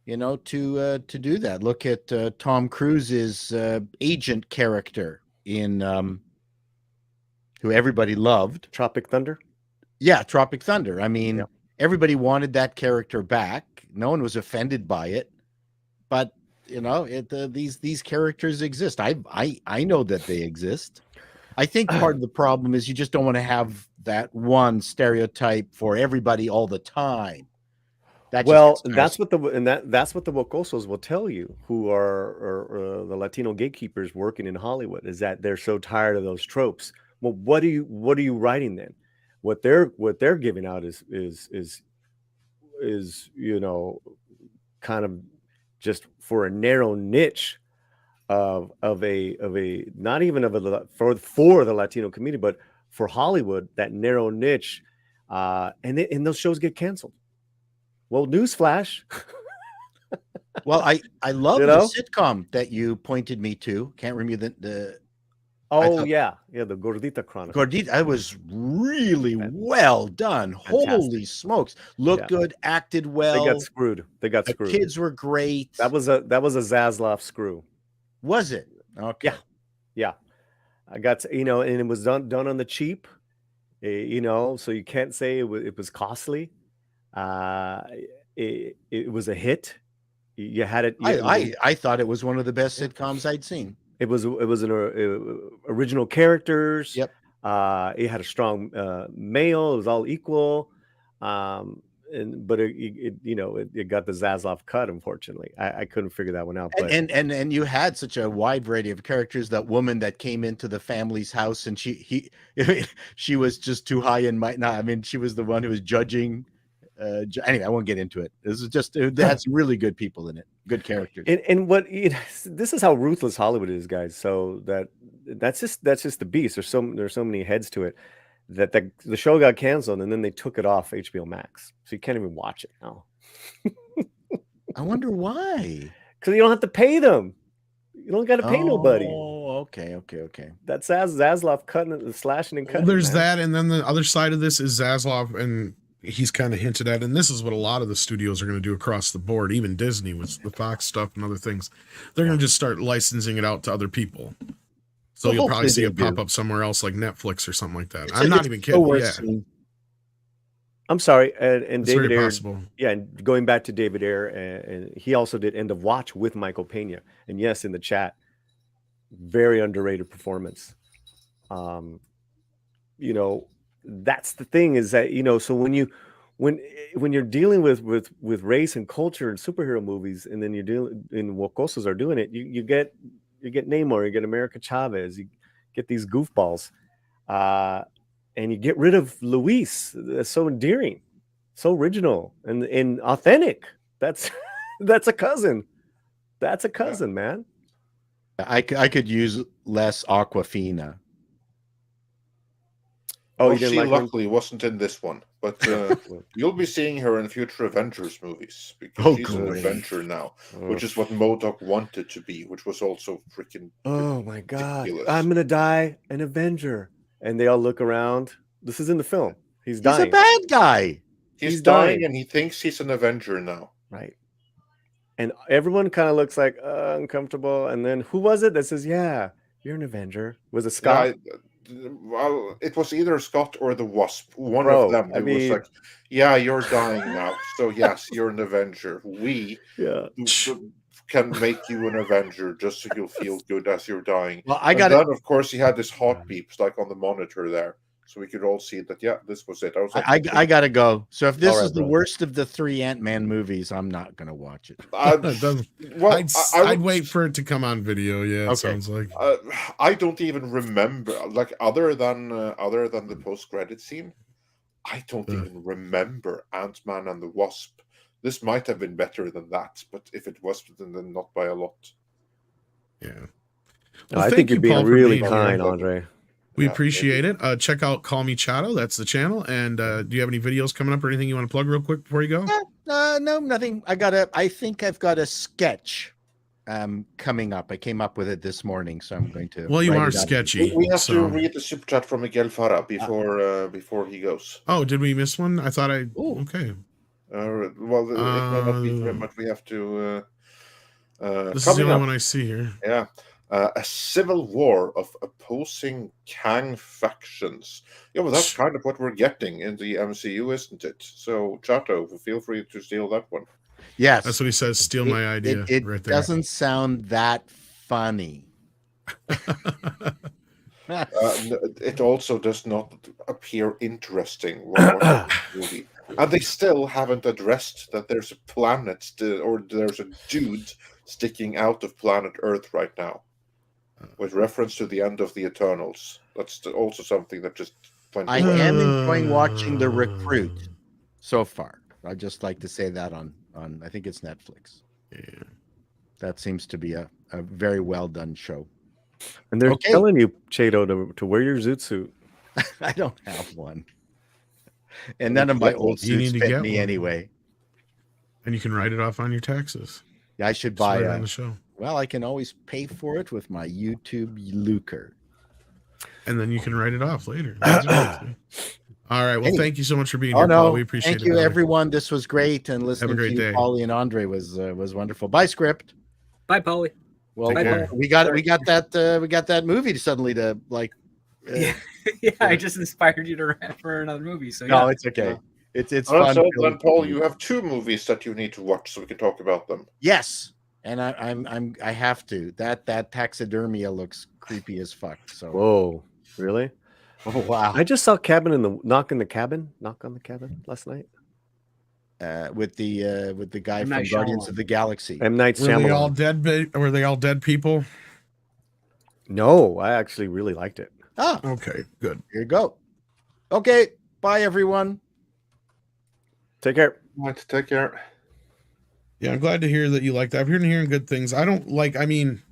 to do that. Look at Tom Cruise's agent character in who everybody loved, Tropic Thunder. Yeah, Tropic Thunder. I mean, everybody wanted that character back. No one was offended by it, but these characters exist. I know that they exist. I think part of the problem is you just don't want to have that one stereotype for everybody all the time. That's what the Wocosos will tell you, who are the Latino gatekeepers working in Hollywood, is that they're so tired of those tropes. Well, what are you writing then? What they're giving out is kind of just for a narrow niche of a not even of a for the Latino community, but for Hollywood, that narrow niche, and those shows get canceled. Well, newsflash. Well, I love the sitcom that you pointed me to. Can't remember the the Gordita Chronicle. Gordita, I was really well done. Fantastic. Holy smokes. Looked good, acted well. They got screwed. The kids were great. That was a Zaslav screw. Was it? Okay. Yeah. I got to, and it was done on the cheap, so you can't say it was costly. It was a hit. You had it. I thought it was one of the best sitcoms I'd seen. It was an original characters. Yep. It had a strong male. It was all equal. But it got the Zaslav cut. Unfortunately, I couldn't figure that one out. But and you had such a wide variety of characters. That woman that came into the family's house, and she was just too high and might not. I mean, she was the one who was judging. Anyway, I won't get into it. This is just it had some really good people in it, good characters. And this is how ruthless Hollywood is, guys. So that's just the beast. There's so many heads to it. That the show got canceled, and then they took it off HBO Max, so you can't even watch it now. I wonder why. Because you don't have to pay them. You don't got to pay nobody. Oh, okay. That's Zaslav cutting, slashing, and cutting. Well, there's that, and then the other side of this is Zaslav, and he's kind of hinted at, and this is what a lot of the studios are going to do across the board, even Disney with the Fox stuff and other things. They're going to just start licensing it out to other people. So you'll probably see it pop up somewhere else, like Netflix or something like that. I'm not even kidding. Yeah. I'm sorry, and it's David Ayer. Possible. Yeah, and going back to David Ayer, and he also did End of Watch with Michael Pena. And yes, in the chat, very underrated performance. That's the thing is that so when you're dealing with race and culture and superhero movies, and then you're dealing, and Wocosos are doing it, you get Namor, you get America Chavez, you get these goofballs, and you get rid of Luis. That's so endearing, so original, and authentic. That's a cousin. That's a cousin, man. I could use less Aquafina. Oh, Well, you didn't she like her? luckily wasn't in this one, but you'll be seeing her in future Avengers movies because Oh, she's an great. Avenger now, Oh. which is what MODOK wanted to be, which was also freaking Oh my God! ridiculous. I'm gonna die an Avenger, and they all look around. This is in the film. He's He's dying. a bad guy. He's dying. dying, and he thinks he's an Avenger now. Right. And everyone kind of looks like uncomfortable. And then who was it that says, "Yeah, you're an Avenger"? Was it Scott? Yeah, well, it was either Scott or the Wasp. One Bro, of them. I It was mean- like, "Yeah, you're dying now, so yes, you're an Avenger. We Yeah. can make you an Avenger just so you'll feel good as you're dying." Well, I And got it. then, of course, he had this heart beeps like on the monitor there, so we could all see that. Yeah, this was it. I was like, I gotta go. So if this All right, is the bro. worst of the 3 Ant-Man movies, I'm not gonna watch it. It doesn't- well, I'd wait for it to come on video. Yeah, it Okay. sounds like. I don't even remember, like other than the post-credit scene, I don't even remember Ant-Man and the Wasp. This might have been better than that, but if it was, then not by a lot. Yeah. I thank think you, you're being Paul, for really being here. kind, Andre. We Yeah, appreciate it. Check out Call Me Chato. That's the channel. And do you have any videos coming up or anything you want to plug real quick before you go? No, nothing. I think I've got a sketch coming up. I came up with it this morning, so I'm going to. Well, you write are it up. sketchy. We have so- to read the super chat from Miguel Farah before he goes. Oh, did we miss one? I thought Ooh. okay. Well, it may not be for him, but we have to. This is the coming only up, one I see here. yeah, a civil war of opposing Kang factions. Yeah, well, that's kind of what we're getting in the MCU, isn't it? So, Chato, feel free to steal that one. Yes, That's what he says. Steal my idea. It right there. doesn't sound that funny. It also does not appear interesting when watching the movie. And they still haven't addressed that there's a planet or there's a dude sticking out of planet Earth right now, with reference to the end of the Eternals. That's also something that just went I away. am enjoying watching The Recruit so far. I'd just like to say that on I think it's Netflix. Yeah. That seems to be a very well done show. And they're Okay. telling you, Chato, to wear your zoot suit. I don't have one. And none of my old You suits need to fit get me one. anyway. And you can write it off on your taxes. Yeah, I should Just buy right a on the show. well, I can always pay for it with my YouTube lucre. And then you can write it off later. All right. Well, Anyway. thank you so much for being Oh here, Paul. no, We appreciate thank it. you, brother. everyone. This was great, and listening great to you, day. Paulie and Andre was wonderful. Bye, script. Bye, Paulie. Well, Take care. we got that movie suddenly to like. Yeah, I just inspired you to write for another movie. So No, yeah. it's okay. It's Also, fun. then, Paul, you have 2 movies that you need to watch so we can talk about them. Yes, and I have to. That taxidermia looks creepy as fuck. So Whoa, really? oh wow. I just saw Knock on the Cabin last night. With the guy M. from Night Guardians Shyamalan. of the Galaxy. M. Night Were they all Shyamalan. dead? Were they all dead people? No, I actually really liked it. Ah, Okay, good. here you go. Okay, bye everyone. Take care. Right, take care. Yeah, I'm glad to hear that you like that. I've been hearing good things. I don't like. I mean,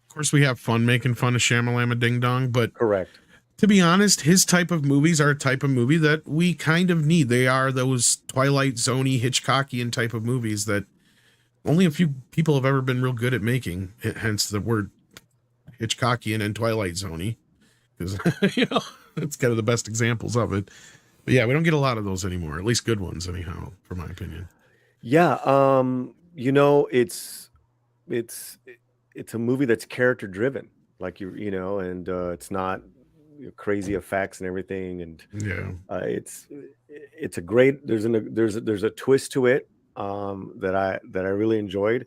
of course, we have fun making fun of Shyamalama Ding Dong, but Correct. to be honest, his type of movies are a type of movie that we kind of need. They are those Twilight Zone-y, Hitchcockian type of movies that only a few people have ever been real good at making. Hence the word Hitchcockian and Twilight Zone-y, because it's kind of the best examples of it. But yeah, we don't get a lot of those anymore. At least good ones, anyhow, for my opinion. Yeah, it's a movie that's character driven, like and it's not crazy effects and everything, and Yeah. it's a great. There's a twist to it that I really enjoyed,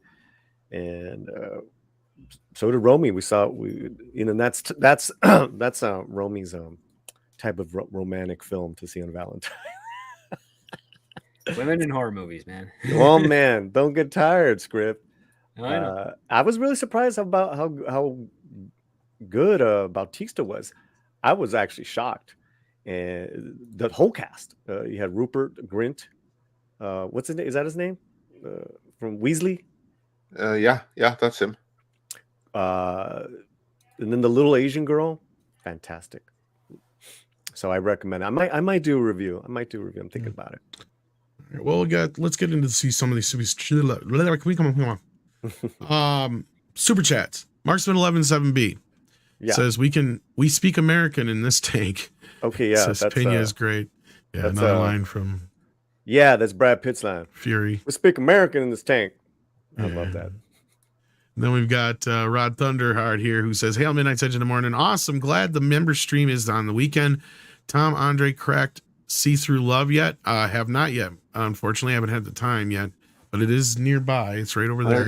and so did Romy. That's that's Romy's type of romantic film to see on Valentine. Women in horror movies, man. Oh man, don't get tired, script. I know. I was really surprised about how good Bautista was. I was actually shocked, and the whole cast. You had Rupert Grint. What's his name? Is that his name? From Weasley. Yeah, that's him. And then the little Asian girl, fantastic. So I recommend. I might do a review. I'm thinking about it. Well, let's get into see some of these. Come on. Super chats. Marksman 117B says we speak American in this tank. Okay, yeah, says Pena is great. Yeah, that's another line from that's Brad Pitt's line. Fury. We speak American in this tank. I love that. And then we've got Rod Thunderheart here who says, "Hail Midnight Edge in the morning. Awesome. Glad the member stream is on the weekend. Tom Andre cracked See Through Love yet? I have not yet. Unfortunately, I haven't had the time yet, but it is nearby. It's right over there.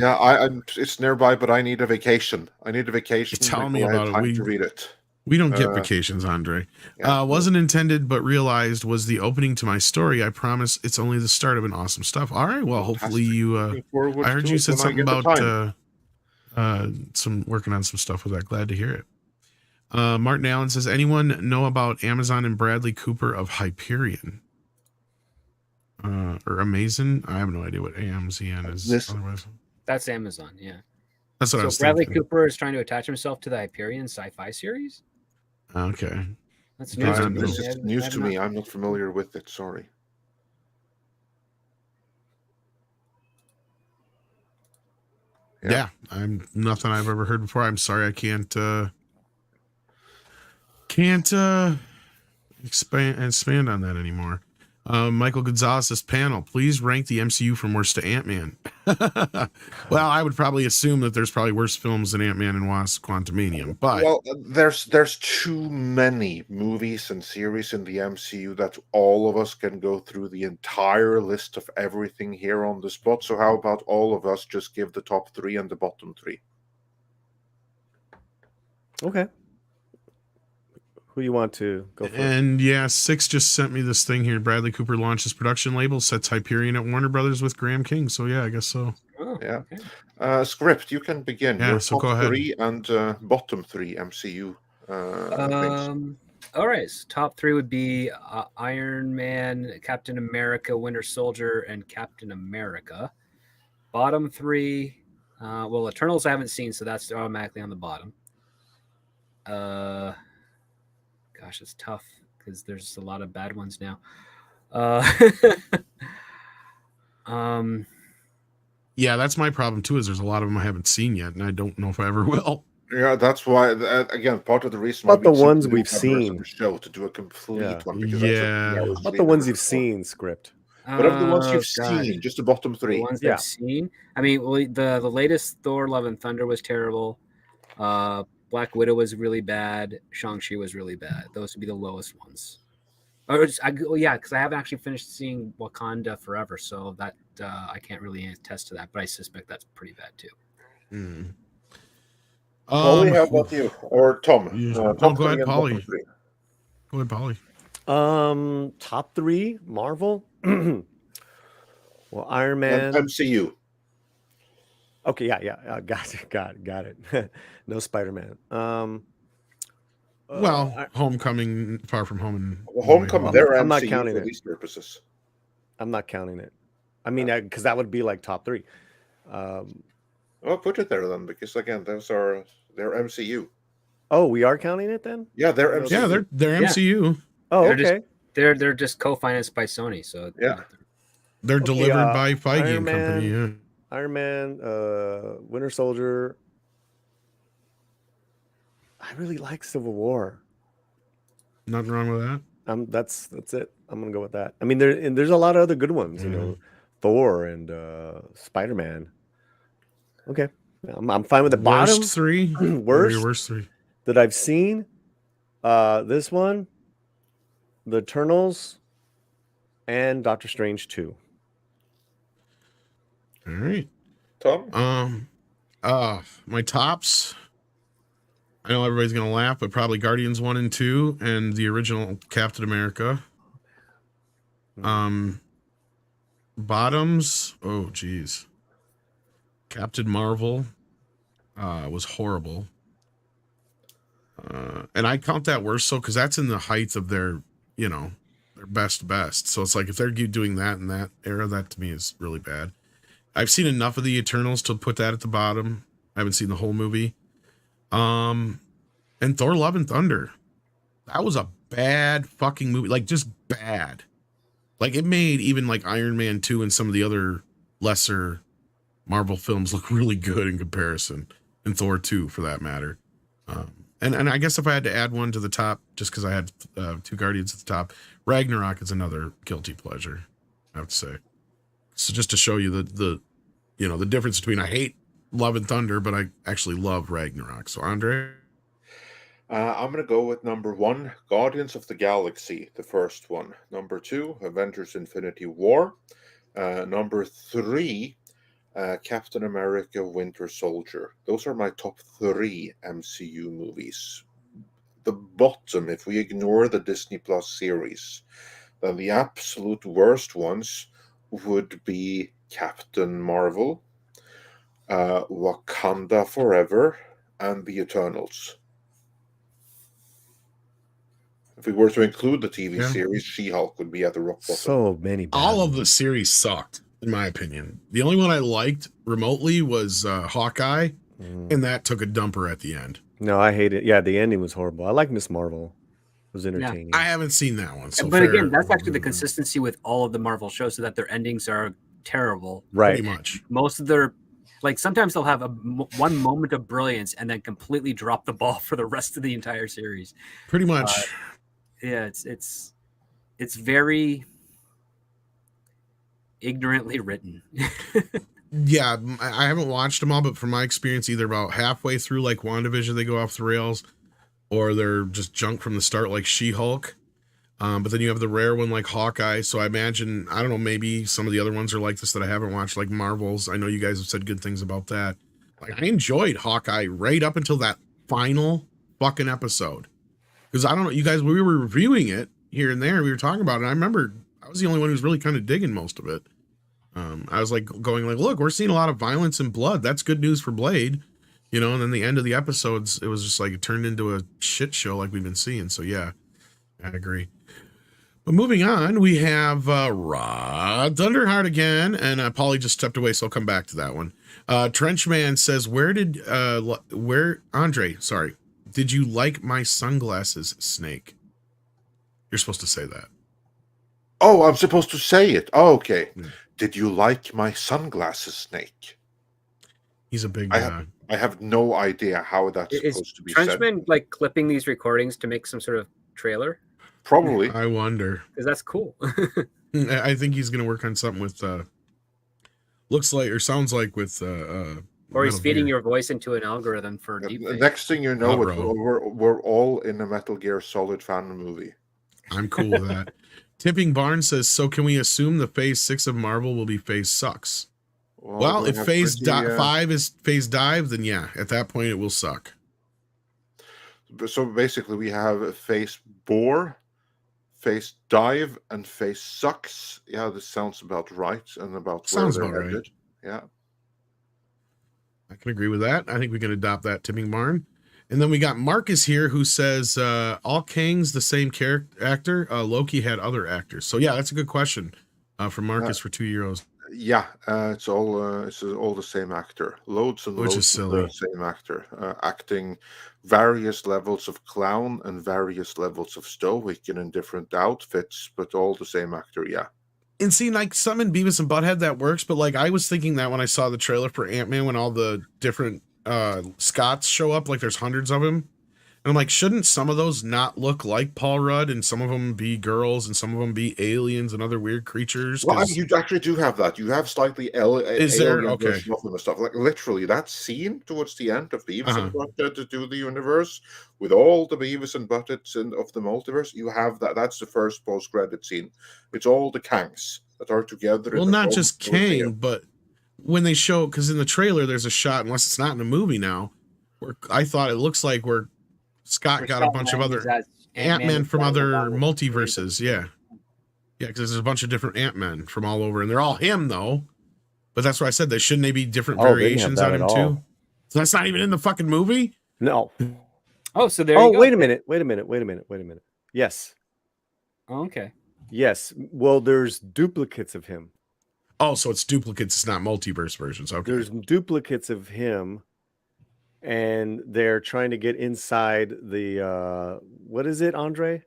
It's nearby, but I need a vacation. Tell me about it. To read it. We don't get vacations, Andre. Wasn't intended, but realized was the opening to my story. I promise it's only the start of an awesome stuff. All right. Well, hopefully you. I heard you said something about some working on some stuff with that. Glad to hear it. Martin Allen says, anyone know about Amazon and Bradley Cooper of Hyperion? Or Amazon? I have no idea what AMZN is. Otherwise. That's Amazon, yeah. That's what I was Bradley thinking. Cooper is trying to attach himself to the Hyperion sci-fi series? Okay. That's news to me. This is news to me. I'm not familiar with it. Sorry. Yeah, I'm nothing I've ever heard before. I'm sorry I can't expand on that anymore. Michael Gonzalez's panel, please rank the MCU from worst to Ant-Man. Well, I would probably assume that there's probably worse films than Ant-Man and Wasp: Quantumania, but there's too many movies and series in the MCU that all of us can go through the entire list of everything here on the spot. So how about all of us just give the top 3 and the bottom 3? Okay. Who you want to go for? And yeah, Six just sent me this thing here. Bradley Cooper launches production label, sets Hyperion at Warner Brothers with Graham King. So yeah, I guess so. Oh, yeah. Okay. Script, you can begin. Yeah, Your so top go ahead. 3 and bottom 3 MCU things. All right. So top 3 would be Iron Man, Captain America, Winter Soldier, and Captain America. Bottom 3, well, Eternals I haven't seen, so that's automatically on the bottom. Gosh, it's tough because there's a lot of bad ones now. Yeah, that's my problem too. Is there's a lot of them I haven't seen yet, and I don't know if I ever will. Yeah, that's why. Again, part of the reason. But the ones we've seen, show to do a complete one. Because Not the ones you've seen. Script. But of the ones you've seen, just the bottom 3. The ones I've seen. I mean, well, the latest Thor: Love and Thunder was terrible. Black Widow was really bad. Shang-Chi was really bad. Those would be the lowest ones. Because I haven't actually finished seeing Wakanda Forever, so that I can't really attest to that. But I suspect that's pretty bad too. Paulie, how about you? Or Tom? Go ahead, Paulie. Go ahead, Paulie. Top 3 Marvel. Well, Iron Man. MCU. Okay, yeah, got it. No Spider-Man. Homecoming, Far From Home, and Homecoming. I'm not counting for it. these purposes. I'm not counting it. I mean, because that would be like top 3. Well, put it there then, because again, they're MCU. Oh, we are counting it then? Yeah, they're MCU. Yeah, they're MCU. Oh, okay. They're just co-financed by Sony, so yeah, they're delivered by Feige and Company. Yeah. Iron Man, Winter Soldier. I really like Civil War. Nothing wrong with that. That's it. I'm gonna go with that. I mean, there's a lot of other good ones. You know, Thor and Spider-Man. Okay, I'm fine with the bottom worst 3. Worst 3 that I've seen. This one, The Eternals, and Doctor Strange 2. All right, Tom. My tops. I know everybody's gonna laugh, but probably Guardians 1 and 2, and the original Captain America. Bottoms. Oh, geez. Captain Marvel was horrible. And I count that worse so because that's in the height of their best. So it's like if they're doing that in that era, that to me is really bad. I've seen enough of the Eternals to put that at the bottom. I haven't seen the whole movie. And Thor: Love and Thunder. That was a bad fucking movie, like just bad. Like it made even like Iron Man 2 and some of the other lesser Marvel films look really good in comparison, and Thor 2 for that matter. And I guess if I had to add one to the top, just because I had two Guardians at the top, Ragnarok is another guilty pleasure, I have to say. So just to show you the difference between I hate Love and Thunder, but I actually love Ragnarok. So Andre? I'm going to go with number 1, Guardians of the Galaxy, the first one. Number 2, Avengers Infinity War. Number 3, Captain America Winter Soldier. Those are my top 3 MCU movies. The bottom, if we ignore the Disney Plus series, then the absolute worst ones would be Captain Marvel, Wakanda Forever, and The Eternals. If we were to include the TV series, She-Hulk would be at the rock bottom. So many. All of the series sucked, in my opinion. The only one I liked remotely was Hawkeye, and that took a dumper at the end. No, I hate it. Yeah, the ending was horrible. I like Miss Marvel. It was entertaining. I haven't seen that one. So but again, that's actually the consistency with all of the Marvel shows, so that their endings are terrible. Right. Pretty much. Most of their, like, sometimes they'll have one moment of brilliance and then completely drop the ball for the rest of the entire series. Pretty much. Yeah, it's very ignorantly written. Yeah, I haven't watched them all, but from my experience, either about halfway through, like WandaVision, they go off the rails, or they're just junk from the start, like She-Hulk. But then you have the rare one like Hawkeye. So I imagine, I don't know, maybe some of the other ones are like this that I haven't watched, like Marvels. I know you guys have said good things about that. Like I enjoyed Hawkeye right up until that final fucking episode. Because I don't know, you guys, we were reviewing it here and there. We were talking about it. And I remember I was the only one who was really kind of digging most of it. I was like going like, look, we're seeing a lot of violence and blood. That's good news for Blade, and then the end of the episodes, it was just like it turned into a shit show like we've been seeing. So yeah, I agree. But moving on, we have Rod Thunderheart again, and Paulie just stepped away, so I'll come back to that one. Trenchman says, Andre, sorry, did you like my sunglasses, Snake? You're supposed to say that. Oh, I'm supposed to say it. Oh, okay. Did you like my sunglasses, Snake? He's a big guy. I have no idea how that's supposed to be said. Is Trenchman like clipping these recordings to make some sort of trailer? Probably. I wonder. Because that's cool. I think he's going to work on something with, looks like, or sounds like with, or he's feeding your voice into an algorithm for deep. Next thing you know, we're all in a Metal Gear Solid fan movie. I'm cool with that. Tipping Barn says, so can we assume the phase 6 of Marvel will be phase sucks? Well, if phase 5 is phase dive, then yeah, at that point it will suck. So basically we have phase bore, phase dive, and phase sucks. Yeah, this sounds about right, and about sounds about right. Yeah, I can agree with that. I think we can adopt that, Tipping Barn. And then we got Marcus here who says, all Kang's the same actor. Loki had other actors. So yeah, that's a good question from Marcus for €2. Yeah, it's all the same actor. Loads and Which loads is silly. of the same actor, acting various levels of clown and various levels of stoic and in different outfits, but all the same actor. Yeah. And see, like some in Beavis and Butthead that works, but like I was thinking that when I saw the trailer for Ant-Man, when all the different Scots show up, like there's hundreds of them, and I'm like, shouldn't some of those not look like Paul Rudd, and some of them be girls, and some of them be aliens and other weird creatures? Well, you actually do have that. You have slightly alien okay version of them and stuff. Like literally that scene towards the end of Beavis and Butthead to do the universe with all the Beavis and Buttheads of the multiverse. You have that. That's the first post-credit scene. It's all the Kangs that are together. Well, not just Kang, but when they show, because in the trailer there's a shot, unless it's not in the movie now, where I thought it looks like where Scott got a bunch of other Ant-Man from other multiverses. Yeah, because there's a bunch of different Ant-Men from all over, and they're all him though. But that's why I said shouldn't they be different variations on him too? So that's not even in the fucking movie. No. Oh, so there. You go. Wait a minute. Yes. Oh, okay. Yes. Well, there's duplicates of him. Oh, so it's duplicates. It's not multiverse versions. Okay. There's duplicates of him, and they're trying to get inside the what is it, Andre?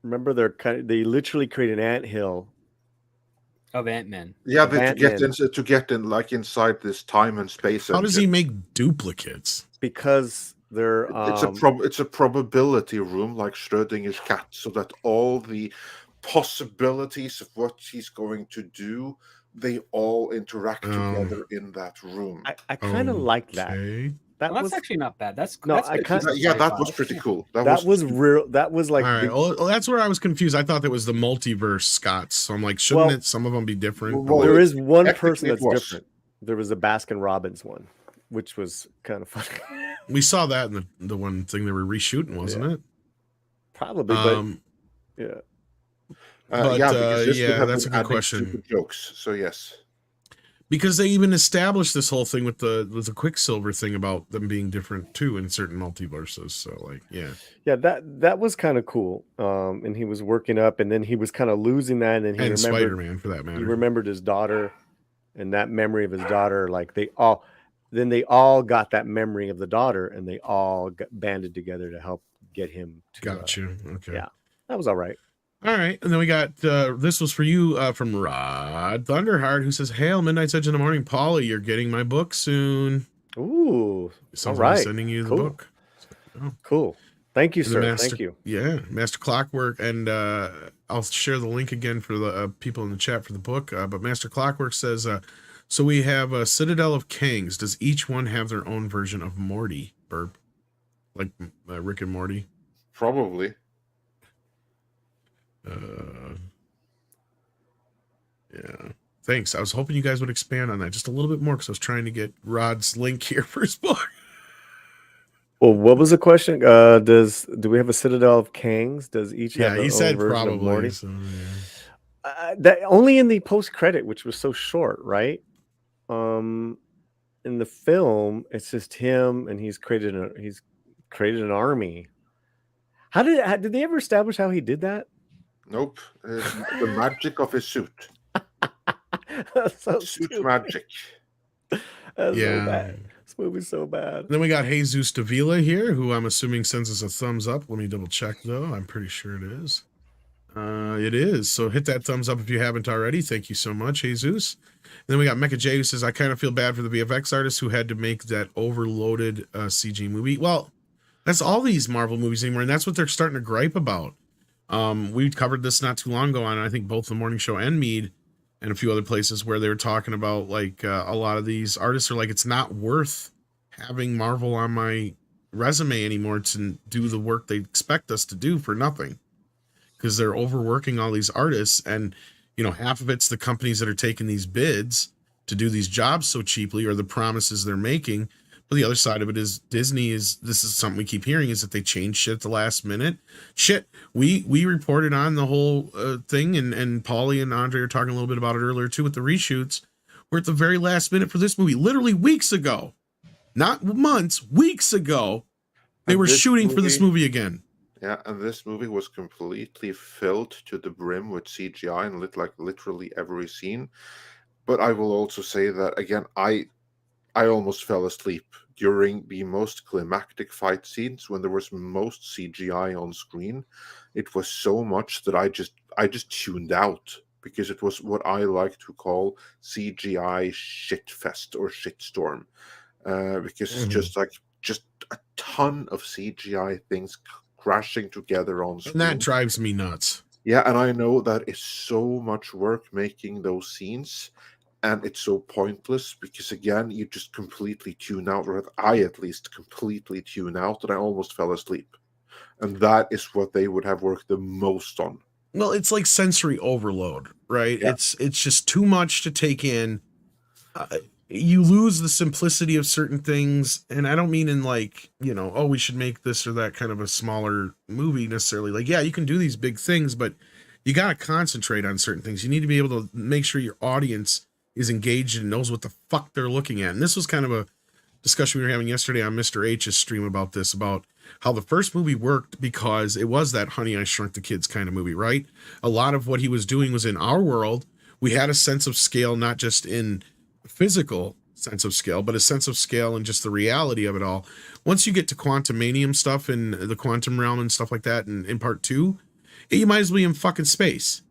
Remember, they literally create an anthill of Ant-Man. Yeah, but Ant-Man. to get in like inside this time and space. How does he make duplicates? Because they're it's a probability room like Schrödinger's cat, so that all the possibilities of what he's going to do, they all interact together in that room. I kind of like that. Okay. That's actually not bad. That's No, that's I good can't- piece of Yeah, that sci-fi. was pretty cool. That was real. That was like All right. Well, that's where I was confused. I thought that was the multiverse Scots. So I'm like, shouldn't some of them be different? Well, there is one technically person it that's was. different. There was a Baskin Robbins one, which was kind of funny. We saw that in the one thing they were reshooting, wasn't it? Probably, but yeah. But, yeah, because this would have that's a been good adding question. stupid jokes. So yes. Because they even established this whole thing with the Quicksilver thing about them being different too in certain multiverses. So like, yeah, that was kind of cool. And he was working up, and then he was kind of losing that, and then he and remembered Spider-Man for that matter. he remembered his daughter, and that memory of his daughter. Like they all got that memory of the daughter, and they all banded together to help get him. Gotcha. Okay. Yeah, that was all right. All right, and then we got this was for you from Rod Thunderheart, who says, "Hail, Midnight's Edge in the morning, Paulie. You're getting my book soon." Ooh, Someone's all right. sending you the Cool. book. Cool. Thank you, And sir. Master, Thank you. Yeah, Master Clockwork, and I'll share the link again for the people in the chat for the book. But Master Clockwork says, so we have a Citadel of Kangs. Does each one have their own version of Morty? Burp, like Rick and Morty. Probably. Yeah. Thanks. I was hoping you guys would expand on that just a little bit more because I was trying to get Rod's link here for his book. Well, what was the question? Do we have a Citadel of Kangs? Does each have their he own said version of Morty? probably. So, yeah. That only in the post credit, which was so short, right? In the film, it's just him, and he's created an army. Did they ever establish how he did that? Nope. The magic of his suit. That's so Suit stupid. magic. That's Yeah. so bad. This movie's so bad. Then we got Jesus Davila here, who I'm assuming sends us a thumbs up. Let me double check though. I'm pretty sure it is. It is. So hit that thumbs up if you haven't already. Thank you so much, Jesus. And then we got Mecha J, who says, I kind of feel bad for the VFX artists who had to make that overloaded CG movie. Well, that's all these Marvel movies anymore, and that's what they're starting to gripe about. We covered this not too long ago on, I think, both the Morning Show and Mead and a few other places where they were talking about, like, a lot of these artists are like, it's not worth having Marvel on my resume anymore to do the work they expect us to do for nothing. Because they're overworking all these artists, and, you know, half of it's the companies that are taking these bids to do these jobs so cheaply, or the promises they're making. But the other side of it is this is something we keep hearing, is that they change shit at the last minute. Shit, we reported on the whole thing, and Paulie and Andre are talking a little bit about it earlier too with the reshoots. We're at the very last minute for this movie, literally weeks ago, not months, weeks ago. They And were this shooting for this movie- movie again. Yeah, and this movie was completely filled to the brim with CGI and literally every scene. But I will also say that again, I almost fell asleep during the most climactic fight scenes when there was most CGI on screen. It was so much that I just tuned out, because it was what I like to call CGI shitfest or shitstorm. Because it's just a ton of CGI things crashing together on screen. And that drives me nuts. Yeah, and I know that it's so much work making those scenes, and it's so pointless because, again, you just completely tune out, or I at least completely tune out, that I almost fell asleep. And that is what they would have worked the most on. Well, it's like sensory overload, right? Yeah. It's just too much to take in. You lose the simplicity of certain things, and I don't mean in like, you know, oh, we should make this or that kind of a smaller movie necessarily. Like, yeah, you can do these big things, but you got to concentrate on certain things. You need to be able to make sure your audience is engaged and knows what the fuck they're looking at. And this was kind of a discussion we were having yesterday on Mr. H's stream about this, about how the first movie worked because it was that Honey, I Shrunk the Kids kind of movie, right? A lot of what he was doing was in our world. We had a sense of scale, not just in physical sense of scale, but a sense of scale and just the reality of it all. Once you get to Quantumania stuff and the quantum realm and stuff like that, and in part 2, You might as well be in fucking space.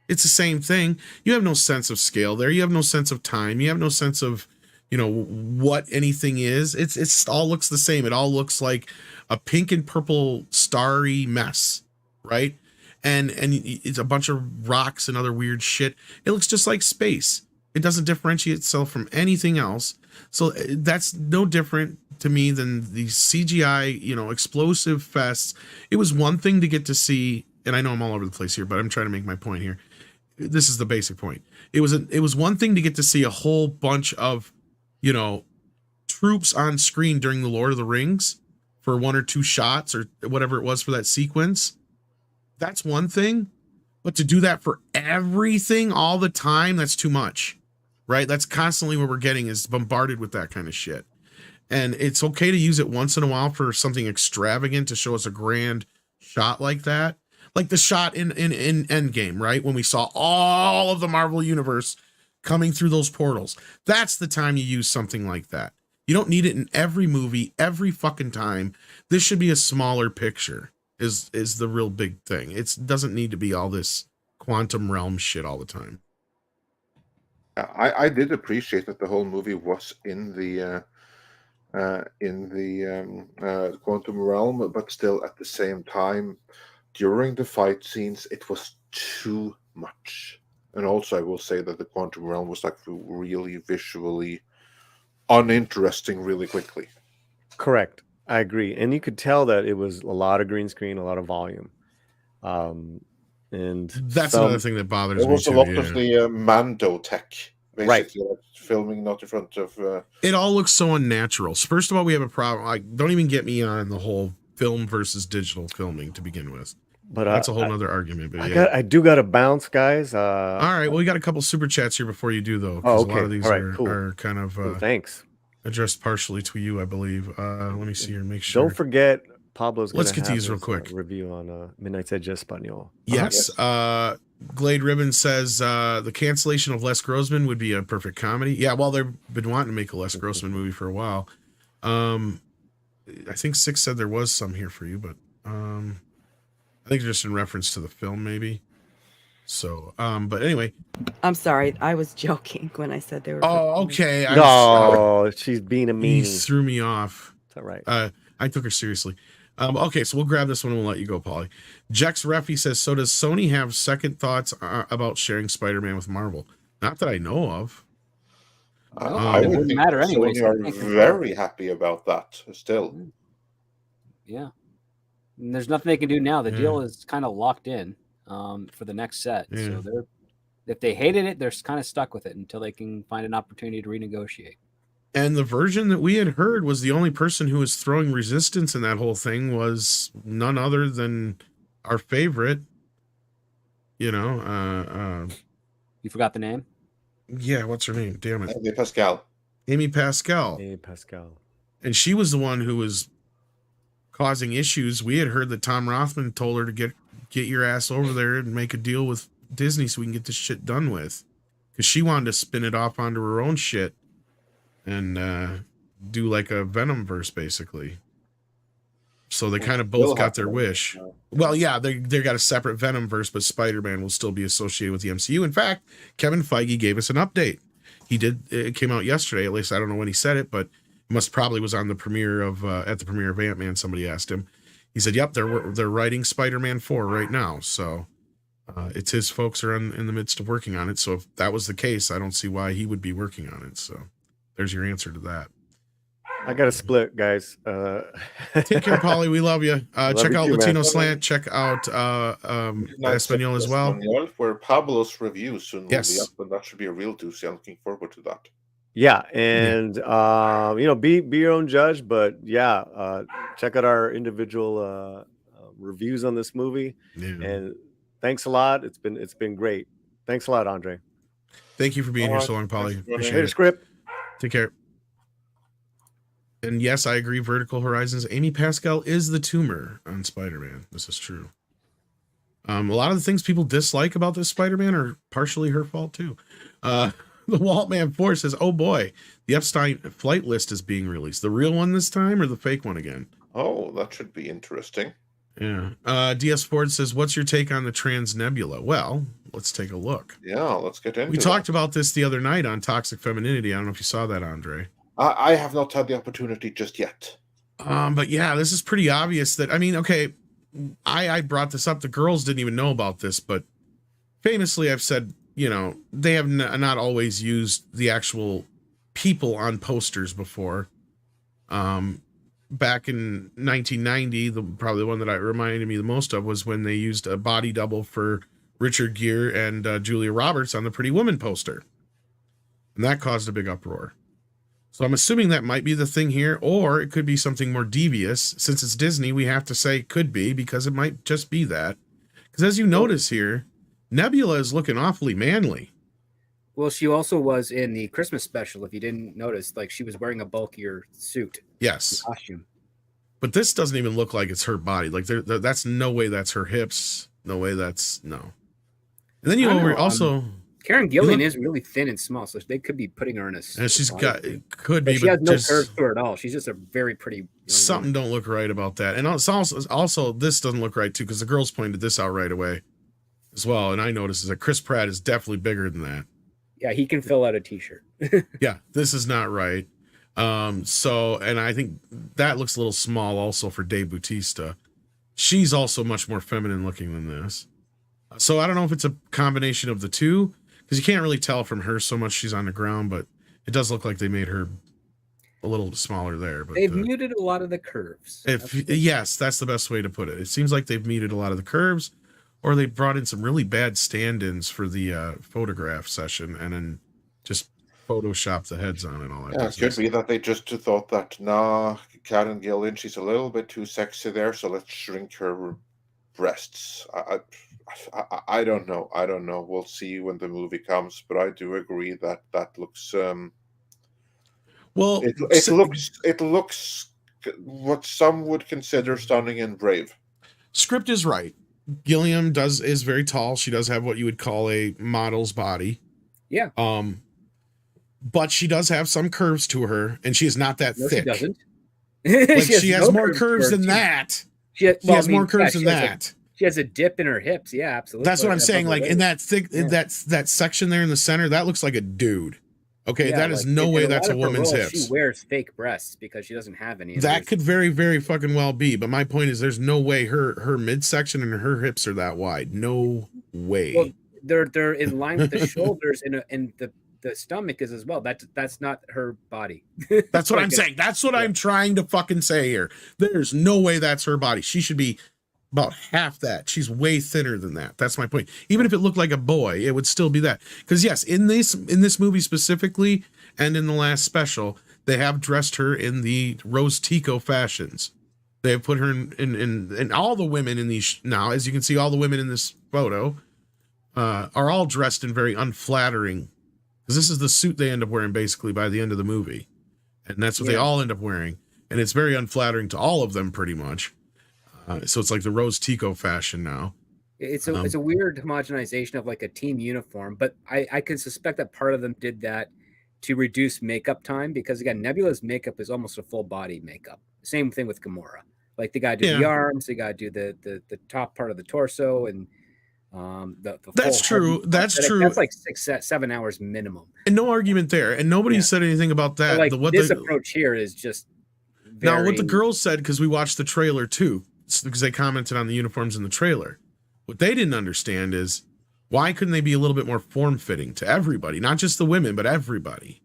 It's the same thing. You have no sense of scale there. You have no sense of time. You have no sense of, you know, what anything is. It's all looks the same. It all looks like a pink and purple starry mess, right? And it's a bunch of rocks and other weird shit. It looks just like space. It doesn't differentiate itself from anything else. So that's no different to me than the CGI, you know, explosive fests. It was one thing to get to see, and I know I'm all over the place here, but I'm trying to make my point here. This is the basic point. It was one thing to get to see a whole bunch of, you know, troops on screen during the Lord of the Rings for 1 or 2 shots or whatever it was for that sequence. That's one thing, but to do that for everything all the time, that's too much, right? That's constantly what we're getting, is bombarded with that kind of shit. And it's okay to use it once in a while for something extravagant to show us a grand shot like that. Like the shot in Endgame, right? When we saw all of the Marvel universe coming through those portals. That's the time you use something like that. You don't need it in every movie, every fucking time. This should be a smaller picture. Is the real big thing. It doesn't need to be all this quantum realm shit all the time. I did appreciate that the whole movie was in the quantum realm, but still at the same time, during the fight scenes, it was too much. And also, I will say that the quantum realm was like really visually uninteresting really quickly. Correct. I agree. And you could tell that it was a lot of green screen, a lot of volume. And that's another thing that bothers me. It was a lot of the Mando tech, basically, right? Like filming not in front of. It all looks so unnatural. So first of all, we have a problem. Like, don't even get me on the whole film versus digital filming to begin with. But that's a whole nother argument. But I do got to bounce, guys. All right. Well, we got a couple super chats here before you do, though. Oh, okay. A lot of these cool. are kind of thanks. Addressed partially to you, I believe. Let me see here. Make sure. Don't forget, Pablo's. Let's get these real quick. Review on Midnight's Edge Espanol. Yes. Glade Ribbon says the cancellation of Les Grossman would be a perfect comedy. Yeah. Well, they've been wanting to make a Les Grossman movie for a while. I think Six said there was some here for you, but I think just in reference to the film, maybe. So, but anyway. I'm sorry. I was joking when I said they were. Oh, okay. She's being a meanie. You threw me off. It's all right. I took her seriously. Okay, so we'll grab this one and we'll let you go, Paulie. Jex Reffy says, so does Sony have second thoughts about sharing Spider-Man with Marvel? Not that I know of. I would think matter anyway. Sony are very happy about that still. Yeah. And there's nothing they can do now. The deal is kind of locked in for the next set. Yeah. So if they hated it, they're kind of stuck with it until they can find an opportunity to renegotiate. And the version that we had heard was the only person who was throwing resistance in that whole thing was none other than our favorite, you forgot the name? Yeah, what's her name? Damn it. Amy Pascal. Amy Pascal. And she was the one who was causing issues. We had heard that Tom Rothman told her to get your ass over there and make a deal with Disney so we can get this shit done with. Because she wanted to spin it off onto her own shit and do like a Venom verse, basically. So they kind of both got their wish. Well, yeah, they got a separate Venom verse, but Spider-Man will still be associated with the MCU. In fact, Kevin Feige gave us an update. It came out yesterday. At least I don't know when he said it, but it probably was on the premiere of at the premiere of Ant-Man. Somebody asked him. He said, "Yep, they're writing Spider-Man 4 right now." So it's his folks are in the midst of working on it. So if that was the case, I don't see why he would be working on it. So there's your answer to that. I got a split, guys. Take care, Paulie. We love you. Check out Latino Slant. Check out Espanol as well. Where Pablo's review soon will be Yes. up, and that should be a real doozy. I'm looking forward to that. Yeah, and be your own judge, but check out our individual reviews on this movie. Yeah. And thanks a lot. It's been great. Thanks a lot, Andre. Thank you for being here so long, Paulie. Appreciate Hey, it. script. Take care. And yes, I agree. Vertical Horizons. Amy Pascal is the tumor on Spider-Man. This is true. A lot of the things people dislike about this Spider-Man are partially her fault too. The Waltman 4 says, "Oh boy, the Epstein flight list is being released. The real one this time, or the fake one again?" Oh, that should be interesting. Yeah. DS Ford says, "What's your take on the trans Nebula?" Well, let's take a look. Yeah, let's get into We that. talked about this the other night on Toxic Femininity. I don't know if you saw that, Andre. I have not had the opportunity just yet. But yeah, this is pretty obvious that, I mean, okay, I brought this up. The girls didn't even know about this, but famously I've said, they have not always used the actual people on posters before. Back in 1990, probably the one that reminded me the most of was when they used a body double for Richard Gere and Julia Roberts on the Pretty Woman poster. And that caused a big uproar. So I'm assuming that might be the thing here, or it could be something more devious. Since it's Disney, we have to say could be, because it might just be that. Because as you notice here, Nebula is looking awfully manly. Well, she also was in the Christmas special, if you didn't notice, like she was wearing a bulkier suit. Yes. Costume. But this doesn't even look like it's her body. Like that's no way that's her hips. No way that's no. And then also Karen Gillan is really thin and small, so they could be putting her in a. And she's got she has no curves to her at all. She's just a very pretty. Something don't look right about that, and it's also this doesn't look right too, because the girls pointed this out right away, as well. And I noticed that Chris Pratt is definitely bigger than that. Yeah, he can fill out a t-shirt. Yeah, this is not right. And I think that looks a little small also for Dave Bautista. She's also much more feminine looking than this. So I don't know if it's a combination of the two, because you can't really tell from her so much she's on the ground, but it does look like they made her a little smaller there. But they've muted a lot of the curves. Yes, that's the best way to put it. It seems like they've muted a lot of the curves, or they brought in some really bad stand-ins for the photograph session and then just Photoshop the heads on and all that. Yeah, it could be that they just thought that, nah, Karen Gillan, she's a little bit too sexy there, so let's shrink her breasts. I don't know. I don't know. We'll see when the movie comes, but I do agree that looks. Well, it looks what some would consider stunning and brave. Script is right. Gilliam is very tall. She does have what you would call a model's body. Yeah. But she does have some curves to her, and she is not that thick. She doesn't. Like she has more curves than that. She has more curves than that. She has a dip in her hips. Yeah, absolutely. That's what I'm saying. Like in that thick, in that section there in the center, that looks like a dude. Okay, that is no way that's a woman's hips. She wears fake breasts because she doesn't have any. That could very, very fucking well be. But my point is, there's no way her midsection and her hips are that wide. No way. Well, they're in line with the shoulders and the stomach is as well. That's not her body. That's what I'm saying. That's what I'm trying to fucking say here. There's no way that's her body. She should be about half that. She's way thinner than that. That's my point. Even if it looked like a boy, it would still be that. Because yes, in this movie specifically, and in the last special, they have dressed her in the Rose Tico fashions. They have put her in all the women in these now, as you can see, all the women in this photo are all dressed in very unflattering. Because this is the suit they end up wearing basically by the end of the movie, and that's what they all end up wearing, and it's very unflattering to all of them pretty much. So it's like the Rose Tico fashion now. It's a weird homogenization of like a team uniform, but I can suspect that part of them did that to reduce makeup time, because again, Nebula's makeup is almost a full body makeup. Same thing with Gamora. Like they got to do the arms, they got to do the top part of the torso, and that's true. That's true. That's like 6-7 hours minimum. And no argument there. And nobody said anything about that. Like this approach here is just now what the girls said, because we watched the trailer too, because they commented on the uniforms in the trailer. What they didn't understand is why couldn't they be a little bit more form-fitting to everybody, not just the women, but everybody.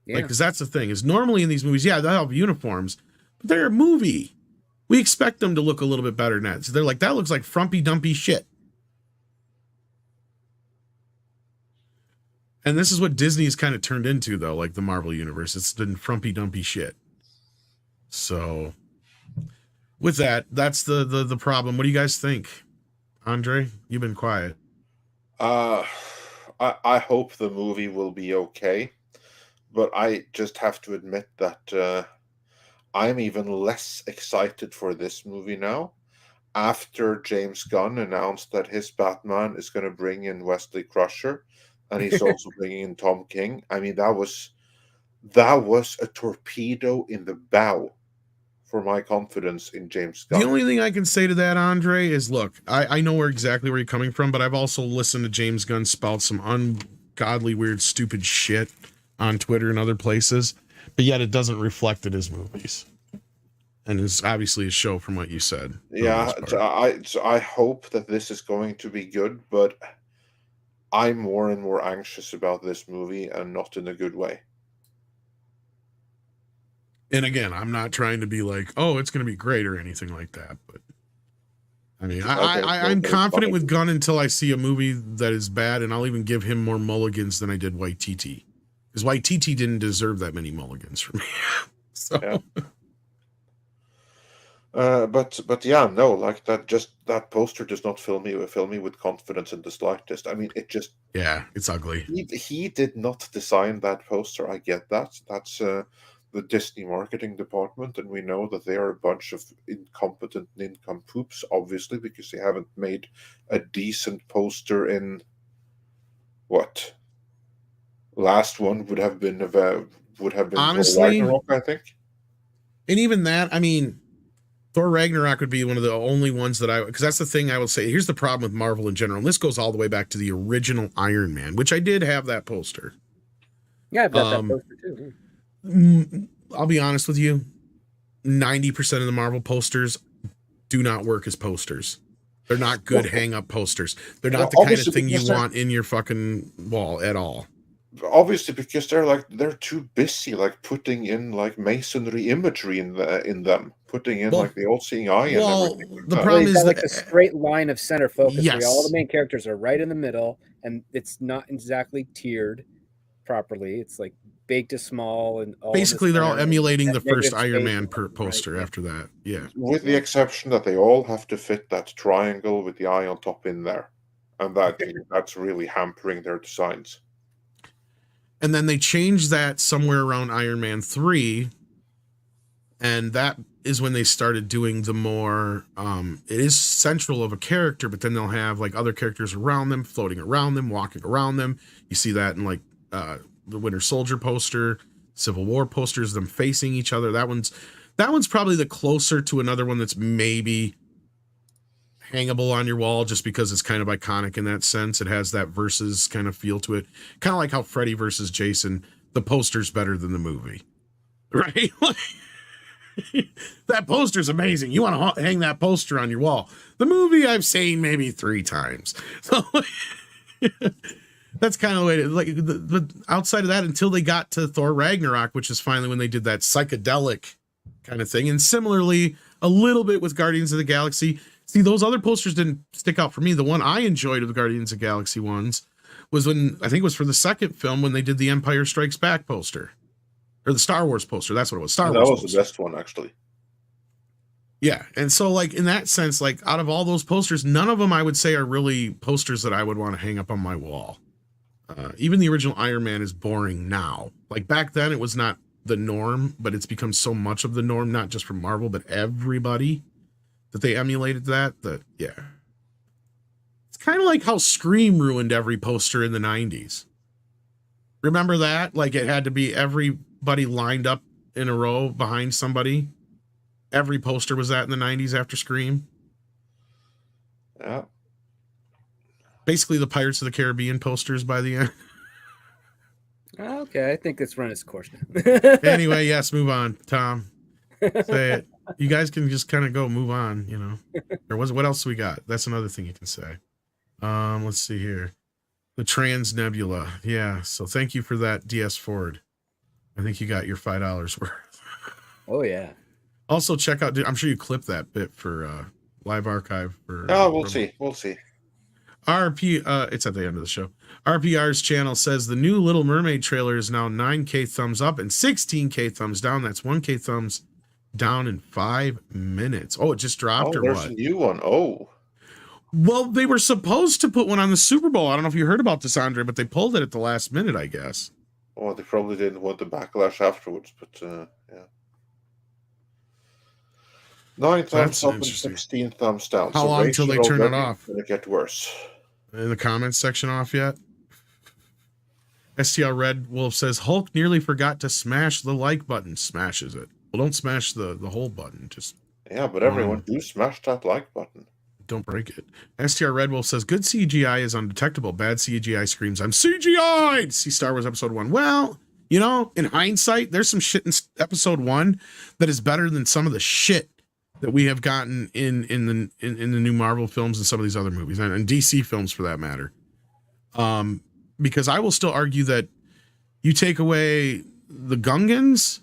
Yeah. Like, because that's the thing is normally in these movies, they'll have uniforms, but they're a movie. We expect them to look a little bit better than that. So they're like, that looks like frumpy dumpy shit. And this is what Disney's kind of turned into, though, like the Marvel universe. It's been frumpy dumpy shit. So with that, that's the problem. What do you guys think? Andre, you've been quiet. I hope the movie will be okay, but I just have to admit that I'm even less excited for this movie now after James Gunn announced that his Batman is going to bring in Wesley Crusher, and he's also bringing in Tom King. I mean, that was a torpedo in the bow for my confidence in James Gunn. The only thing I can say to that, Andre, is look, I know exactly where you're coming from, but I've also listened to James Gunn spout some ungodly, weird, stupid shit on Twitter and other places, but yet it doesn't reflect in his movies. And it's obviously a show from what you said. Yeah, I hope that this is going to be good, but I'm more and more anxious about this movie, and not in a good way. And again, I'm not trying to be like, oh, it's going to be great or anything like that. But I mean, I'm confident with Gunn until I see a movie that is bad, and I'll even give him more mulligans than I did Waititi. Because Waititi didn't deserve that many mulligans from me. So. Yeah. But yeah, no, like that poster does not fill me with confidence in the slightest. I mean, it just it's ugly. He did not design that poster. I get that. That's the Disney marketing department, and we know that they are a bunch of incompetent nincompoops, obviously, because they haven't made a decent poster in what? Last one would have been honestly, Thor Ragnarok, I think. And even that, I mean, Thor Ragnarok would be one of the only ones that because that's the thing I would say. Here's the problem with Marvel in general. And this goes all the way back to the original Iron Man, which I did have that poster. Yeah, I've got that poster too. I'll be honest with you. 90% of the Marvel posters do not work as posters. They're not good hang-up posters. They're not the kind of thing you want in your fucking wall at all. Obviously, because they're too busy putting in masonry imagery in them, putting in the all-seeing eye. The problem is that a straight line of center focus. Yes. Where all the main characters are right in the middle, and it's not exactly tiered properly. It's big to small, and basically they're all emulating the first Iron Man poster after that. Yeah, with the exception that they all have to fit that triangle with the eye on top in there, and that's really hampering their designs. And then they changed that somewhere around Iron Man 3. And that is when they started doing the more, it is central of a character, but then they'll have other characters around them, floating around them, walking around them. You see that in the Winter Soldier poster, Civil War posters, them facing each other. That one's probably the closer to another one that's maybe hangable on your wall, just because it's kind of iconic in that sense. It has that versus kind of feel to it, kind of like how Freddy versus Jason, the poster's better than the movie, right? That poster's amazing. You want to hang that poster on your wall. The movie I've seen maybe 3 times. So that's kind of the way to but outside of that, until they got to Thor Ragnarok, which is finally when they did that psychedelic kind of thing. And similarly, a little bit with Guardians of the Galaxy. See, those other posters didn't stick out for me. The one I enjoyed of the Guardians of the Galaxy ones was when, I think it was for the second film, when they did the Empire Strikes Back poster. Or the Star Wars poster. That's what it was. That was the best one, actually. Yeah. And so, in that sense, out of all those posters, none of them I would say are really posters that I would want to hang up on my wall. Even the original Iron Man is boring now. Back then, it was not the norm, but it's become so much of the norm, not just from Marvel, but everybody, that they emulated that yeah. It's kind of like how Scream ruined every poster in the 90s. Remember that? It had to be everybody lined up in a row behind somebody. Every poster was that in the 90s after Scream. Yeah. Basically the Pirates of the Caribbean posters by the end. Okay, I think it's run its course now. Anyway, yes, move on, Tom. Say it. You guys can just kind of go move on, Or what else we got? That's another thing you can say. Let's see here. The Trans Nebula. Yeah. So thank you for that, DS Ford. I think you got your $5 worth. Oh yeah. Also check out, I'm sure you clipped that bit for live archive for we'll see. RP, it's at the end of the show. RPR's channel says the new Little Mermaid trailer is now 9K thumbs up and 16K thumbs down. That's 1K thumbs down in 5 minutes. Oh, it just dropped or there's what? A new one. Oh. Well, they were supposed to put one on the Super Bowl. I don't know if you heard about this, Andre, but they pulled it at the last minute, I guess. Oh, they probably didn't want the backlash afterwards, but yeah. 9 thumbs up and 16 thumbs down. How long until they turn it off? Going to get worse. In the comments section off yet? STL Red Wolf says Hulk nearly forgot to smash the like button. Smashes it. Well, don't smash the whole button. Just but everyone do smash that like button. Don't break it. STR Red Wolf says, good CGI is undetectable. Bad CGI screams, I'm CGI'd! See Star Wars Episode 1. Well, you know, in hindsight, there's some shit in Episode 1 that is better than some of the shit that we have gotten in the new Marvel films and some of these other movies, and DC films for that matter. Because I will still argue that you take away the Gungans,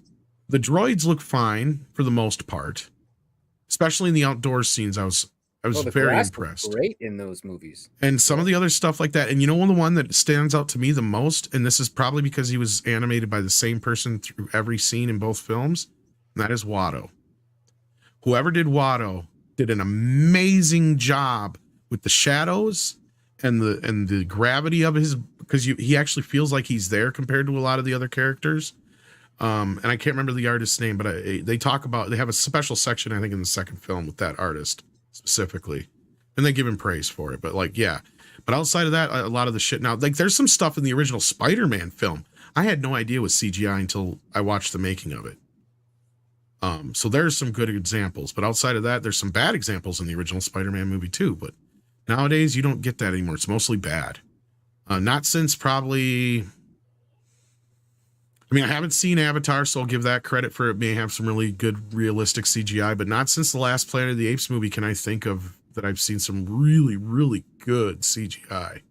the droids look fine for the most part, especially in the outdoor scenes. I was very impressed. Great in those movies. And some of the other stuff like that. And you know, the one that stands out to me the most, and this is probably because he was animated by the same person through every scene in both films, and that is Watto. Whoever did Watto did an amazing job with the shadows and the gravity of his, because he actually feels like he's there compared to a lot of the other characters. And I can't remember the artist's name, but they have a special section, I think, in the second film with that artist specifically, and they give him praise for it. But but outside of that, a lot of the shit now, like there's some stuff in the original Spider-Man film I had no idea was CGI until I watched the making of it. So there's some good examples, but outside of that, there's some bad examples in the original Spider-Man movie too. But nowadays you don't get that anymore. It's mostly bad. Not since probably, I mean, I haven't seen Avatar, so I'll give that credit for it may have some really good realistic CGI, but not since the last Planet of the Apes movie can I think of that I've seen some really, really good CGI.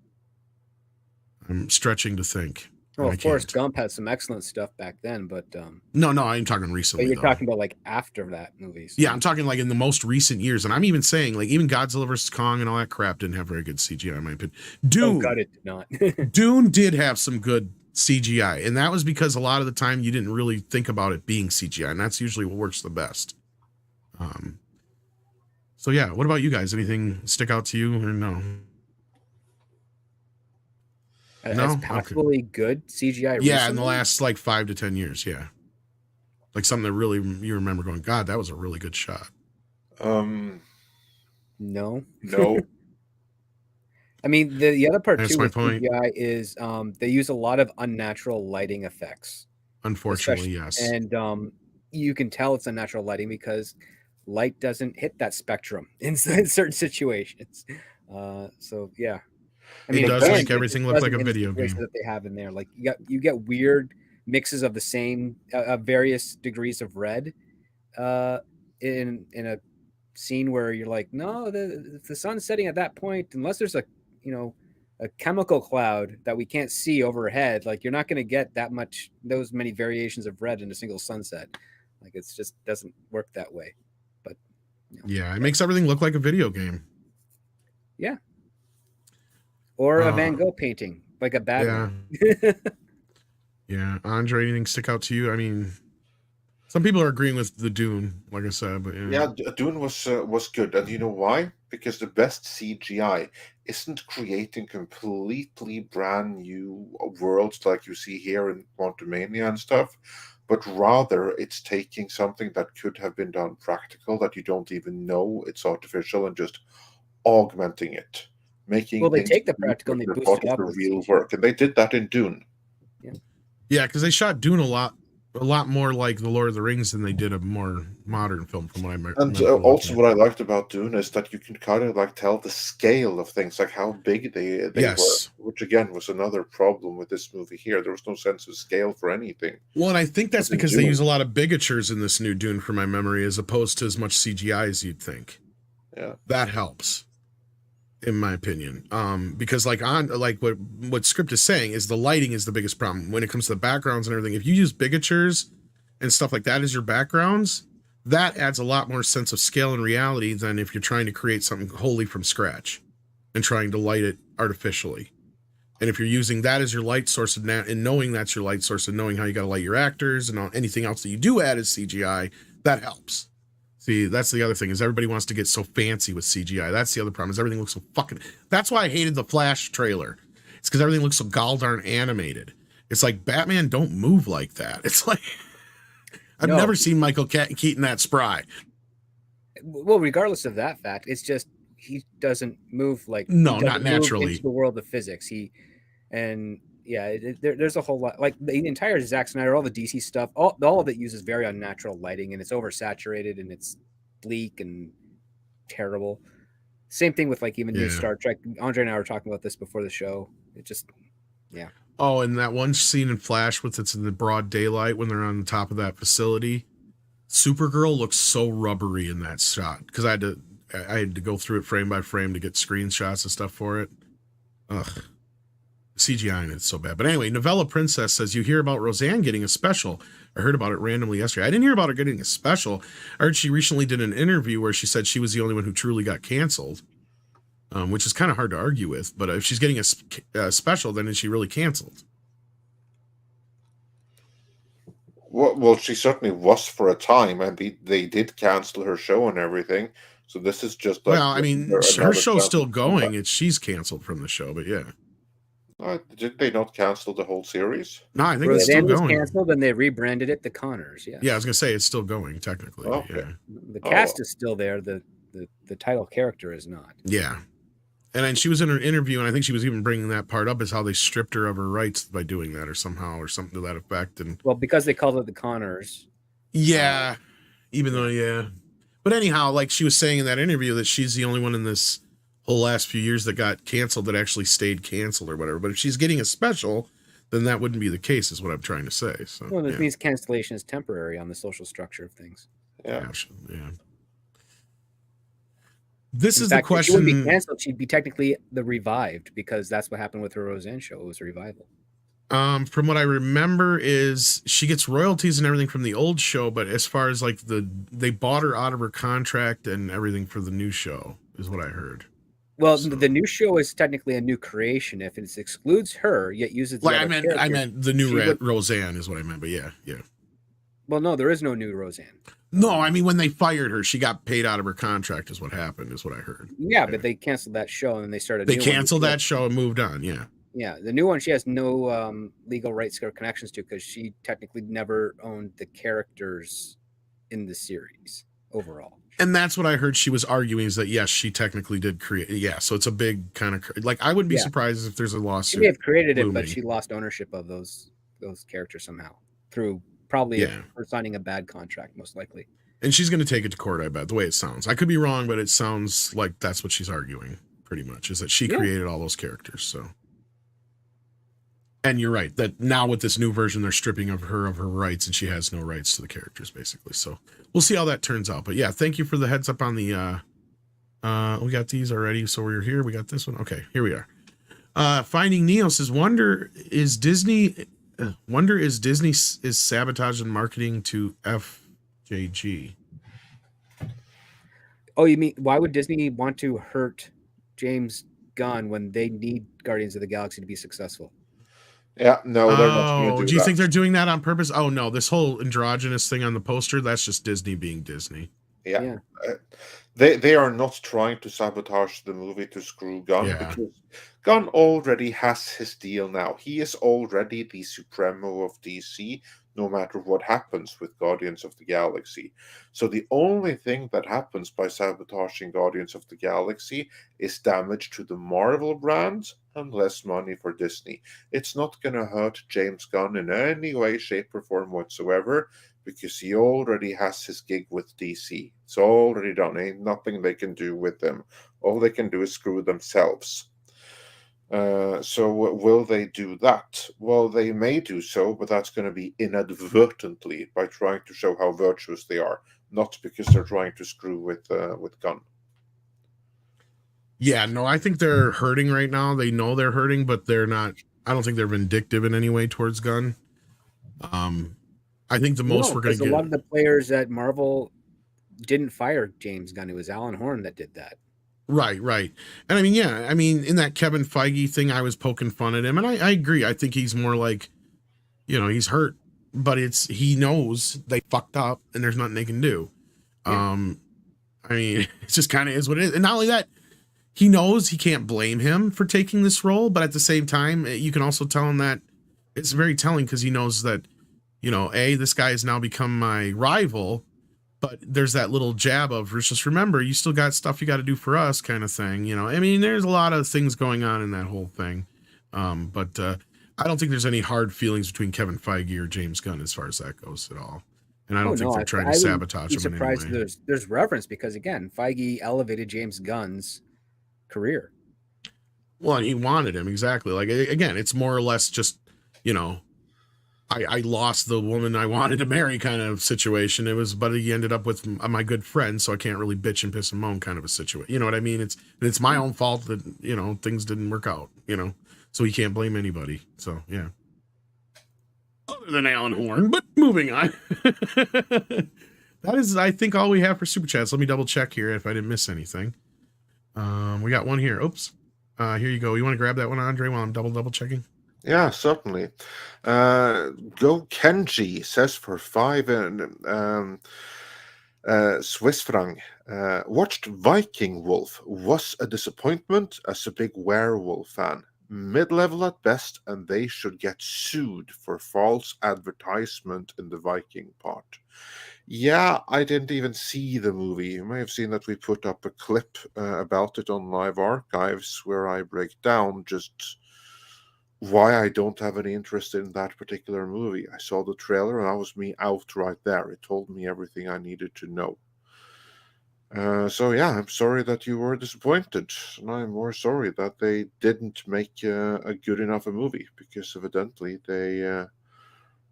I'm stretching to think. Well, Forrest Gump had some excellent stuff back then, but no, I'm talking recently. But you're talking about like after that movie. So. Yeah, I'm talking like in the most recent years, and I'm even saying like even Godzilla vs. Kong and all that crap didn't have very good CGI in my opinion. Dune, oh God, it did not. Dune did have some good CGI, and that was because a lot of the time you didn't really think about it being CGI, and that's usually what works the best. So yeah, what about you guys? Anything stick out to you or no? As possibly good CGI. Yeah, in the last like 5 to 10 years, yeah. Like something that really you remember going, God, that was a really good shot. No. I mean, the other part too with CGI is they use a lot of unnatural lighting effects. Unfortunately, yes. And you can tell it's unnatural lighting because light doesn't hit that spectrum in certain situations. So yeah. I mean, it does make everything look like a video game that they have in there. Like you get weird mixes of the same various degrees of red in a scene where you're like, no, the sun's setting at that point, unless there's a chemical cloud that we can't see overhead. Like you're not going to get those many variations of red in a single sunset. Like it's just doesn't work that way. But yeah, it makes everything look like a video game. Yeah. Or a Van Gogh painting, like a bad one. Yeah. Andre, anything stick out to you? I mean, some people are agreeing with the Dune, like I said, but Dune was good, and you know why? Because the best CGI isn't creating completely brand new worlds like you see here in Quantumania and stuff, but rather it's taking something that could have been done practical that you don't even know it's artificial and just augmenting it. Making they take the practical and they boost it up. The real work, and they did that in Dune. Yeah, because they shot Dune a lot more like the Lord of the Rings than they did a more modern film, from what I remember. And also, what I liked about Dune is that you can kind of like tell the scale of things, like how big they were, which again was another problem with this movie here. There was no sense of scale for anything. Well, and I think that's because they use a lot of bigatures in this new Dune, from my memory, as opposed to as much CGI as you'd think. Yeah, that helps. In my opinion, because what script is saying is the lighting is the biggest problem when it comes to the backgrounds and everything. If you use bigatures and stuff like that as your backgrounds, that adds a lot more sense of scale and reality than if you're trying to create something wholly from scratch and trying to light it artificially. And if you're using that as your light source and knowing that's your light source and knowing how you got to light your actors and anything else that you do add as CGI, that helps. See, that's the other thing, is everybody wants to get so fancy with CGI. That's the other problem, is everything looks so fucking... That's why I hated the Flash trailer. It's because everything looks so galldarn animated. It's like, Batman don't move like that. It's like... I've never seen Michael Keaton that spry. Well, regardless of that fact, it's just he doesn't move like... No, not naturally. Into the world of physics. And there's a whole lot, like the entire Zack Snyder, all the DC stuff, all of it uses very unnatural lighting, and it's oversaturated and it's bleak and terrible. Same thing with like even new Star Trek. Andre and I were talking about this before the show. It just, yeah. Oh, and that one scene in Flash with it's in the broad daylight when they're on the top of that facility. Supergirl looks so rubbery in that shot because I had to go through it frame by frame to get screenshots and stuff for it. Ugh. CGI in it's so bad. But anyway, Novella Princess says, you hear about Roseanne getting a special. I heard about it randomly yesterday. I didn't hear about her getting a special. I heard she recently did an interview where she said she was the only one who truly got canceled, which is kind of hard to argue with. But if she's getting a special, then is she really canceled? Well, she certainly was for a time, and they did cancel her show and everything. So this is just like, well, I mean, her show's still going. She's canceled from the show, but yeah. Did they not cancel the whole series? No, I think it's still going. Canceled, and they rebranded it the Connors. Yeah. Yeah, I was gonna say it's still going technically. Okay. Yeah. The cast is still there. The title character is not. Yeah. And then she was in her interview, and I think she was even bringing that part up, is how they stripped her of her rights by doing that, or somehow, or something to that effect. And well, because they called it the Connors. Yeah, even though, but anyhow, like she was saying in that interview that she's the only one in this whole last few years that got canceled that actually stayed canceled or whatever. But if she's getting a special, then that wouldn't be the case, is what I'm trying to say. So, well, that means cancellation is temporary on the social structure of things. Yeah. This is the question. If she wouldn't be canceled, she'd be technically the revived, because that's what happened with her Roseanne show. It was a revival. From what I remember is she gets royalties and everything from the old show, but as far as like they bought her out of her contract and everything for the new show is what I heard. Well, the new show is technically a new creation if it excludes her, yet uses the I meant the new Roseanne is what I meant, but yeah. Well, no, there is no new Roseanne. No, I mean when they fired her, she got paid out of her contract is what happened, is what I heard. Yeah, but they canceled that show and they started. They canceled that show and moved on. Yeah. Yeah, the new one she has no legal rights or connections to, because she technically never owned the characters in the series overall. And that's what I heard she was arguing, is that yes, she technically did create. Yeah, so it's a big kind of like, I wouldn't be surprised if there's a lawsuit. She may have created it, but she lost ownership of those characters somehow through probably her signing a bad contract, most likely. And she's going to take it to court, I bet, the way it sounds. I could be wrong, but it sounds like that's what she's arguing pretty much, is that she created all those characters. So, and you're right that now with this new version, they're stripping of her rights, and she has no rights to the characters basically. So we'll see how that turns out. But yeah, thank you for the heads up on the, we got these already. So we're here. We got this one. Okay, here we are. Finding Neo says, Wonder is Disney is sabotaging marketing to FJG. Oh, you mean, why would Disney want to hurt James Gunn when they need Guardians of the Galaxy to be successful? Yeah, no, they're not going to do do you think they're doing that on purpose? Oh no, this whole androgynous thing on the poster, that's just Disney being Disney. Yeah. They are not trying to sabotage the movie to screw Gunn, because Gunn already has his deal now. He is already the Supremo of DC, no matter what happens with Guardians of the Galaxy. So the only thing that happens by sabotaging Guardians of the Galaxy is damage to the Marvel brand and less money for Disney. It's not going to hurt James Gunn in any way, shape, or form whatsoever, because he already has his gig with DC. It's already done. Ain't nothing they can do with him. All they can do is screw themselves. So will they do that? Well, they may do so, but that's going to be inadvertently by trying to show how virtuous they are, not because they're trying to screw with Gunn. Yeah, no, I think they're hurting right now. They know they're hurting, but they're not. I don't think they're vindictive in any way towards Gunn. I think the most we're going to get. A lot of the players at Marvel didn't fire James Gunn. It was Alan Horn that did that. Right. And I mean, in that Kevin Feige thing, I was poking fun at him, and I agree. I think he's more like, he's hurt, but he knows they fucked up, and there's nothing they can do. Yeah. I mean, it just kind of is what it is. And not only that, he knows he can't blame him for taking this role, but at the same time, you can also tell him that it's very telling, because he knows that, this guy has now become my rival. But there's that little jab of, just remember, you still got stuff you got to do for us, kind of thing. I mean, there's a lot of things going on in that whole thing. But I don't think there's any hard feelings between Kevin Feige or James Gunn as far as that goes at all. And I don't think they're trying to sabotage him in any way. There's reference because again, Feige elevated James Gunn's career. Well, he wanted him exactly. Like again, it's more or less just, I lost the woman I wanted to marry kind of situation. It was, but he ended up with my good friend, so I can't really bitch and piss and moan kind of a situation. You know what I mean? It's my own fault that things didn't work out. So he can't blame anybody. So yeah. Other than Alan Horn, but moving on. That is, I think, all we have for Super Chats. Let me double check here if I didn't miss anything. We got one here. Oops. Here you go. You want to grab that one, Andre, while I'm double checking? Yeah, certainly. Go Kenji says for 5 Swiss franc. Watched Viking Wolf. Was a disappointment as a big werewolf fan. Mid-level at best, and they should get sued for false advertisement in the Viking part. Yeah, I didn't even see the movie. You may have seen that we put up a clip about it on Live Archives where I break down just why I don't have any interest in that particular movie. I saw the trailer and that was me out right there. It told me everything I needed to know. So yeah, I'm sorry that you were disappointed, and I'm more sorry that they didn't make a good enough a movie, because evidently they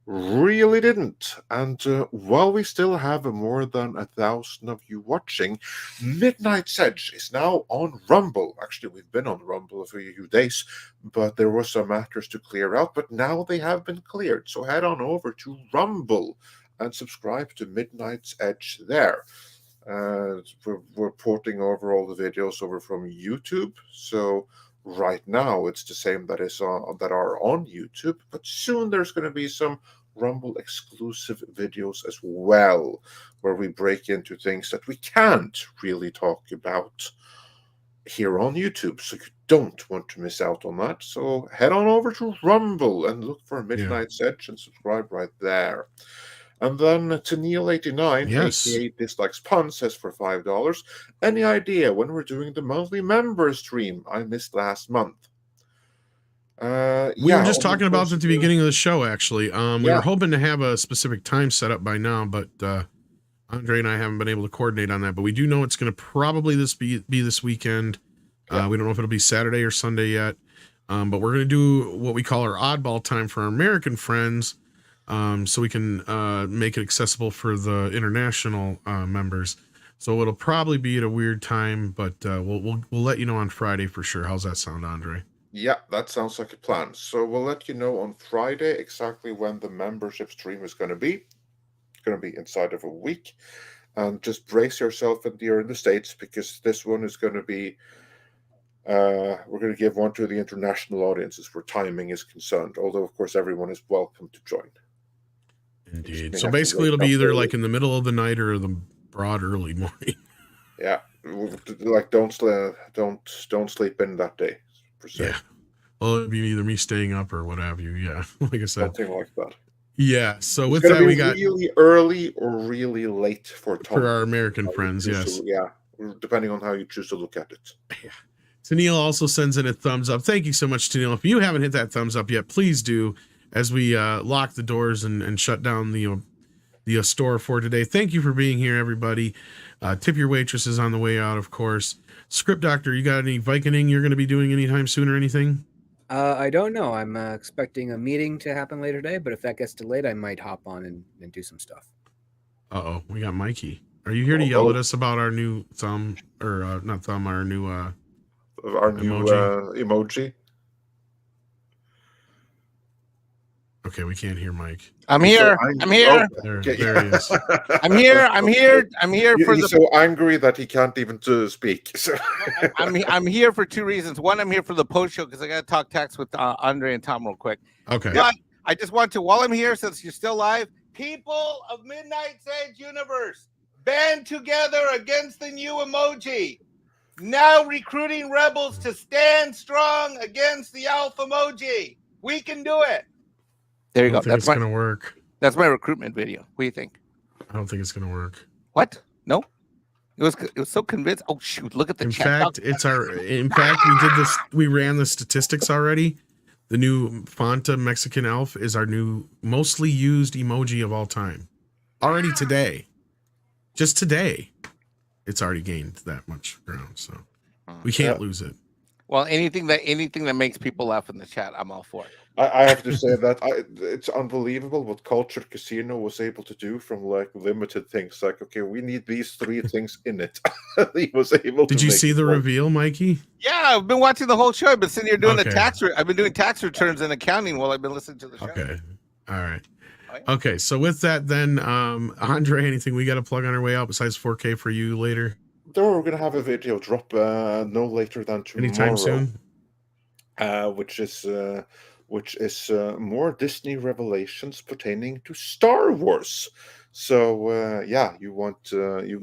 really didn't. And while we still have more than 1,000 of you watching, Midnight's Edge is now on Rumble. Actually, we've been on Rumble for a few days, but there were some matters to clear out, but now they have been cleared. So head on over to Rumble and subscribe to Midnight's Edge there. We're porting over all the videos over from YouTube, so right now it's the same that are on YouTube, but soon there's going to be some Rumble exclusive videos as well, where we break into things that we can't really talk about here on YouTube, so you don't want to miss out on that. So head on over to Rumble and look for Midnight's Edge and subscribe right there. And then to Neil89, aka Dislikes Pun, says for $5, any idea when we're doing the monthly member stream I missed last month? We were just talking about it at the beginning of the show, actually. We were hoping to have a specific time set up by now, but Andre and I haven't been able to coordinate on that. But we do know it's going to probably be this weekend. We don't know if it'll be Saturday or Sunday yet. But we're going to do what we call our oddball time for our American friends. So we can make it accessible for the international members. So it'll probably be at a weird time, but we'll let you know on Friday for sure. How's that sound, Andre? Yeah, that sounds like a plan. So we'll let you know on Friday exactly when the membership stream is going to be. It's going to be inside of a week. And just brace yourself if you're in the States, because this one is going to be we're going to give one to the international audiences where timing is concerned, although of course everyone is welcome to join. Indeed. So basically it'll be either like in the middle of the night or the broad early morning. Yeah. Like don't sleep in that day, per se. Yeah. Well, it'd be either me staying up or what have you. Yeah. Like I said. Something like that. Yeah. So with that, we got really early or really late for our American friends. Yes. Depending on how you choose to look at it. Yeah. Tennille also sends in a thumbs up. Thank you so much, Tennille. If you haven't hit that thumbs up yet, please do, as we lock the doors and shut down the store for today. Thank you for being here, everybody. Tip your waitresses on the way out, of course. Script Doctor, you got any Viking you're going to be doing anytime soon or anything? I don't know. I'm expecting a meeting to happen later today, but if that gets delayed, I might hop on and do some stuff. Uh-oh, we got Mikey. Are you here to yell at us about our new thumb, or not thumb, our new emoji? Okay, we can't hear Mike. I'm here. I'm here. There he is. I'm here. I'm here. I'm here for He's so angry that he can't even speak. So. I'm here for two reasons. One, I'm here for the post show because I got to talk text with Andre and Tom real quick. Okay. But I just want to, while I'm here, since you're still live, people of Midnight's Edge universe, band together against the new emoji. Now recruiting rebels to stand strong against the alpha emoji. We can do it. There you go. That's going to work. That's my recruitment video. What do you think? I don't think it's going to work. What? No. It was so convinced. Oh shoot! Look at the chat. In fact, we did this. We ran the statistics already. The new Fanta Mexican elf is our new mostly used emoji of all time. Already today. Just today. It's already gained that much ground, so we can't lose it. Well, anything that makes people laugh in the chat, I'm all for it. I have to say that it's unbelievable what Culture Casino was able to do from like limited things. Like, okay, we need these 3 things in it. He was able to. Did you make see the one. reveal, Mikey? Yeah, I've been watching the whole show. I've been sitting here doing Okay. I've been doing tax returns and accounting while I've been listening to the show. Okay. All right. Okay, so with that then, Andre, anything we got to plug on our way out besides 4K for you later? We're going to have a video drop no later than tomorrow. Anytime soon? Which is more Disney revelations pertaining to Star Wars. So you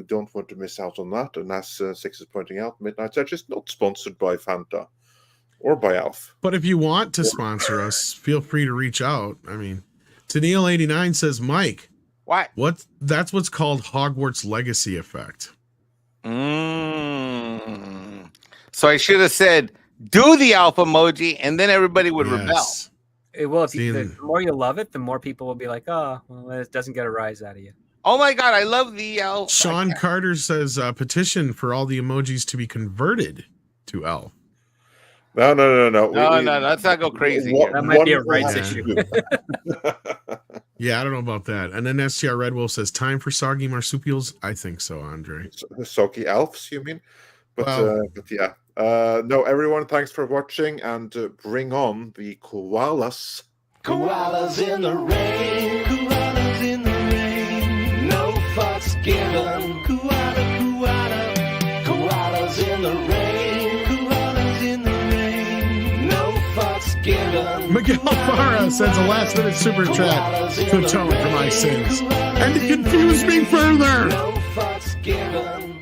don't want to miss out on that. And as Six is pointing out, Midnight Edge is not sponsored by Fanta or by Alf. But if you want to sponsor us, feel free to reach out. I mean, Tennille89 says, Mike, what? That's what's called Hogwarts Legacy effect. So I should have said, do the elf emoji, and then everybody would rebel. Well, if the more you love it, the more people will be like, oh, well, it doesn't get a rise out of you. Oh my God, I love the elf. Sean Carter says, petition for all the emojis to be converted to elf. No. No, let's not go crazy. That might be a rights issue. Yeah, I don't know about that. And then STR Red Wolf says, time for soggy marsupials? I think so, Andre. Soggy elves, you mean? But yeah. No, everyone, thanks for watching, and bring on the koalas. Koalas in the rain, koalas in the rain, no fucks given. Koalas in the rain, koalas in the rain, no fucks given. Miguel Farah sends a last-minute super chat to atone for my sins and to confuse me further. No fucks given.